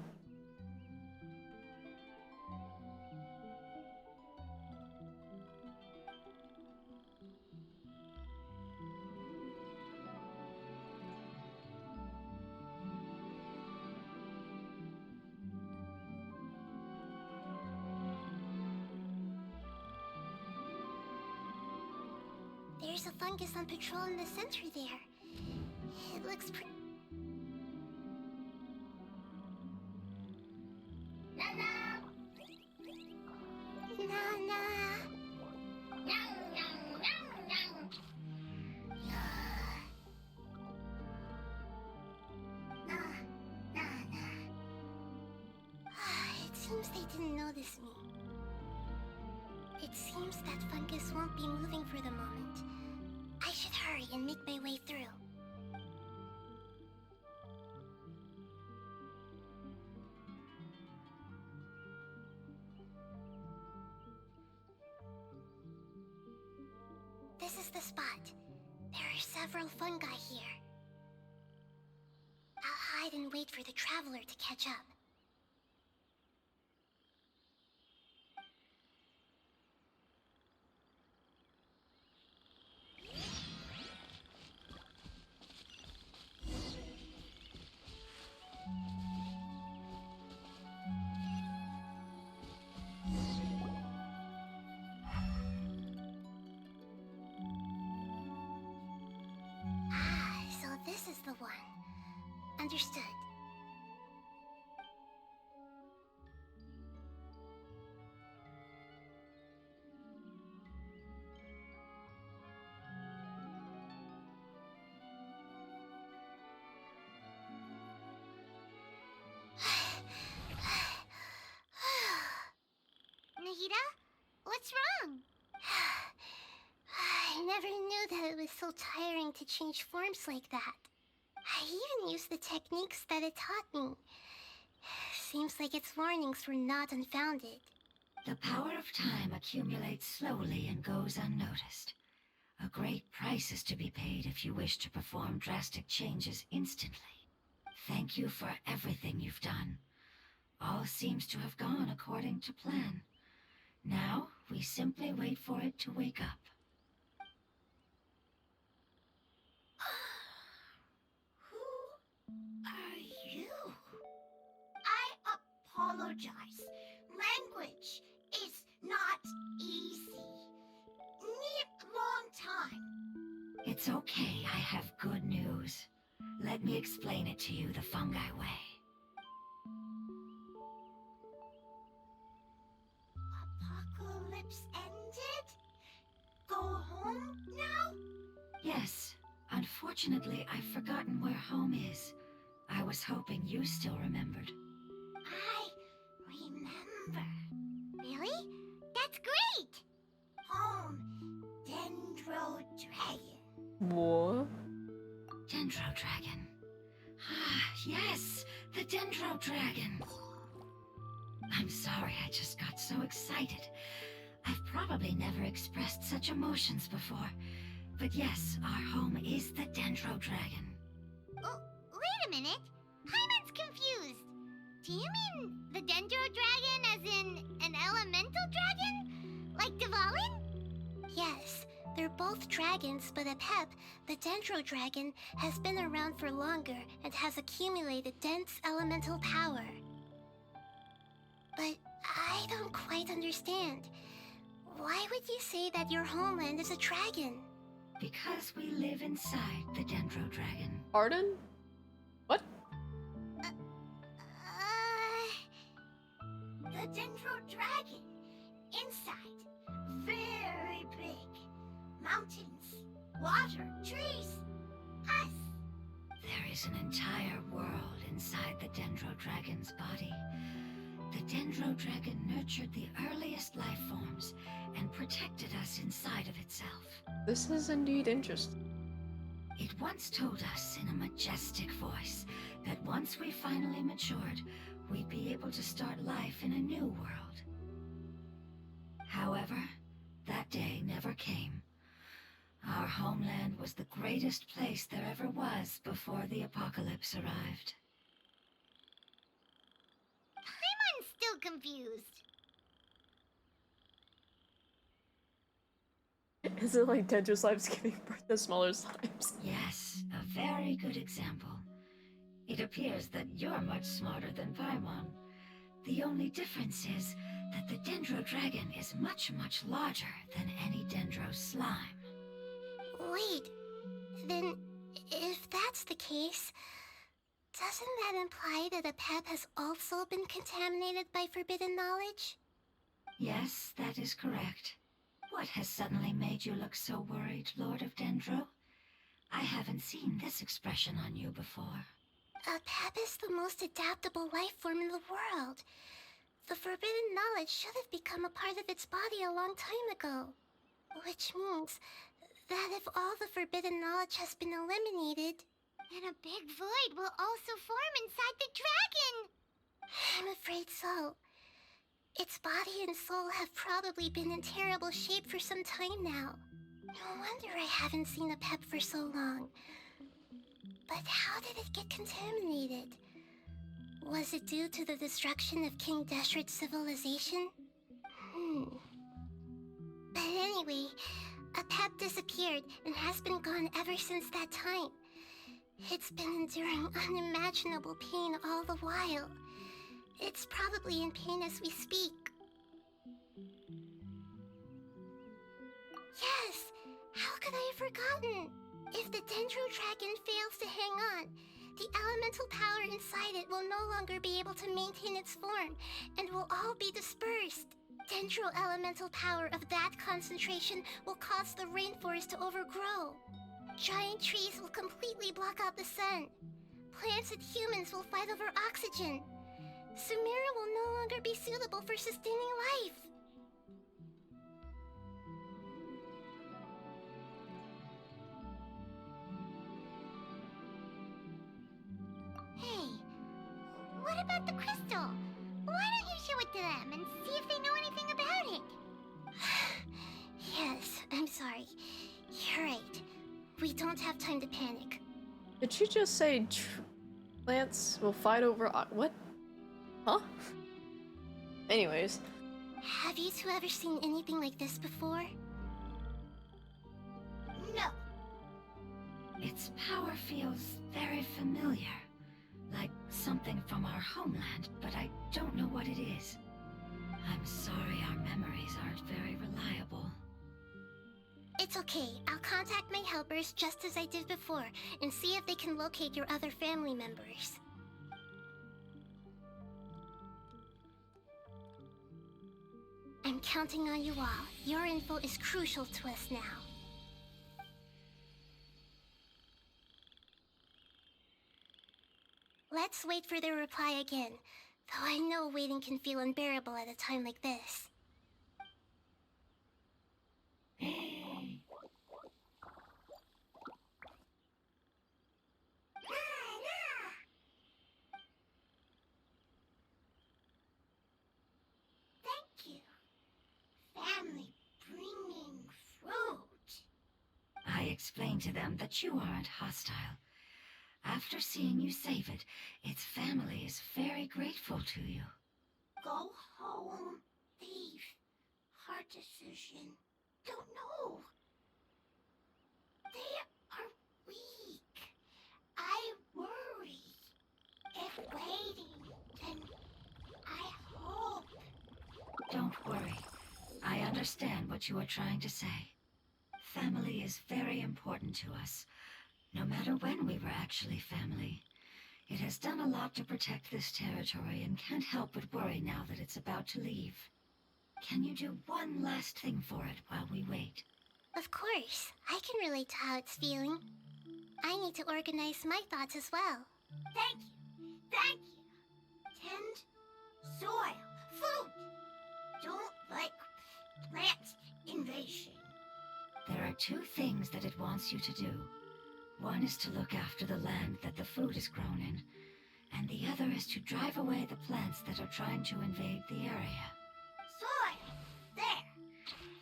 There's a fungus on patrol in the center there. It looks pretty... It seems they didn't notice me. It seems that fungus won't be moving for the moment. I should hurry and make my way through. This is the spot. There are several fungi here. I'll hide and wait for the traveler to catch up. So this is the one. Understood. Nahida? What's wrong? I never knew that it was so tiring to change forms like that. I even used the techniques that it taught me. Seems like its warnings were not unfounded. The power of time accumulates slowly and goes unnoticed. A great price is to be paid if you wish to perform drastic changes instantly. Thank you for everything you've done. All seems to have gone according to plan. Now, we simply wait for it to wake up. Who are you? I apologize. Language is not easy. Need long time. It's okay, I have good news. Let me explain it to you the fungi way. Apocalypse ended? Go home now? Yes. Unfortunately, I've forgotten where home is. I was hoping you still remembered. I remember. Really? That's great! Home, Dendro Dragon. What? Dendro Dragon. Ah, yes, the Dendro Dragon. I'm sorry, I just got so excited. I've probably never expressed such emotions before. But yes, our home is the Dendro Dragon. Oh, wait a minute. Paimon's confused. Do you mean the Dendro Dragon as in an elemental dragon? Like Dvalin? Yes, they're both dragons, but at Pep, the Dendro Dragon has been around for longer and has accumulated dense elemental power. But I don't quite understand. Why would you say that your homeland is a dragon? Because we live inside the Dendro Dragon. Pardon? What? The Dendro Dragon. Inside. Very big. Mountains. Water. Trees. Us. There is an entire world inside the Dendro Dragon's body. The Dendro Dragon nurtured the earliest life forms and protected us inside of itself. This is indeed interesting. It once told us in a majestic voice that once we finally matured, we'd be able to start life in a new world. However, that day never came. Our homeland was the greatest place there ever was before the apocalypse arrived. I'm still confused. Is it like Dendro slimes giving birth to smaller slimes? Yes, a very good example. It appears that you're much smarter than Paimon. The only difference is that the Dendro Dragon is much, much larger than any Dendro slime. Wait, then if that's the case, doesn't that imply that a pet has also been contaminated by forbidden knowledge? Yes, that is correct. What has suddenly made you look so worried, Lord of Dendro? I haven't seen this expression on you before. A pep is the most adaptable life form in the world. The forbidden knowledge should have become a part of its body a long time ago. Which means that if all the forbidden knowledge has been eliminated, then a big void will also form inside the dragon! I'm afraid so. Its body and soul have probably been in terrible shape for some time now. No wonder I haven't seen a pep for so long. But how did it get contaminated? Was it due to the destruction of King Deshret's civilization? But anyway, a pep disappeared and has been gone ever since that time. It's been enduring unimaginable pain all the while. It's probably in pain as we speak. Yes! How could I have forgotten? If the Dendro Dragon fails to hang on, the elemental power inside it will no longer be able to maintain its form and will all be dispersed. Dendro elemental power of that concentration will cause the rainforest to overgrow. Giant trees will completely block out the sun. Plants and humans will fight over oxygen. Sumeru will no longer be suitable for sustaining life. Hey, what about the crystal? Why don't you show it to them and see if they know anything about it? Yes, I'm sorry. You're right. We don't have time to panic. Did she just say plants will fight over what? Huh? Anyways. Have you two ever seen anything like this before? No. Its power feels very familiar. Like something from our homeland, but I don't know what it is. I'm sorry our memories aren't very reliable. It's okay. I'll contact my helpers just as I did before and see if they can locate your other family members. I'm counting on you all. Your info is crucial to us now. Let's wait for their reply again, though I know waiting can feel unbearable at a time like this. Thank you. Family bringing fruit. I explained to them that you aren't hostile. After seeing you save it, its family is very grateful to you. Go home, thief. Hard decision. Don't know. They are weak. I worry. If waiting, then I hope. Don't worry. I understand what you are trying to say. Family is very important to us. No matter when we were actually family. It has done a lot to protect this territory and can't help but worry now that it's about to leave. Can you do one last thing for it while we wait? Of course. I can relate to how it's feeling. I need to organize my thoughts as well. Thank you. Thank you. Tend soil, food. Don't like plant invasion. There are two things that it wants you to do. One is to look after the land that the food is grown in, and the other is to drive away the plants that are trying to invade the area. Soil. There.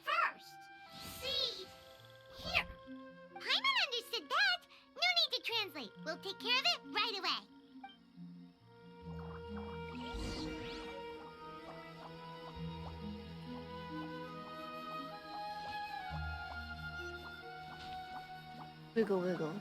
First. Seed. Here. Paimon understood that. No need to translate. We'll take care of it right away. Wiggle, wiggle.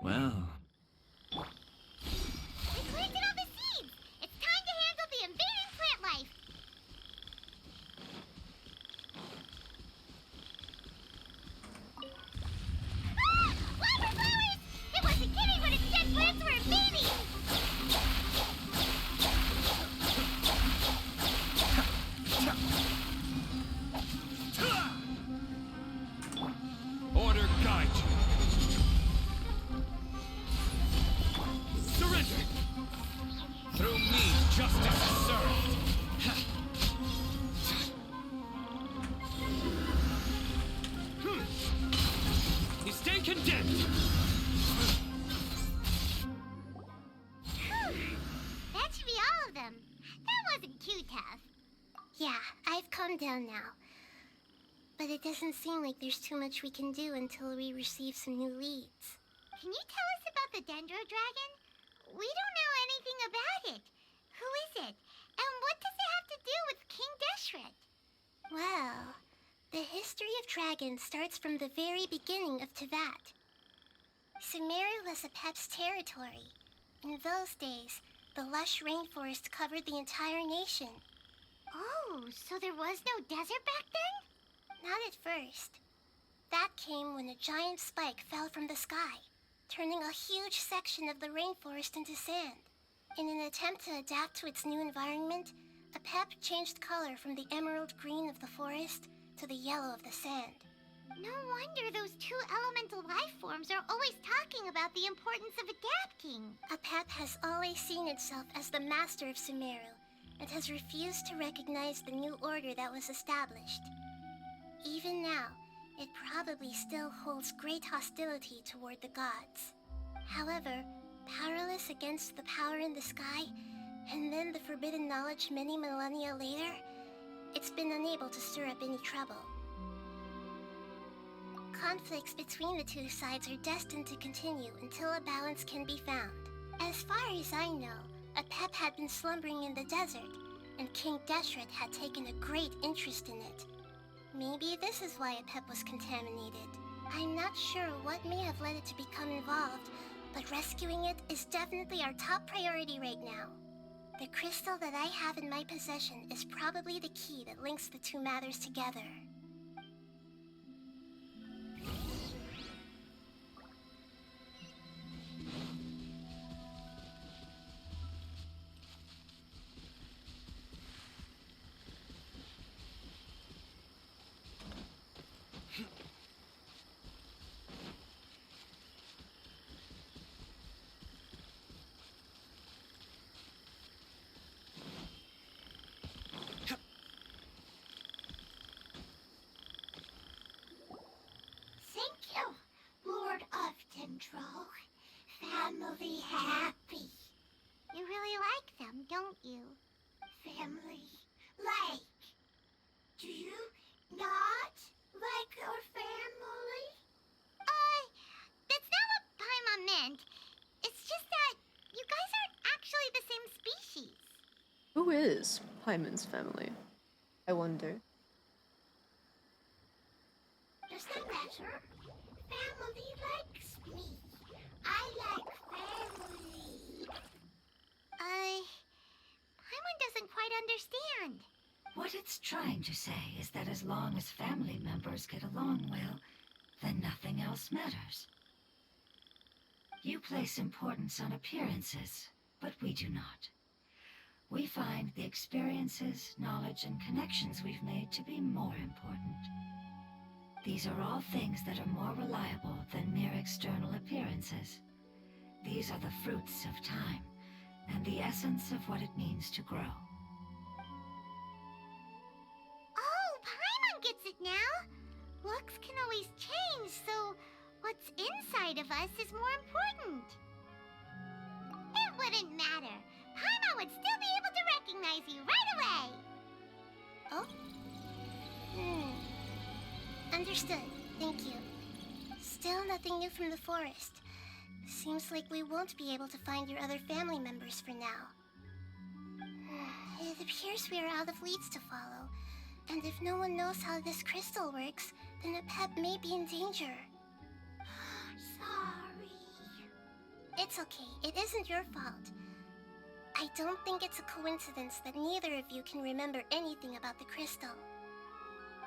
Well, We planted all the seeds! It's time to handle the invading plant life! Ah! Wildflowers! It wasn't kidding when its dead plants were invading! Order guide you. Surrender! Through me, justice is served. You stand condemned! That should be all of them. That wasn't too tough. Yeah, I've calmed down now. But it doesn't seem like there's too much we can do until we receive some new leads. Can you tell us about the Dendro Dragon? We don't know anything about it. Who is it? And what does it have to do with King Deshret? Well, the history of dragons starts from the very beginning of Tevat. Sumeru was Apep's territory. In those days, the lush rainforest covered the entire nation. Oh, so there was no desert back then? Not at first. That came when a giant spike fell from the sky, turning a huge section of the rainforest into sand. In an attempt to adapt to its new environment, Apep changed color from the emerald green of the forest to the yellow of the sand. No wonder those two elemental life forms are always talking about the importance of adapting. Apep has always seen itself as the master of Sumeru and has refused to recognize the new order that was established. Even now, it probably still holds great hostility toward the gods. However, powerless against the power in the sky, and then the forbidden knowledge many millennia later, it's been unable to stir up any trouble. Conflicts between the two sides are destined to continue until a balance can be found. As far as I know, Apep had been slumbering in the desert, and King Deshret had taken a great interest in it. Maybe this is why Apep was contaminated. I'm not sure what may have led it to become involved, but rescuing it is definitely our top priority right now. The crystal that I have in my possession is probably the key that links the two matters together. family happy. You really like them, don't you? Family? Like? Do you not like your family? That's not what Paimon meant. It's just that you guys aren't actually the same species. Who is Paimon's family? I wonder. Does that matter? Family likes me. I like family. Paimon doesn't quite understand. What it's trying to say is that as long as family members get along well, then nothing else matters. You place importance on appearances, but we do not. We find the experiences, knowledge, and connections we've made to be more important. These are all things that are more reliable than mere external appearances. These are the fruits of time, and the essence of what it means to grow. Oh, Paimon gets it now. Looks can always change, so what's inside of us is more important. It wouldn't matter. Paimon would still be able to recognize you right away. Oh? Understood. Thank you. Still nothing new from the forest. Seems like we won't be able to find your other family members for now. It appears we are out of leads to follow. And if no one knows how this crystal works, then a pet may be in danger. Sorry. It's okay. It isn't your fault. I don't think it's a coincidence that neither of you can remember anything about the crystal.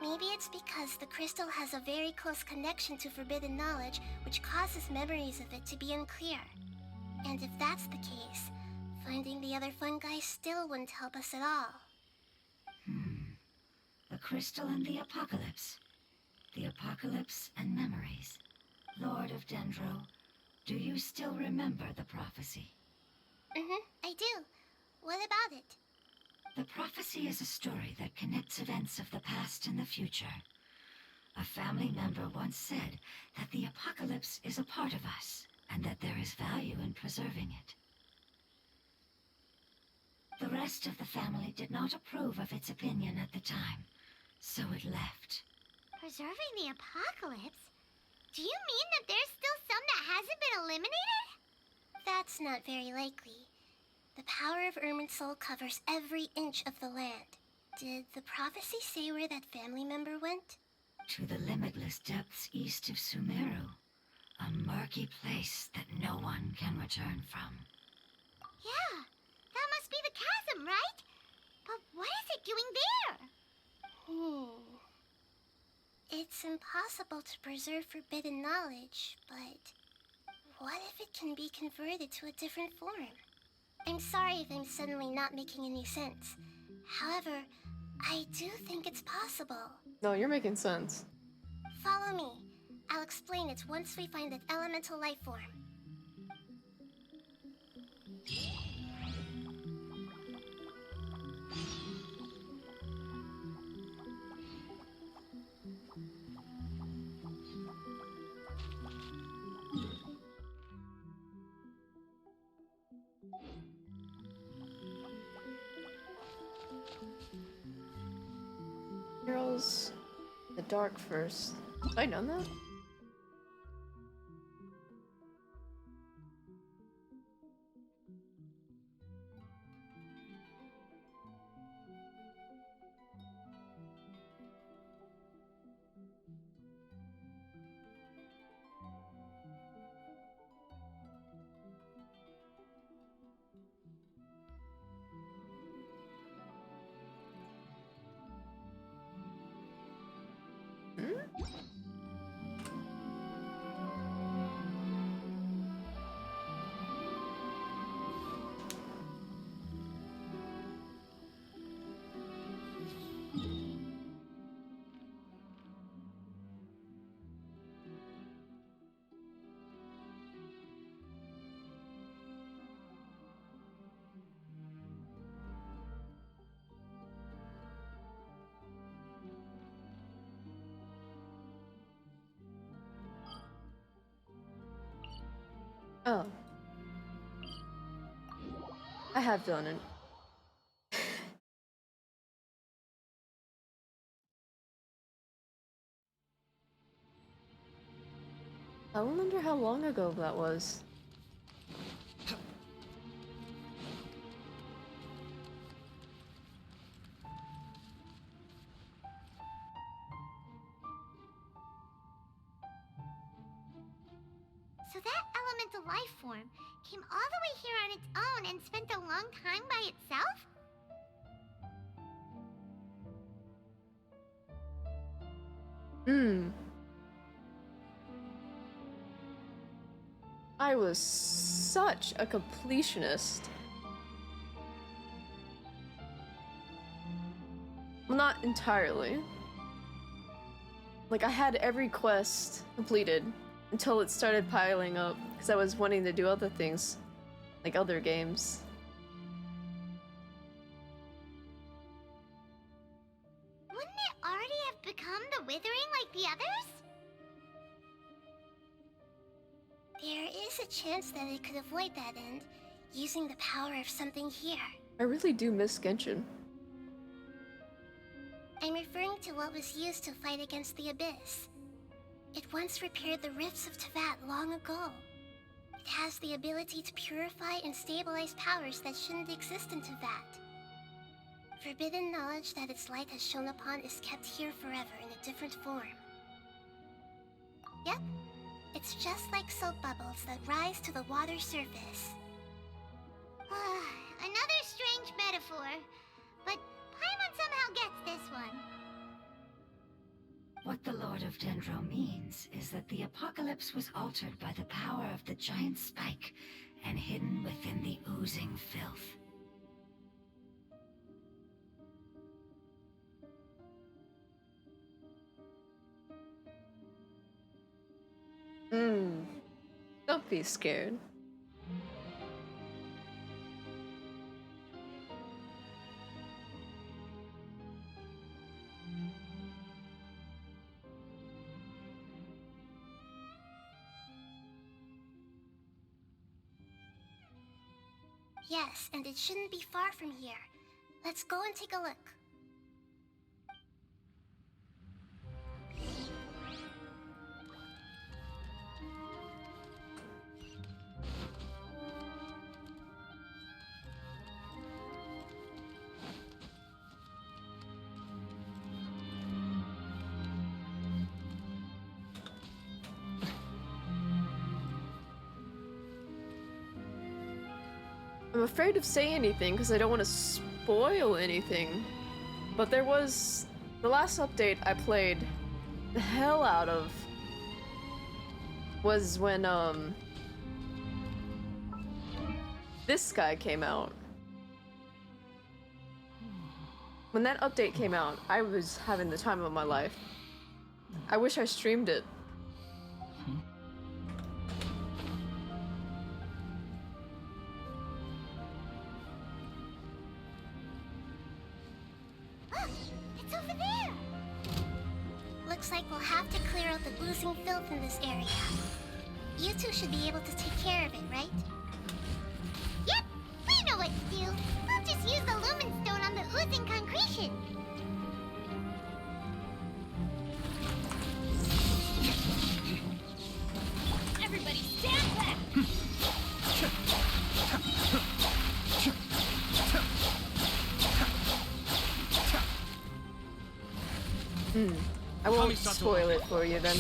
Maybe it's because the crystal has a very close connection to forbidden knowledge, which causes memories of it to be unclear. And if that's the case, finding the other fun guy still wouldn't help us at all. The crystal and the apocalypse. The apocalypse and memories. Lord of Dendro, do you still remember the prophecy? I do. What about it? The prophecy is a story that connects events of the past and the future. A family member once said that the apocalypse is a part of us, and that there is value in preserving it. The rest of the family did not approve of its opinion at the time, so it left. Preserving the apocalypse? Do you mean that there's still some that hasn't been eliminated? That's not very likely. The power of Irminsul covers every inch of the land. Did the prophecy say where that family member went? To the limitless depths east of Sumeru. A murky place that no one can return from. Yeah, that must be the chasm, right? But what is it doing there? It's impossible to preserve forbidden knowledge, but what if it can be converted to a different form? I'm sorry if I'm suddenly not making any sense. However, I do think it's possible. No, you're making sense. Follow me. I'll explain it once we find that elemental life form. Girls, the dark first. Have I done that? Oh. I have done it. I wonder how long ago that was. So that elemental life form came all the way here on its own and spent a long time by itself? I was such a completionist. Well, not entirely. Like, I had every quest completed until it started piling up, because I was wanting to do other things, like other games. Wouldn't it already have become the Withering like the others? There is a chance that it could avoid that end, using the power of something here. I really do miss Genshin. I'm referring to what was used to fight against the Abyss. It once repaired the rifts of Tevat long ago. It has the ability to purify and stabilize powers that shouldn't exist in Tevat. Forbidden knowledge that its light has shone upon is kept here forever in a different form. Yep, it's just like soap bubbles that rise to the water surface. Another strange metaphor, but Paimon somehow gets this one. What the Lord of Dendro means is that the apocalypse was altered by the power of the giant spike and hidden within the oozing filth. Don't be scared. Yes, and it shouldn't be far from here. Let's go and take a look. I'm afraid to say anything because I don't want to spoil anything. But there was the last update I played the hell out of was when this guy came out. When that update came out, I was having the time of my life. I wish I streamed it. It's over there! Looks like we'll have to clear out the oozing filth in this area. You two should be able to take care of it, right? Yep, we know what to do. We'll just use the lumen stone on the oozing concretion. Everybody stand back! I won't spoil it for you then.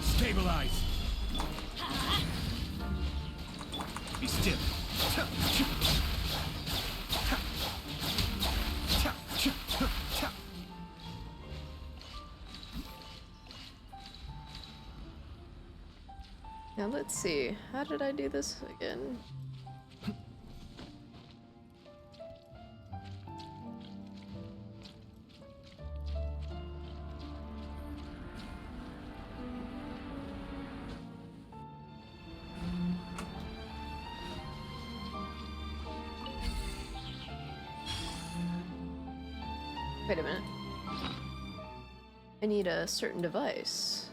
Stabilize. Be still. Now let's see. How did I do this again? Wait a minute. I need a certain device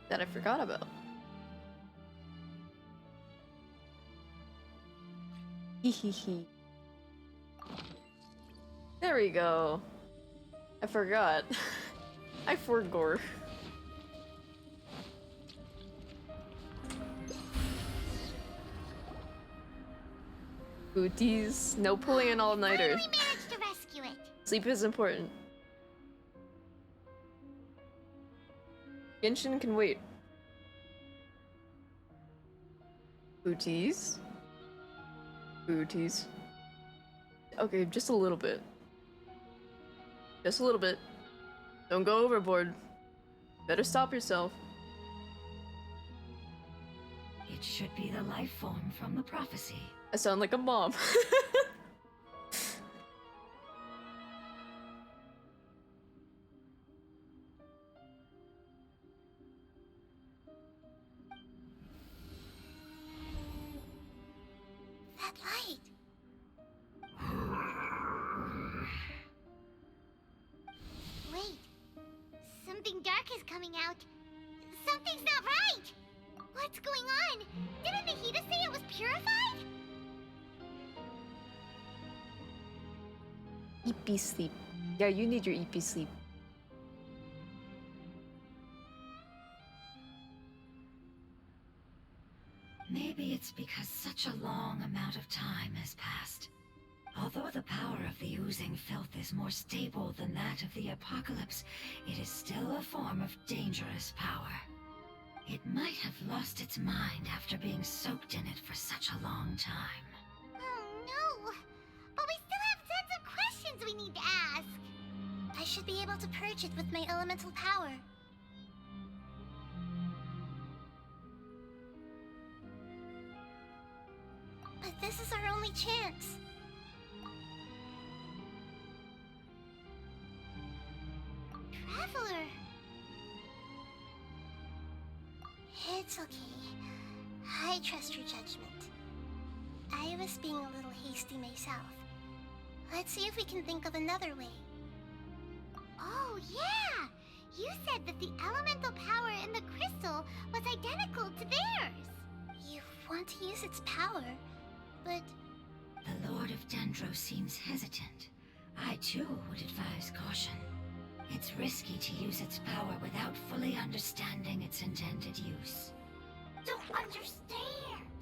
that I forgot about. Hee. There we go. I forgot. I forgot. Booties. No pulling an all-nighter. Finally managed to rescue it. Sleep is important. Genshin can wait. Booties. Booties. Okay, just a little bit. Just a little bit. Don't go overboard. Better stop yourself. It should be the life form from the prophecy. I sound like a mom. That light. Wait. Something dark is coming out. Something's not right. What's going on? Didn't Nahida say it was purified? EP sleep. Yeah, you need your EP sleep. Maybe it's because such a long amount of time has passed. Although the power of the oozing filth is more stable than that of the apocalypse, it is still a form of dangerous power. It might have lost its mind after being soaked in it for such a long time. Oh no! But we still have tons of questions we need to ask. I should be able to purge it with my elemental power. But this is our only chance. Traveler! It's okay. I trust your judgment. I was being a little hasty myself. Let's see if we can think of another way. Oh, yeah! You said that the elemental power in the crystal was identical to theirs. You want to use its power, but... The Lord of Dendro seems hesitant. I too would advise caution. It's risky to use its power without fully understanding its intended use. Don't understand!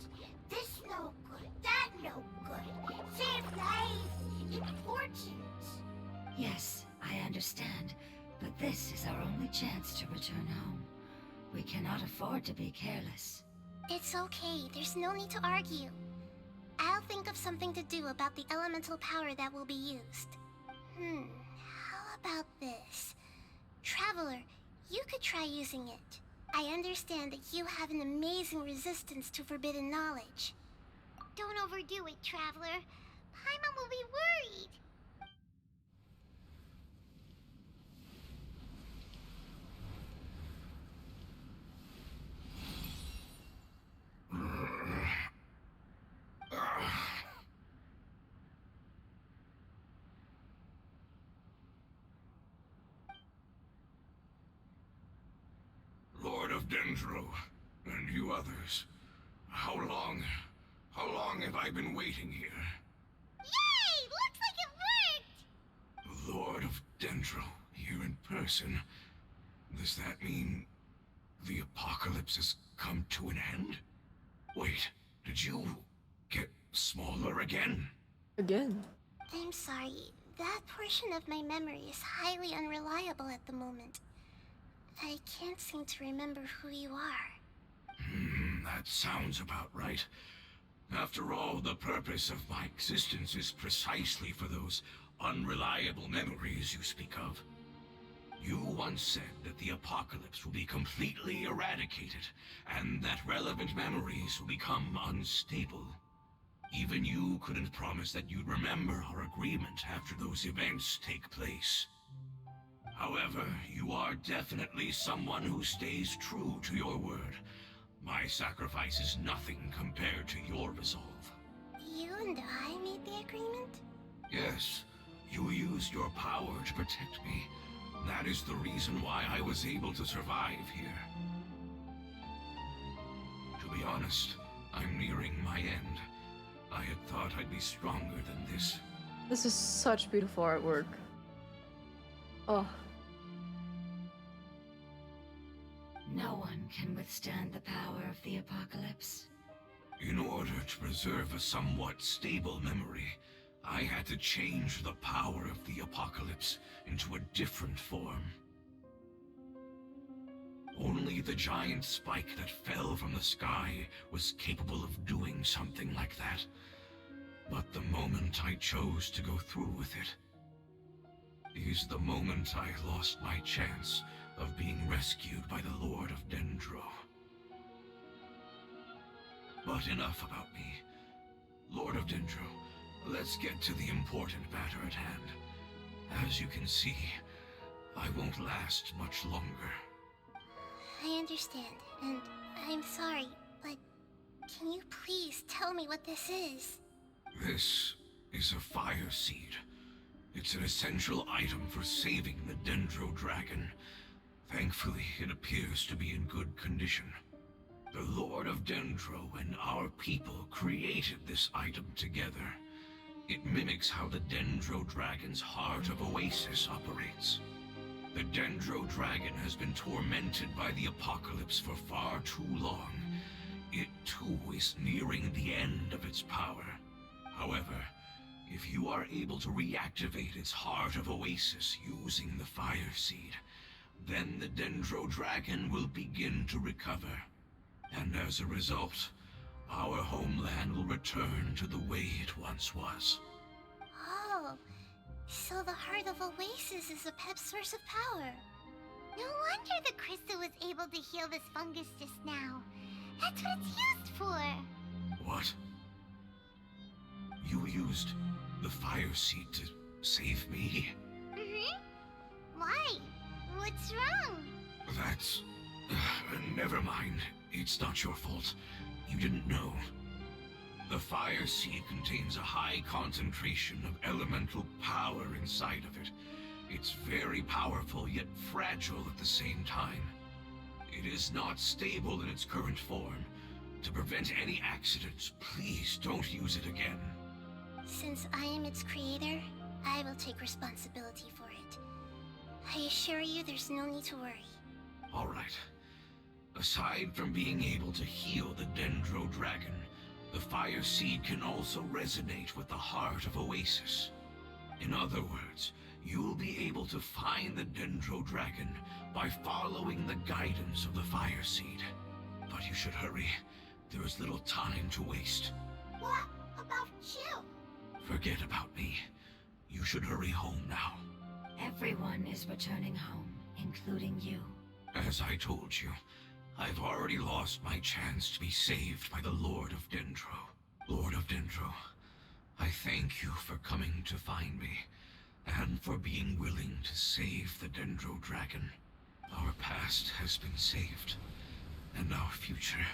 This no good, that no good. Save life! Important! Yes, I understand, but this is our only chance to return home. We cannot afford to be careless. It's okay, there's no need to argue. I'll think of something to do about the elemental power that will be used. How about this? Traveler, you could try using it. I understand that you have an amazing resistance to forbidden knowledge. Don't overdo it, Traveler. Paimon will be worried. Lord of Dendro, and you others, how long have I been waiting here? Yay! Looks like it worked! Lord of Dendro, here in person. Does that mean the apocalypse has come to an end? Wait, did you get smaller again? Again? I'm sorry. That portion of my memory is highly unreliable at the moment. I can't seem to remember who you are. That sounds about right. After all, the purpose of my existence is precisely for those unreliable memories you speak of. You once said that the apocalypse will be completely eradicated, and that relevant memories will become unstable. Even you couldn't promise that you'd remember our agreement after those events take place. However, you are definitely someone who stays true to your word. My sacrifice is nothing compared to your resolve. You and I made the agreement? Yes, you used your power to protect me. That is the reason why I was able to survive here. To be honest, I'm nearing my end. I had thought I'd be stronger than this. This is such beautiful artwork. Oh. No one can withstand the power of the apocalypse. In order to preserve a somewhat stable memory, I had to change the power of the apocalypse into a different form. Only the giant spike that fell from the sky was capable of doing something like that. But the moment I chose to go through with it is the moment I lost my chance of being rescued by the Lord of Dendro. But enough about me. Lord of Dendro, let's get to the important matter at hand. As you can see, I won't last much longer. I understand, and I'm sorry, but can you please tell me what this is? This is a fire seed. It's an essential item for saving the Dendro Dragon. Thankfully, it appears to be in good condition. The Lord of Dendro and our people created this item together. It mimics how the Dendro Dragon's Heart of Oasis operates. The Dendro Dragon has been tormented by the apocalypse for far too long. It too is nearing the end of its power. However, if you are able to reactivate its Heart of Oasis using the Fire Seed, then the Dendro Dragon will begin to recover. And as a result, our homeland will return to the way it once was. Oh, so the Heart of Oasis is a Pep's source of power. No wonder the crystal was able to heal this fungus just now. That's what it's used for. What? You used the Fire Seed to save me? Why? What's wrong? That's... never mind. It's not your fault. You didn't know. The Fire Seed contains a high concentration of elemental power inside of it. It's very powerful, yet fragile at the same time. It is not stable in its current form. To prevent any accidents, please don't use it again. Since I am its creator, I will take responsibility for it. I assure you there's no need to worry. All right. Aside from being able to heal the Dendro Dragon, the Fire Seed can also resonate with the Heart of Oasis. In other words, you'll be able to find the Dendro Dragon by following the guidance of the Fire Seed. But you should hurry. There is little time to waste. What about you? Forget about me. You should hurry home now. Everyone is returning home, including you. As I told you, I've already lost my chance to be saved by the Lord of Dendro. Lord of Dendro, I thank you for coming to find me, and for being willing to save the Dendro Dragon. Our past has been saved, and our future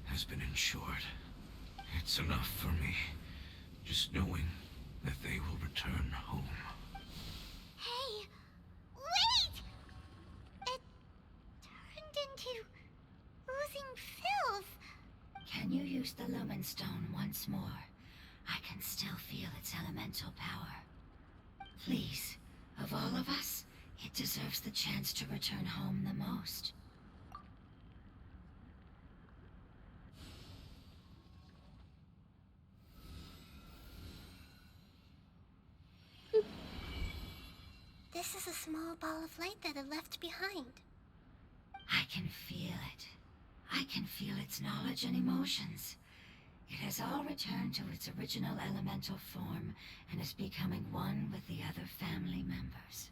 has been ensured. It's enough for me, just knowing that they will return home. Hey, wait! It turned into oozing filth. Can you use the Lumen Stone once more? I can still feel its elemental power. Please, of all of us, it deserves the chance to return home the most. This is a small ball of light that it left behind. I can feel it. I can feel its knowledge and emotions. It has all returned to its original elemental form and is becoming one with the other family members.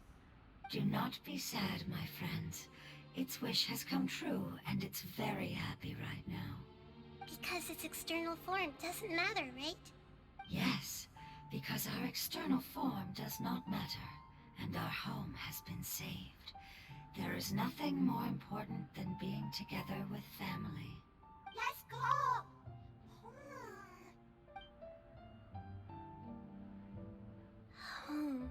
Do not be sad, my friends. Its wish has come true, and it's very happy right now. Because its external form doesn't matter, right? Yes, because our external form does not matter, and our home has been saved. There is nothing more important than being together with family. Let's go! Home.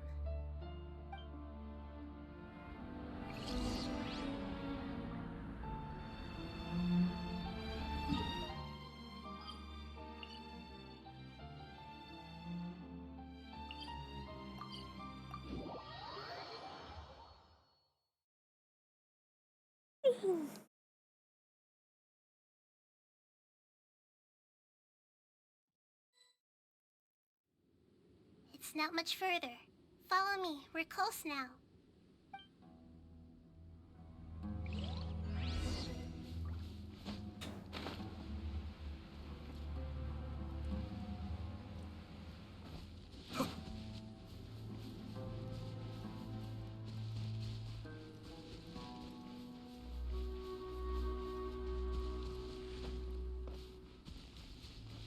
It's not much further. Follow me. We're close now.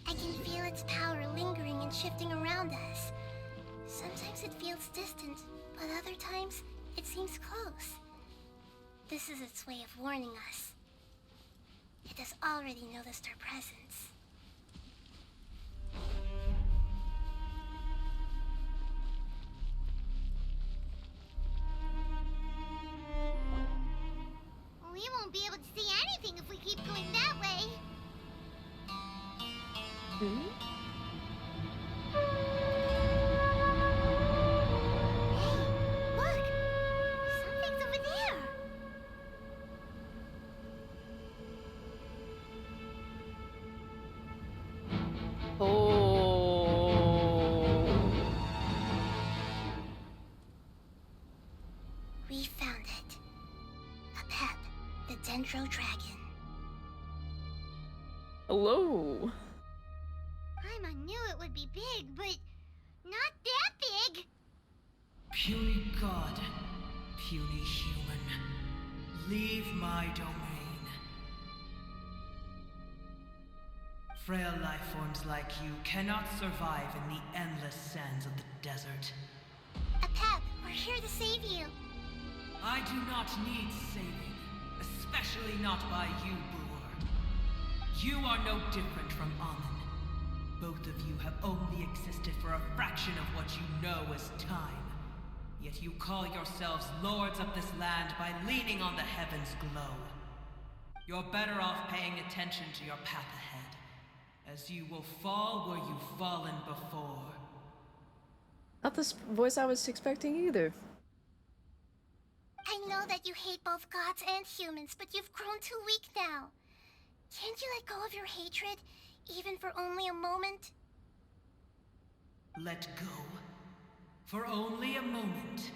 I can feel its power lingering and shifting around us. Sometimes it feels distant, but other times it seems close. This is its way of warning us. It has already noticed our presence. We won't be able to see anything if we keep going that way. Hmm? Look! Something's over there! Oh. We found it. A pep, the Dendro Dragon. Hello. I knew it would be big, but not that big! Puny god, puny human, leave my domain. Frail life forms like you cannot survive in the endless sands of the desert. A pep, we're here to save you. I do not need saving, especially not by you, Boor. You are no different from Amun. Both of you have only existed for a fraction of what you know as time. Yet you call yourselves lords of this land by leaning on the heavens' glow. You're better off paying attention to your path ahead, as you will fall where you've fallen before. Not this voice I was expecting either. I know that you hate both gods and humans, but you've grown too weak now. Can't you let go of your hatred, even for only a moment? Let go? For only a moment?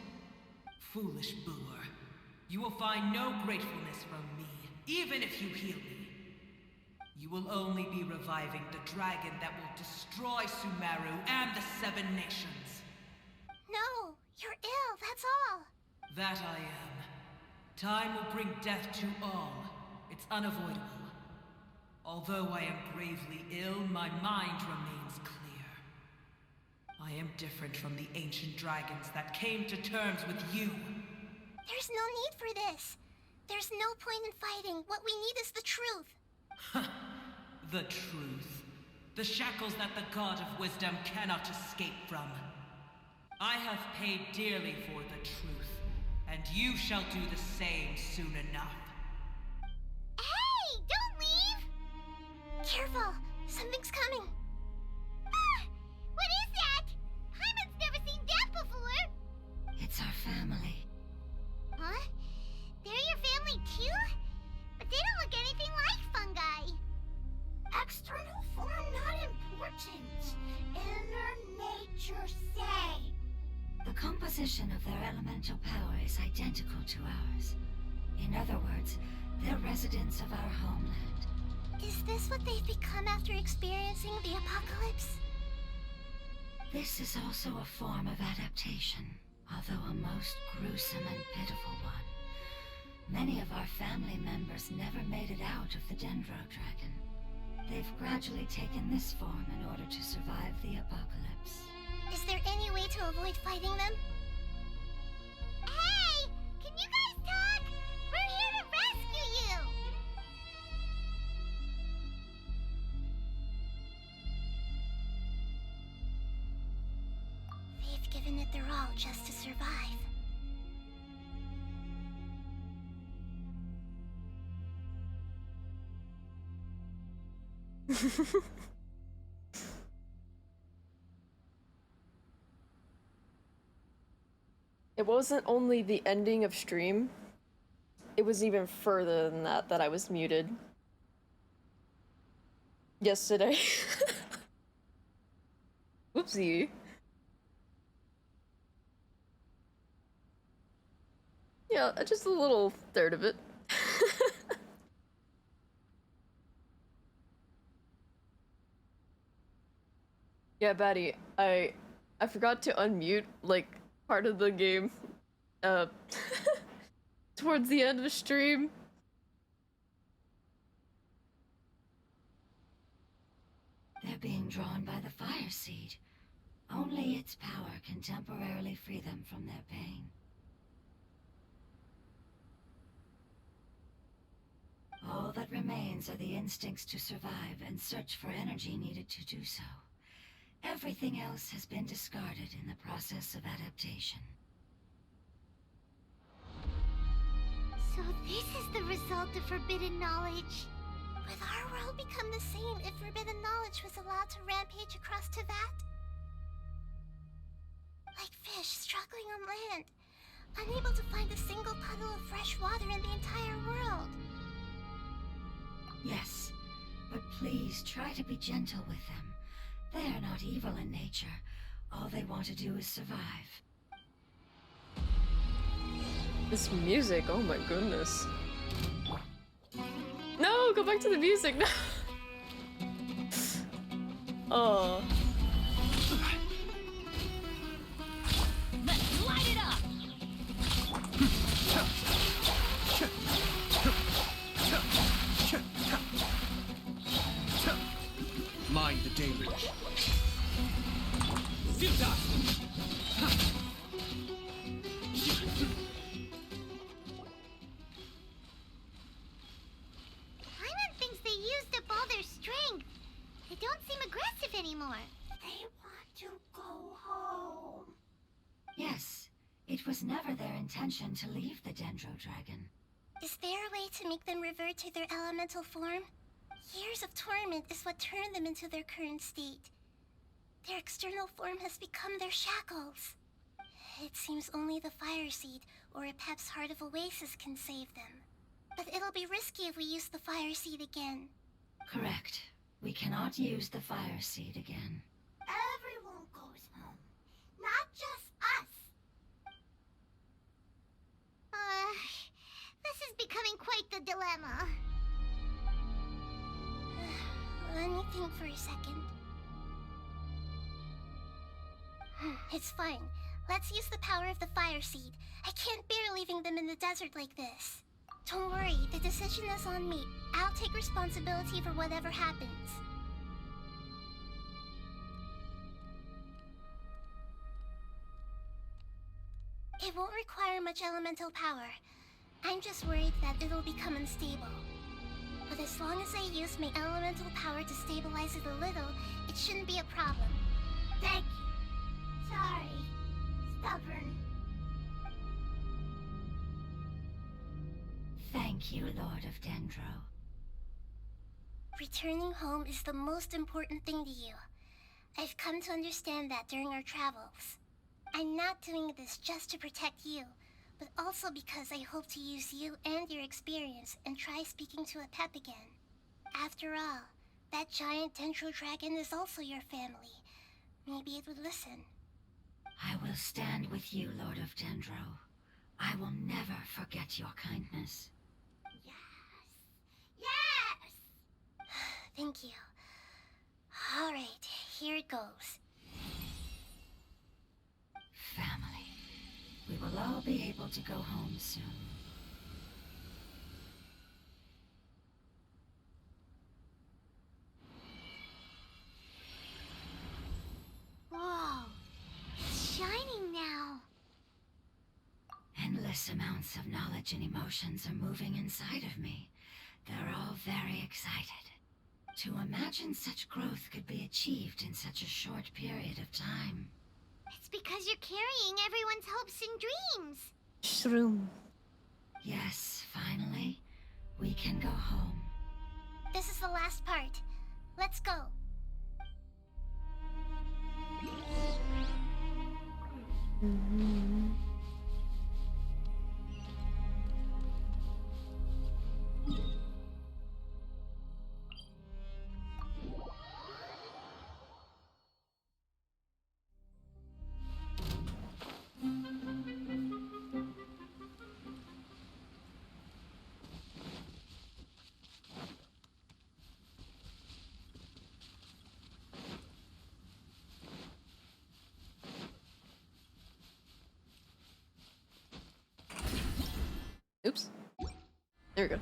Foolish Boor. You will find no gratefulness from me, even if you heal me. You will only be reviving the dragon that will destroy Sumeru and the Seven Nations. No, you're ill, that's all. That I am. Time will bring death to all. It's unavoidable. Although I am gravely ill, my mind remains clear. I am different from the ancient dragons that came to terms with you. There's no need for this. There's no point in fighting. What we need is the truth. The truth. The shackles that the God of Wisdom cannot escape from. I have paid dearly for the truth, and you shall do the same soon enough. Hey! Don't leave! Careful! Something's coming. Ah! What is that? Hyman's never seen that before! It's our family. Huh? They're your family too? But they don't look anything like fungi. External form not important. Inner nature say. The composition of their elemental power is identical to ours. In other words, they're residents of our homeland. Is this what they've become after experiencing the apocalypse? This is also a form of adaptation, although a most gruesome and pitiful one. Many of our family members never made it out of the Dendro Dragon. They've gradually taken this form in order to survive the apocalypse. Is there any way to avoid fighting them? Hey! Can you guys talk? We're here to rescue you! They've given it their all just to survive. It wasn't only the ending of stream it was even further than that I was muted. Yesterday. Whoopsie. Yeah, just a little third of it. Yeah, Batty, I forgot to unmute, like, part of the game, towards the end of the stream. They're being drawn by the fire seed. Only its power can temporarily free them from their pain. All that remains are the instincts to survive and search for energy needed to do so. Everything else has been discarded in the process of adaptation. So this is the result of forbidden knowledge. Would our world become the same if forbidden knowledge was allowed to rampage across Teyvat? Like fish struggling on land, unable to find a single puddle of fresh water in the entire world. Yes, but please try to be gentle with them. They are not evil in nature. All they want to do is survive. This music, oh my goodness. No, go back to the music, no! Oh. Let's light it up! Mind the deluge. Do that! Paimon thinks they used up all their strength. They don't seem aggressive anymore. They want to go home. Yes, it was never their intention to leave the Dendro Dragon. Is there a way to make them revert to their elemental form? Years of torment is what turned them into their current state. Their external form has become their shackles. It seems only the Fire Seed or Epep's Heart of Oasis can save them. But it'll be risky if we use the Fire Seed again. Correct. We cannot use the Fire Seed again. Everyone goes home, not just us. This is becoming quite the dilemma. Let me think for a second. It's fine. Let's use the power of the Fire Seed. I can't bear leaving them in the desert like this. Don't worry, the decision is on me. I'll take responsibility for whatever happens. It won't require much elemental power. I'm just worried that it'll become unstable. But as long as I use my elemental power to stabilize it a little, it shouldn't be a problem. Thank you. Sorry. Stubborn. Thank you, Lord of Dendro. Returning home is the most important thing to you. I've come to understand that during our travels. I'm not doing this just to protect you, but also because I hope to use you and your experience and try speaking to Epep again. After all, that giant Dendro Dragon is also your family. Maybe it would listen. I will stand with you, Lord of Dendro. I will never forget your kindness. Yes! Thank you. All right, here it goes. Family. We will all be able to go home soon. Whoa, it's shining now. Endless amounts of knowledge and emotions are moving inside of me. They're all very excited. To imagine such growth could be achieved in such a short period of time. It's because you're carrying everyone's hopes and dreams. Shroom. Yes, finally, we can go home. This is the last part. Let's go. There we go.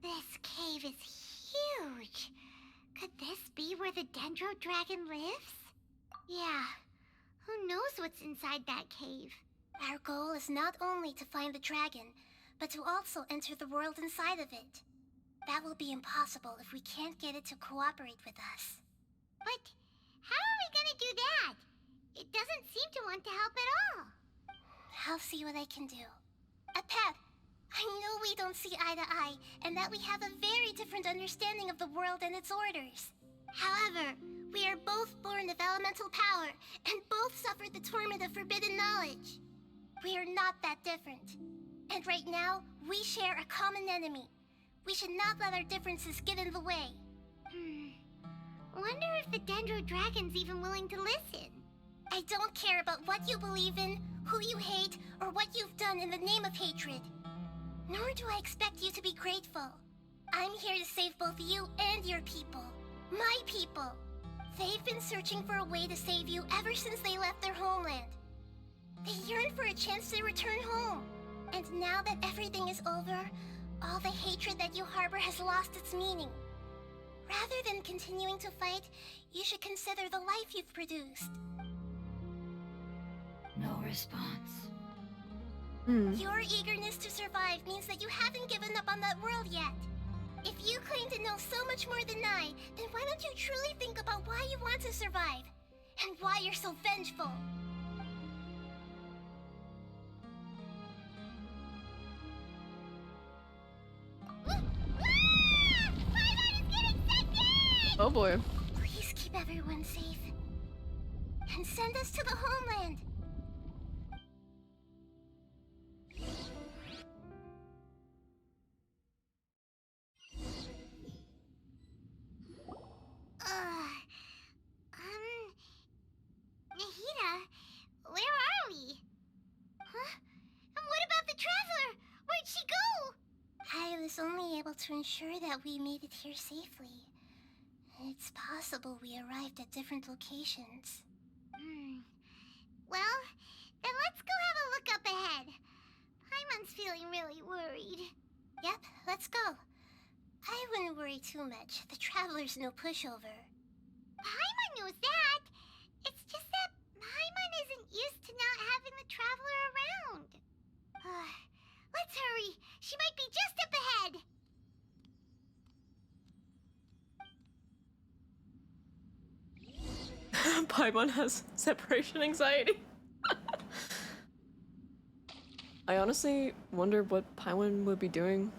This cave is huge. Could this be where the Dendro Dragon lives? Yeah. Who knows what's inside that cave? Our goal is not only to find the dragon, but to also enter the world inside of it. That will be impossible if we can't get it to cooperate with us. But how are we gonna do that? It doesn't seem to want to help at all. I'll see what I can do. Pep, I know we don't see eye to eye, and that we have a very different understanding of the world and its orders. However, we are both born of elemental power, and both suffered the torment of forbidden knowledge. We are not that different. And right now, we share a common enemy. We should not let our differences get in the way. Wonder if the Dendro Dragon's even willing to listen. I don't care about what you believe in, who you hate, or what you've done in the name of hatred. Nor do I expect you to be grateful. I'm here to save both you and your people. My people. They've been searching for a way to save you ever since they left their homeland. They yearn for a chance to return home. And now that everything is over, all the hatred that you harbor has lost its meaning. Rather than continuing to fight, you should consider the life you've produced. No response. Your eagerness to survive means that you haven't given up on that world yet. If you claim to know so much more than I, then why don't you truly think about why you want to survive? And why you're so vengeful? Oh boy. Please keep everyone safe. And send us to the homeland. Nahida, where are we? Huh? And what about the traveler? Where'd she go? I was only able to ensure that we made it here safely. It's possible we arrived at different locations. Well, then let's go have a look up ahead. Paimon's feeling really worried. Yep, let's go. I wouldn't worry too much. The traveler's no pushover. Paimon knows that. It's just that Paimon isn't used to not having the traveler around. Let's hurry. She might be just up ahead. Paimon has separation anxiety. I honestly wonder what Paimon would be doing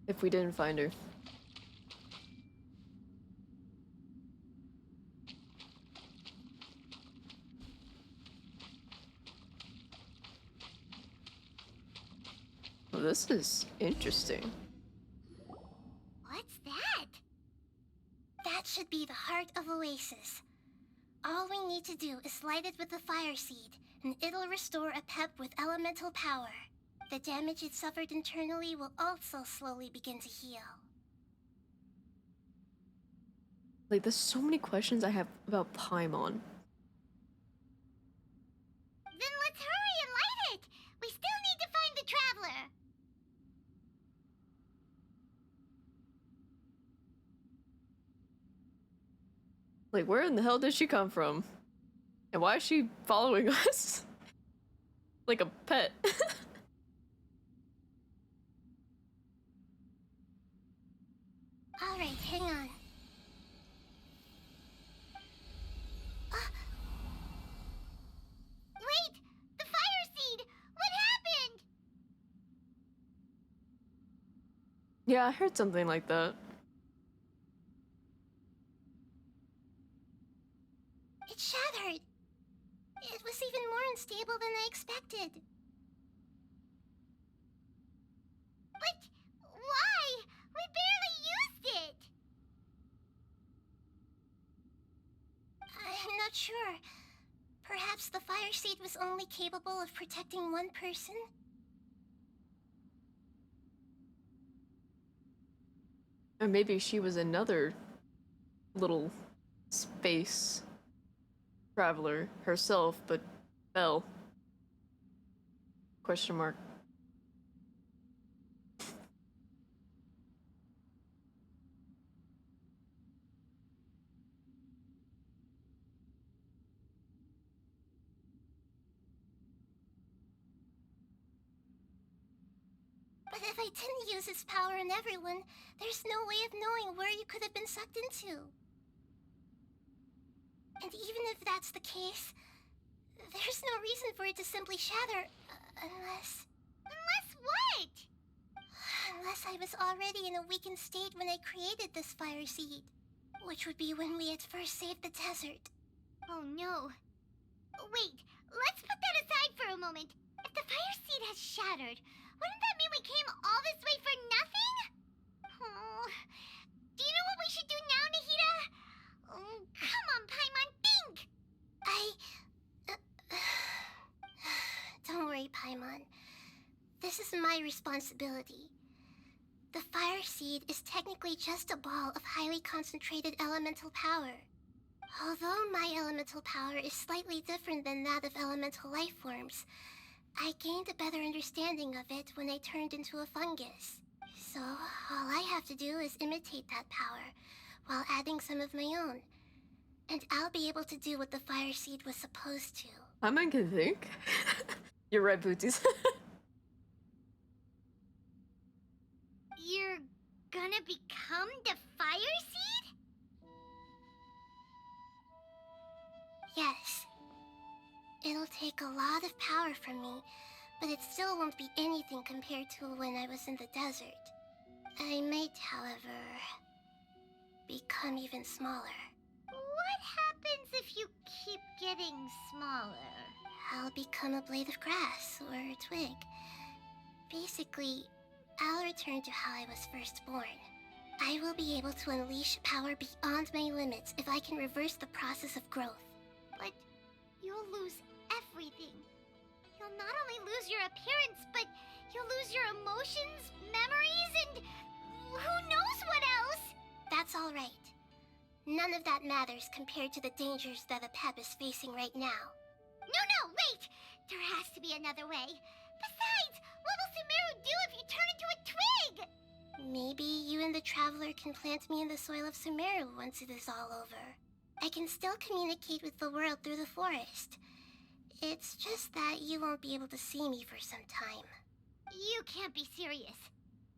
if we didn't find her. Well, this is interesting. What's that? That should be the heart of Oasis. All we need to do is light it with the fire seed, and it'll restore a pep with elemental power. The damage it suffered internally will also slowly begin to heal. Like, there's so many questions I have about Paimon. Then let's hurry and light it. We still need to find the traveler. Like, where in the hell did she come from? And why is she following us? Like a pet. Alright, hang on. Wait! The fire seed! What happened? Yeah, I heard something like that. It shattered. It was even more unstable than I expected. sure. Perhaps the fire seed was only capable of protecting one person? Or maybe she was another little space traveler herself, but fell. Question mark. But if I didn't use its power on everyone, there's no way of knowing where you could have been sucked into. And even if that's the case, there's no reason for it to simply shatter, unless... Unless what? Unless I was already in a weakened state when I created this fire seed. Which would be when we had first saved the desert. Oh no. Wait, let's put that aside for a moment. If the fire seed has shattered, wouldn't that mean we came all this way for nothing? Oh, do you know what we should do now, Nahida? Oh, come on, Paimon, think! Don't worry, Paimon. This is my responsibility. The fire seed is technically just a ball of highly concentrated elemental power. Although my elemental power is slightly different than that of elemental life forms, I gained a better understanding of it when I turned into a fungus. So, all I have to do is imitate that power, while adding some of my own. And I'll be able to do what the fire seed was supposed to. Paimon can think. You're right, Booties. You're gonna become the fire seed? Yes. It'll take a lot of power from me, but it still won't be anything compared to when I was in the desert. I might, however, become even smaller. What happens if you keep getting smaller? I'll become a blade of grass or a twig. Basically, I'll return to how I was first born. I will be able to unleash power beyond my limits if I can reverse the process of growth. But you'll lose everything. You'll not only lose your appearance, but you'll lose your emotions, memories, and who knows what else? That's all right. None of that matters compared to the dangers that a Pep is facing right now. No, wait! There has to be another way. Besides, what will Sumeru do if you turn into a twig? Maybe you and the Traveler can plant me in the soil of Sumeru once it is all over. I can still communicate with the world through the forest. It's just that you won't be able to see me for some time. You can't be serious.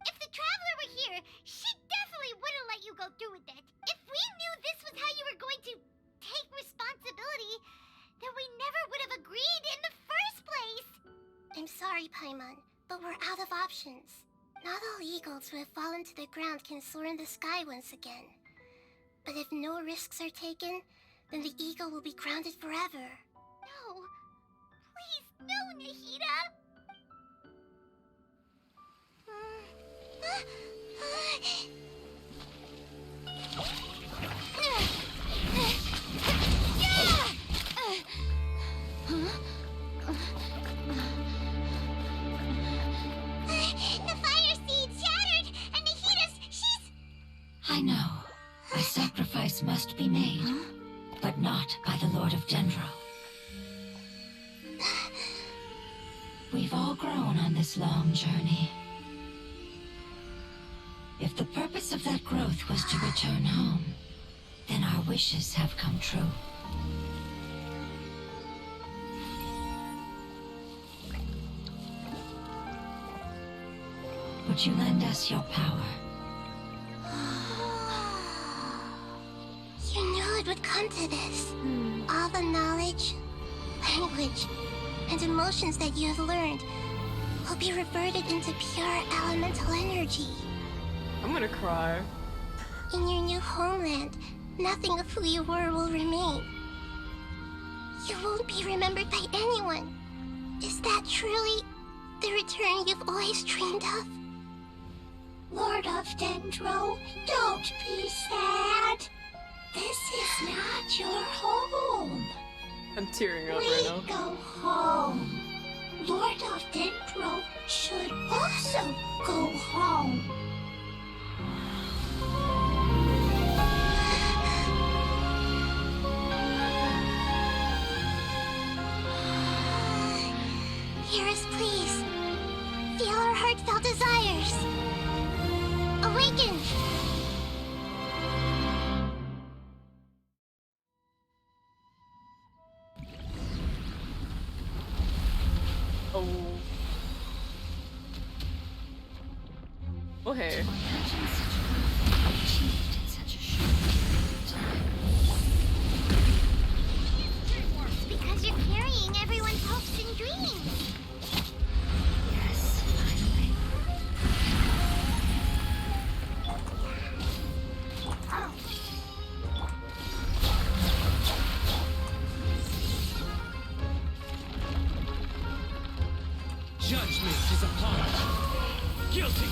If the Traveler were here, she definitely wouldn't let you go through with it. If we knew this was how you were going to take responsibility, then we never would have agreed in the first place. I'm sorry, Paimon, but we're out of options. Not all eagles who have fallen to the ground can soar in the sky once again. But if no risks are taken, then the eagle will be grounded forever. No. Please, no, Nahida! The fire seed shattered, and Nahida's, she's... I know. A sacrifice must be made, but not by the Lord of Dendro. We've all grown on this long journey. If the purpose of that growth was to return home, then our wishes have come true. Would you lend us your power? You knew it would come to this. All the knowledge, language, and emotions that you have learned will be reverted into pure elemental energy. I'm gonna cry. In your new homeland, nothing of who you were will remain. You won't be remembered by anyone. Is that truly the return you've always dreamed of? Lord of Dendro, don't be sad. This is not your home. I'm tearing up We right now. go home. Lord of Dendro should also go home. Hearers, please. Feel our heartfelt desires. Awaken! Oh. Oh, hey. It's because you're carrying everyone's hopes and dreams. Yes, finally. Judgment is upon us. Guilty!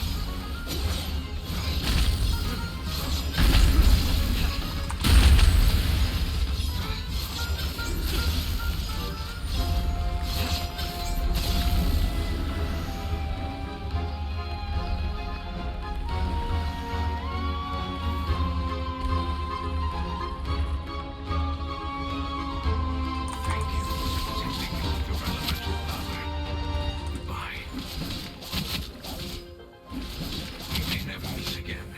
Thank you for protecting your elemental power. Goodbye. We may never meet again.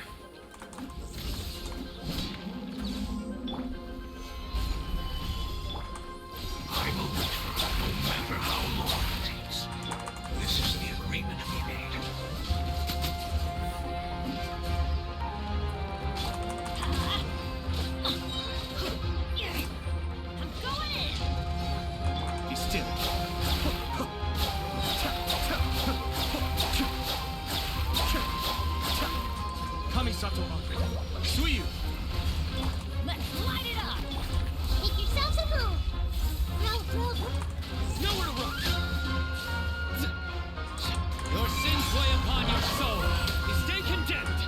I will wait for her no matter how long it takes. This is the agreement we made. I'm going in! Be still. Kamisato Akri. Suyu! Let's light it up! Make yourselves at home. Roll. Nowhere to run! Your sins weigh upon your soul. You stay condemned.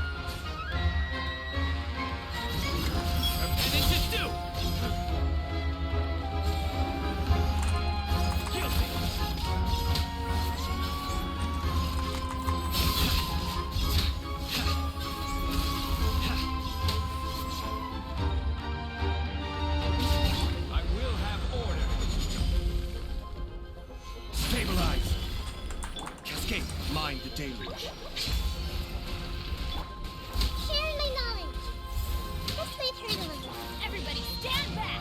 Repentance is due. Guilty. I will have order. Stabilize. Cascade, mind the deluge. Sharing my knowledge. This might hurt a little. Everybody stand back!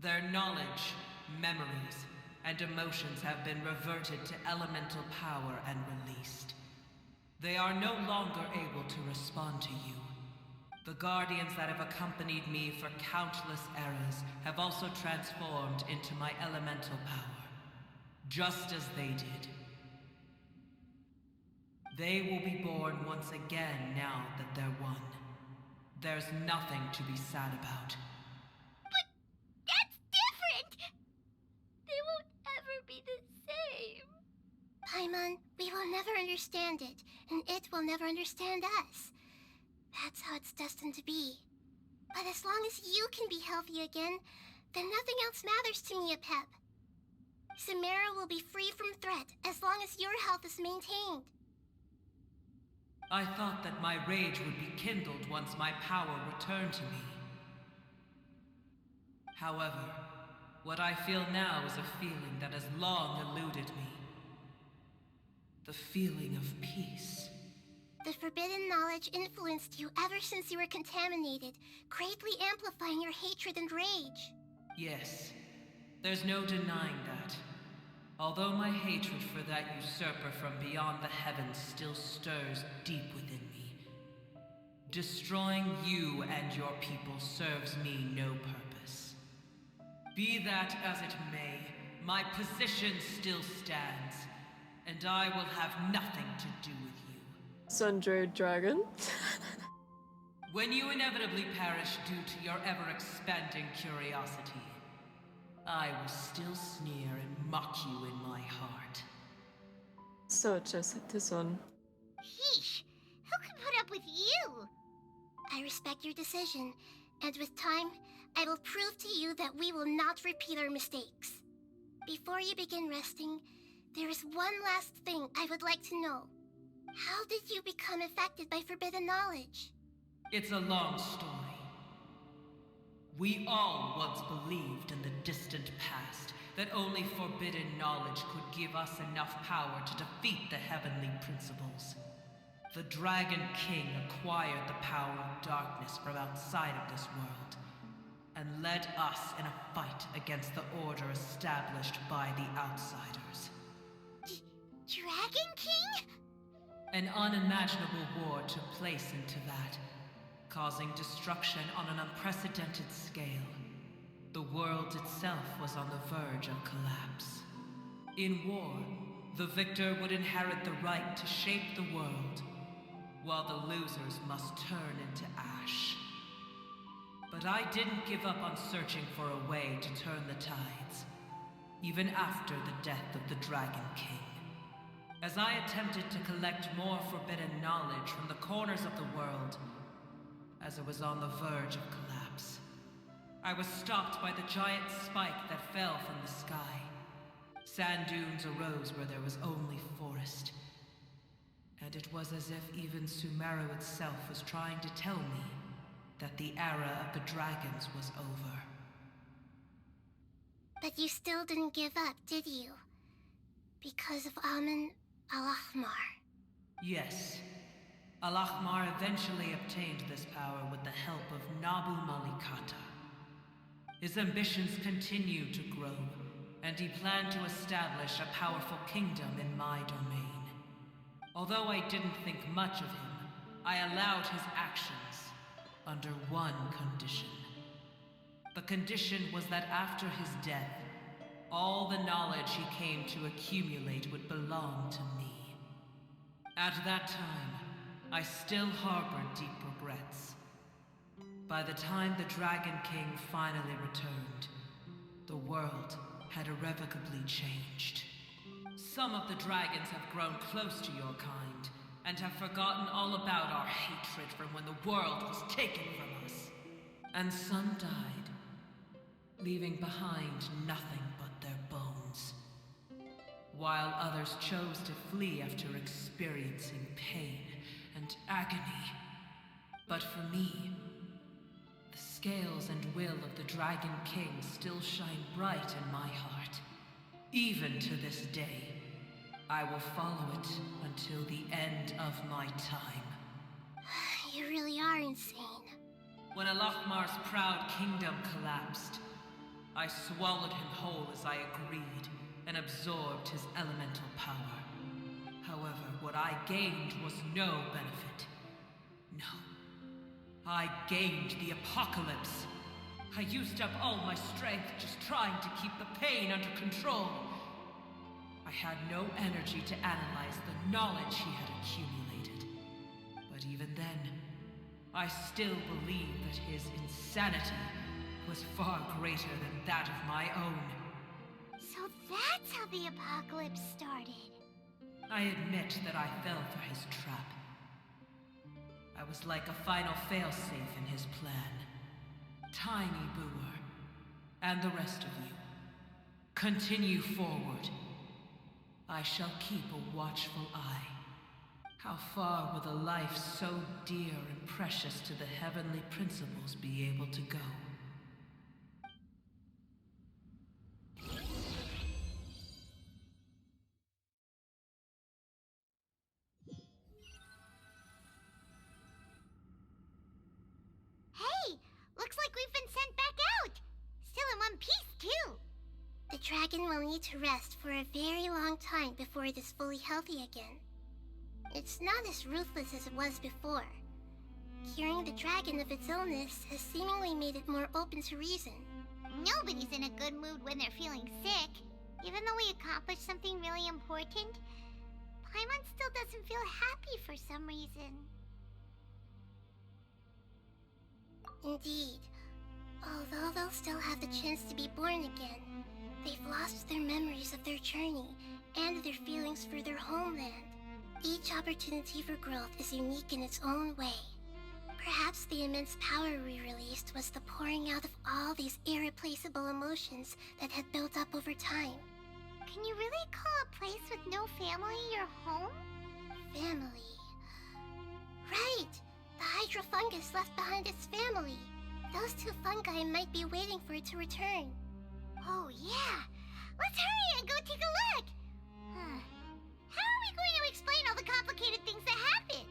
Their knowledge, memories, and emotions have been reverted to elemental power and released. They are no longer able to respond to you. The guardians that have accompanied me for countless eras have also transformed into my elemental power, just as they did. They will be born once again now that they're one. There's nothing to be sad about. But that's different! They won't ever be the same. Paimon, we will never understand it, and it will never understand us. That's how it's destined to be. But as long as you can be healthy again, then nothing else matters to me, Apep. Samara will be free from threat as long as your health is maintained. I thought that my rage would be kindled once my power returned to me. However, what I feel now is a feeling that has long eluded me. The feeling of peace. The forbidden knowledge influenced you ever since you were contaminated, greatly amplifying your hatred and rage. Yes, there's no denying that. Although my hatred for that usurper from beyond the heavens still stirs deep within me. Destroying you and your people serves me no purpose. Be that as it may, my position still stands, and I will have nothing to do with you. Sundry Dragon. When you inevitably perish due to your ever-expanding curiosity, I will still sneer and mock you in my heart. So just this one. Yeesh, who can put up with you? I respect your decision, and with time, I will prove to you that we will not repeat our mistakes. Before you begin resting, there is one last thing I would like to know. How did you become affected by forbidden knowledge? It's a long story. We all once believed in the distant past that only forbidden knowledge could give us enough power to defeat the heavenly principles. The Dragon King acquired the power of darkness from outside of this world, and led us in a fight against the order established by the outsiders. Dragon King? An unimaginable war took place into that, causing destruction on an unprecedented scale. The world itself was on the verge of collapse. In war, the victor would inherit the right to shape the world, while the losers must turn into ash. But I didn't give up on searching for a way to turn the tides, even after the death of the Dragon King. As I attempted to collect more forbidden knowledge from the corners of the world, as it was on the verge of collapse, I was stopped by the giant spike that fell from the sky. Sand dunes arose where there was only forest. And it was as if even Sumeru itself was trying to tell me that the era of the dragons was over. But you still didn't give up, did you? Because of Amun Al-Ahmar. Yes. Al-Ahmar eventually obtained this power with the help of Nabu Malikata. His ambitions continued to grow, and he planned to establish a powerful kingdom in my domain. Although I didn't think much of him, I allowed his actions under one condition. The condition was that after his death, all the knowledge he came to accumulate would belong to me. At that time, I still harbored deep regrets. By the time the Dragon King finally returned, the world had irrevocably changed. Some of the dragons have grown close to your kind, and have forgotten all about our hatred from when the world was taken from us. And some died, leaving behind nothing but their bones. While others chose to flee after experiencing pain and agony. But for me, the scales and will of the Dragon King still shine bright in my heart. Even to this day, I will follow it until the end of my time. You really are insane. When Al-Ahmar's proud kingdom collapsed, I swallowed him whole as I agreed, and absorbed his elemental power. However, what I gained was no benefit. No. I gained the apocalypse. I used up all my strength just trying to keep the pain under control. I had no energy to analyze the knowledge he had accumulated. But even then, I still believed that his insanity was far greater than that of my own. So that's how the apocalypse started. I admit that I fell for his trap. I was like a final failsafe in his plan. Tiny Booer, and the rest of you, continue forward. I shall keep a watchful eye. How far will a life so dear and precious to the heavenly principles be able to go? Hey! Looks like we've been sent back out! Still in one piece, too! The dragon will need to rest for a very long time before it is fully healthy again. It's not as ruthless as it was before. Curing the dragon of its illness has seemingly made it more open to reason. Nobody's in a good mood when they're feeling sick. Even though we accomplished something really important, Paimon still doesn't feel happy for some reason. Indeed. Although they'll still have the chance to be born again, they've lost their memories of their journey and their feelings for their homeland. Each opportunity for growth is unique in its own way. Perhaps the immense power we released was the pouring out of all these irreplaceable emotions that had built up over time. Can you really call a place with no family your home? Family. Right! The hydrofungus left behind its family. Those two fungi might be waiting for it to return. Oh yeah! Let's hurry and go take a look! How are we going to explain all the complicated things that happened?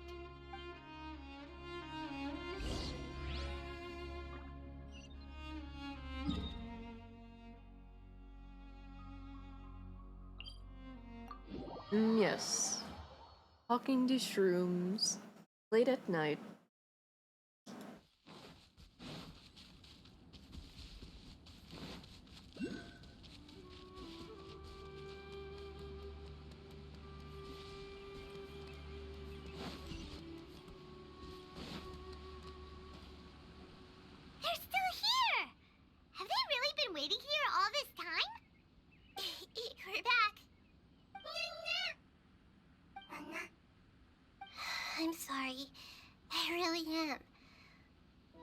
Yes. Talking to shrooms. Late at night. They're still here! Have they really been waiting here all this time? We're back. I'm sorry. I really am.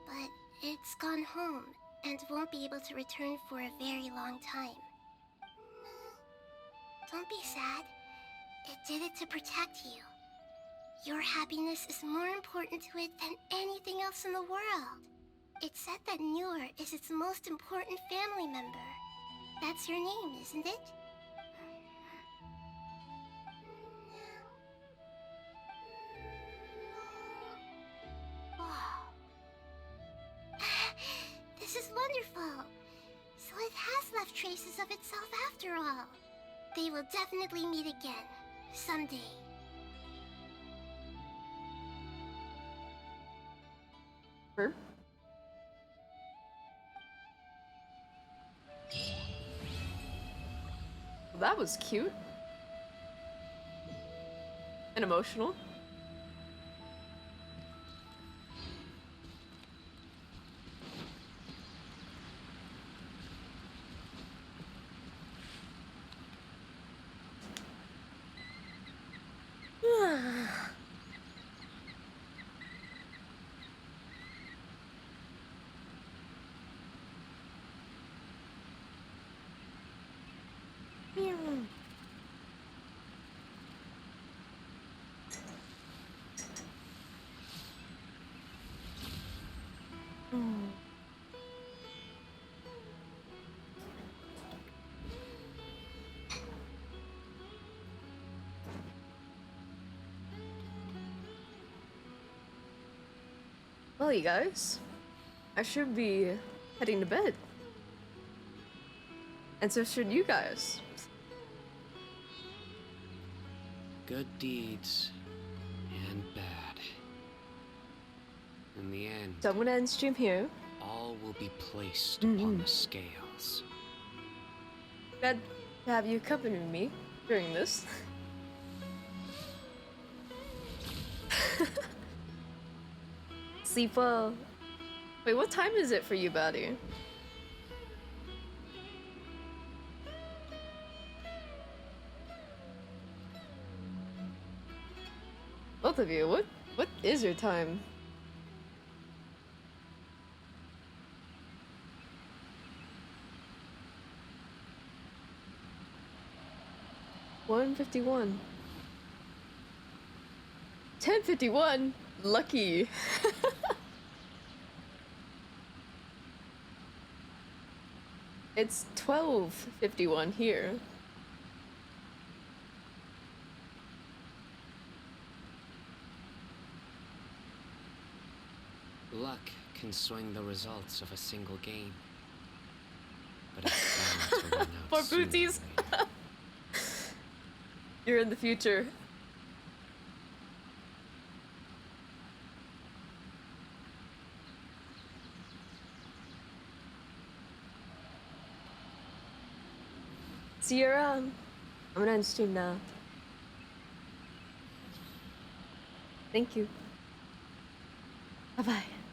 But it's gone home and won't be able to return for a very long time. Don't be sad. It did it to protect you. Your happiness is more important to it than anything else in the world. It's said that Newer is its most important family member. That's your name, isn't it? Wow. This is wonderful. So it has left traces of itself after all. They will definitely meet again, someday. Sure. Well, that was cute. And emotional. Well, you guys, I should be heading to bed. And so should you guys. Good deeds and bad. In the end, So I'm gonna end stream here. all will be placed upon the scales. Glad to have you accompany me during this. Sleep well. Wait, what time is it for you, Batty? Both of you, what is your time? $1:51. 10:51. Lucky. It's 12:51 here. Luck can swing the results of a single game. But it's bound to run out For sooner or booties. later. You're in the future. See you around. I'm gonna end stream now. Thank you. Bye bye.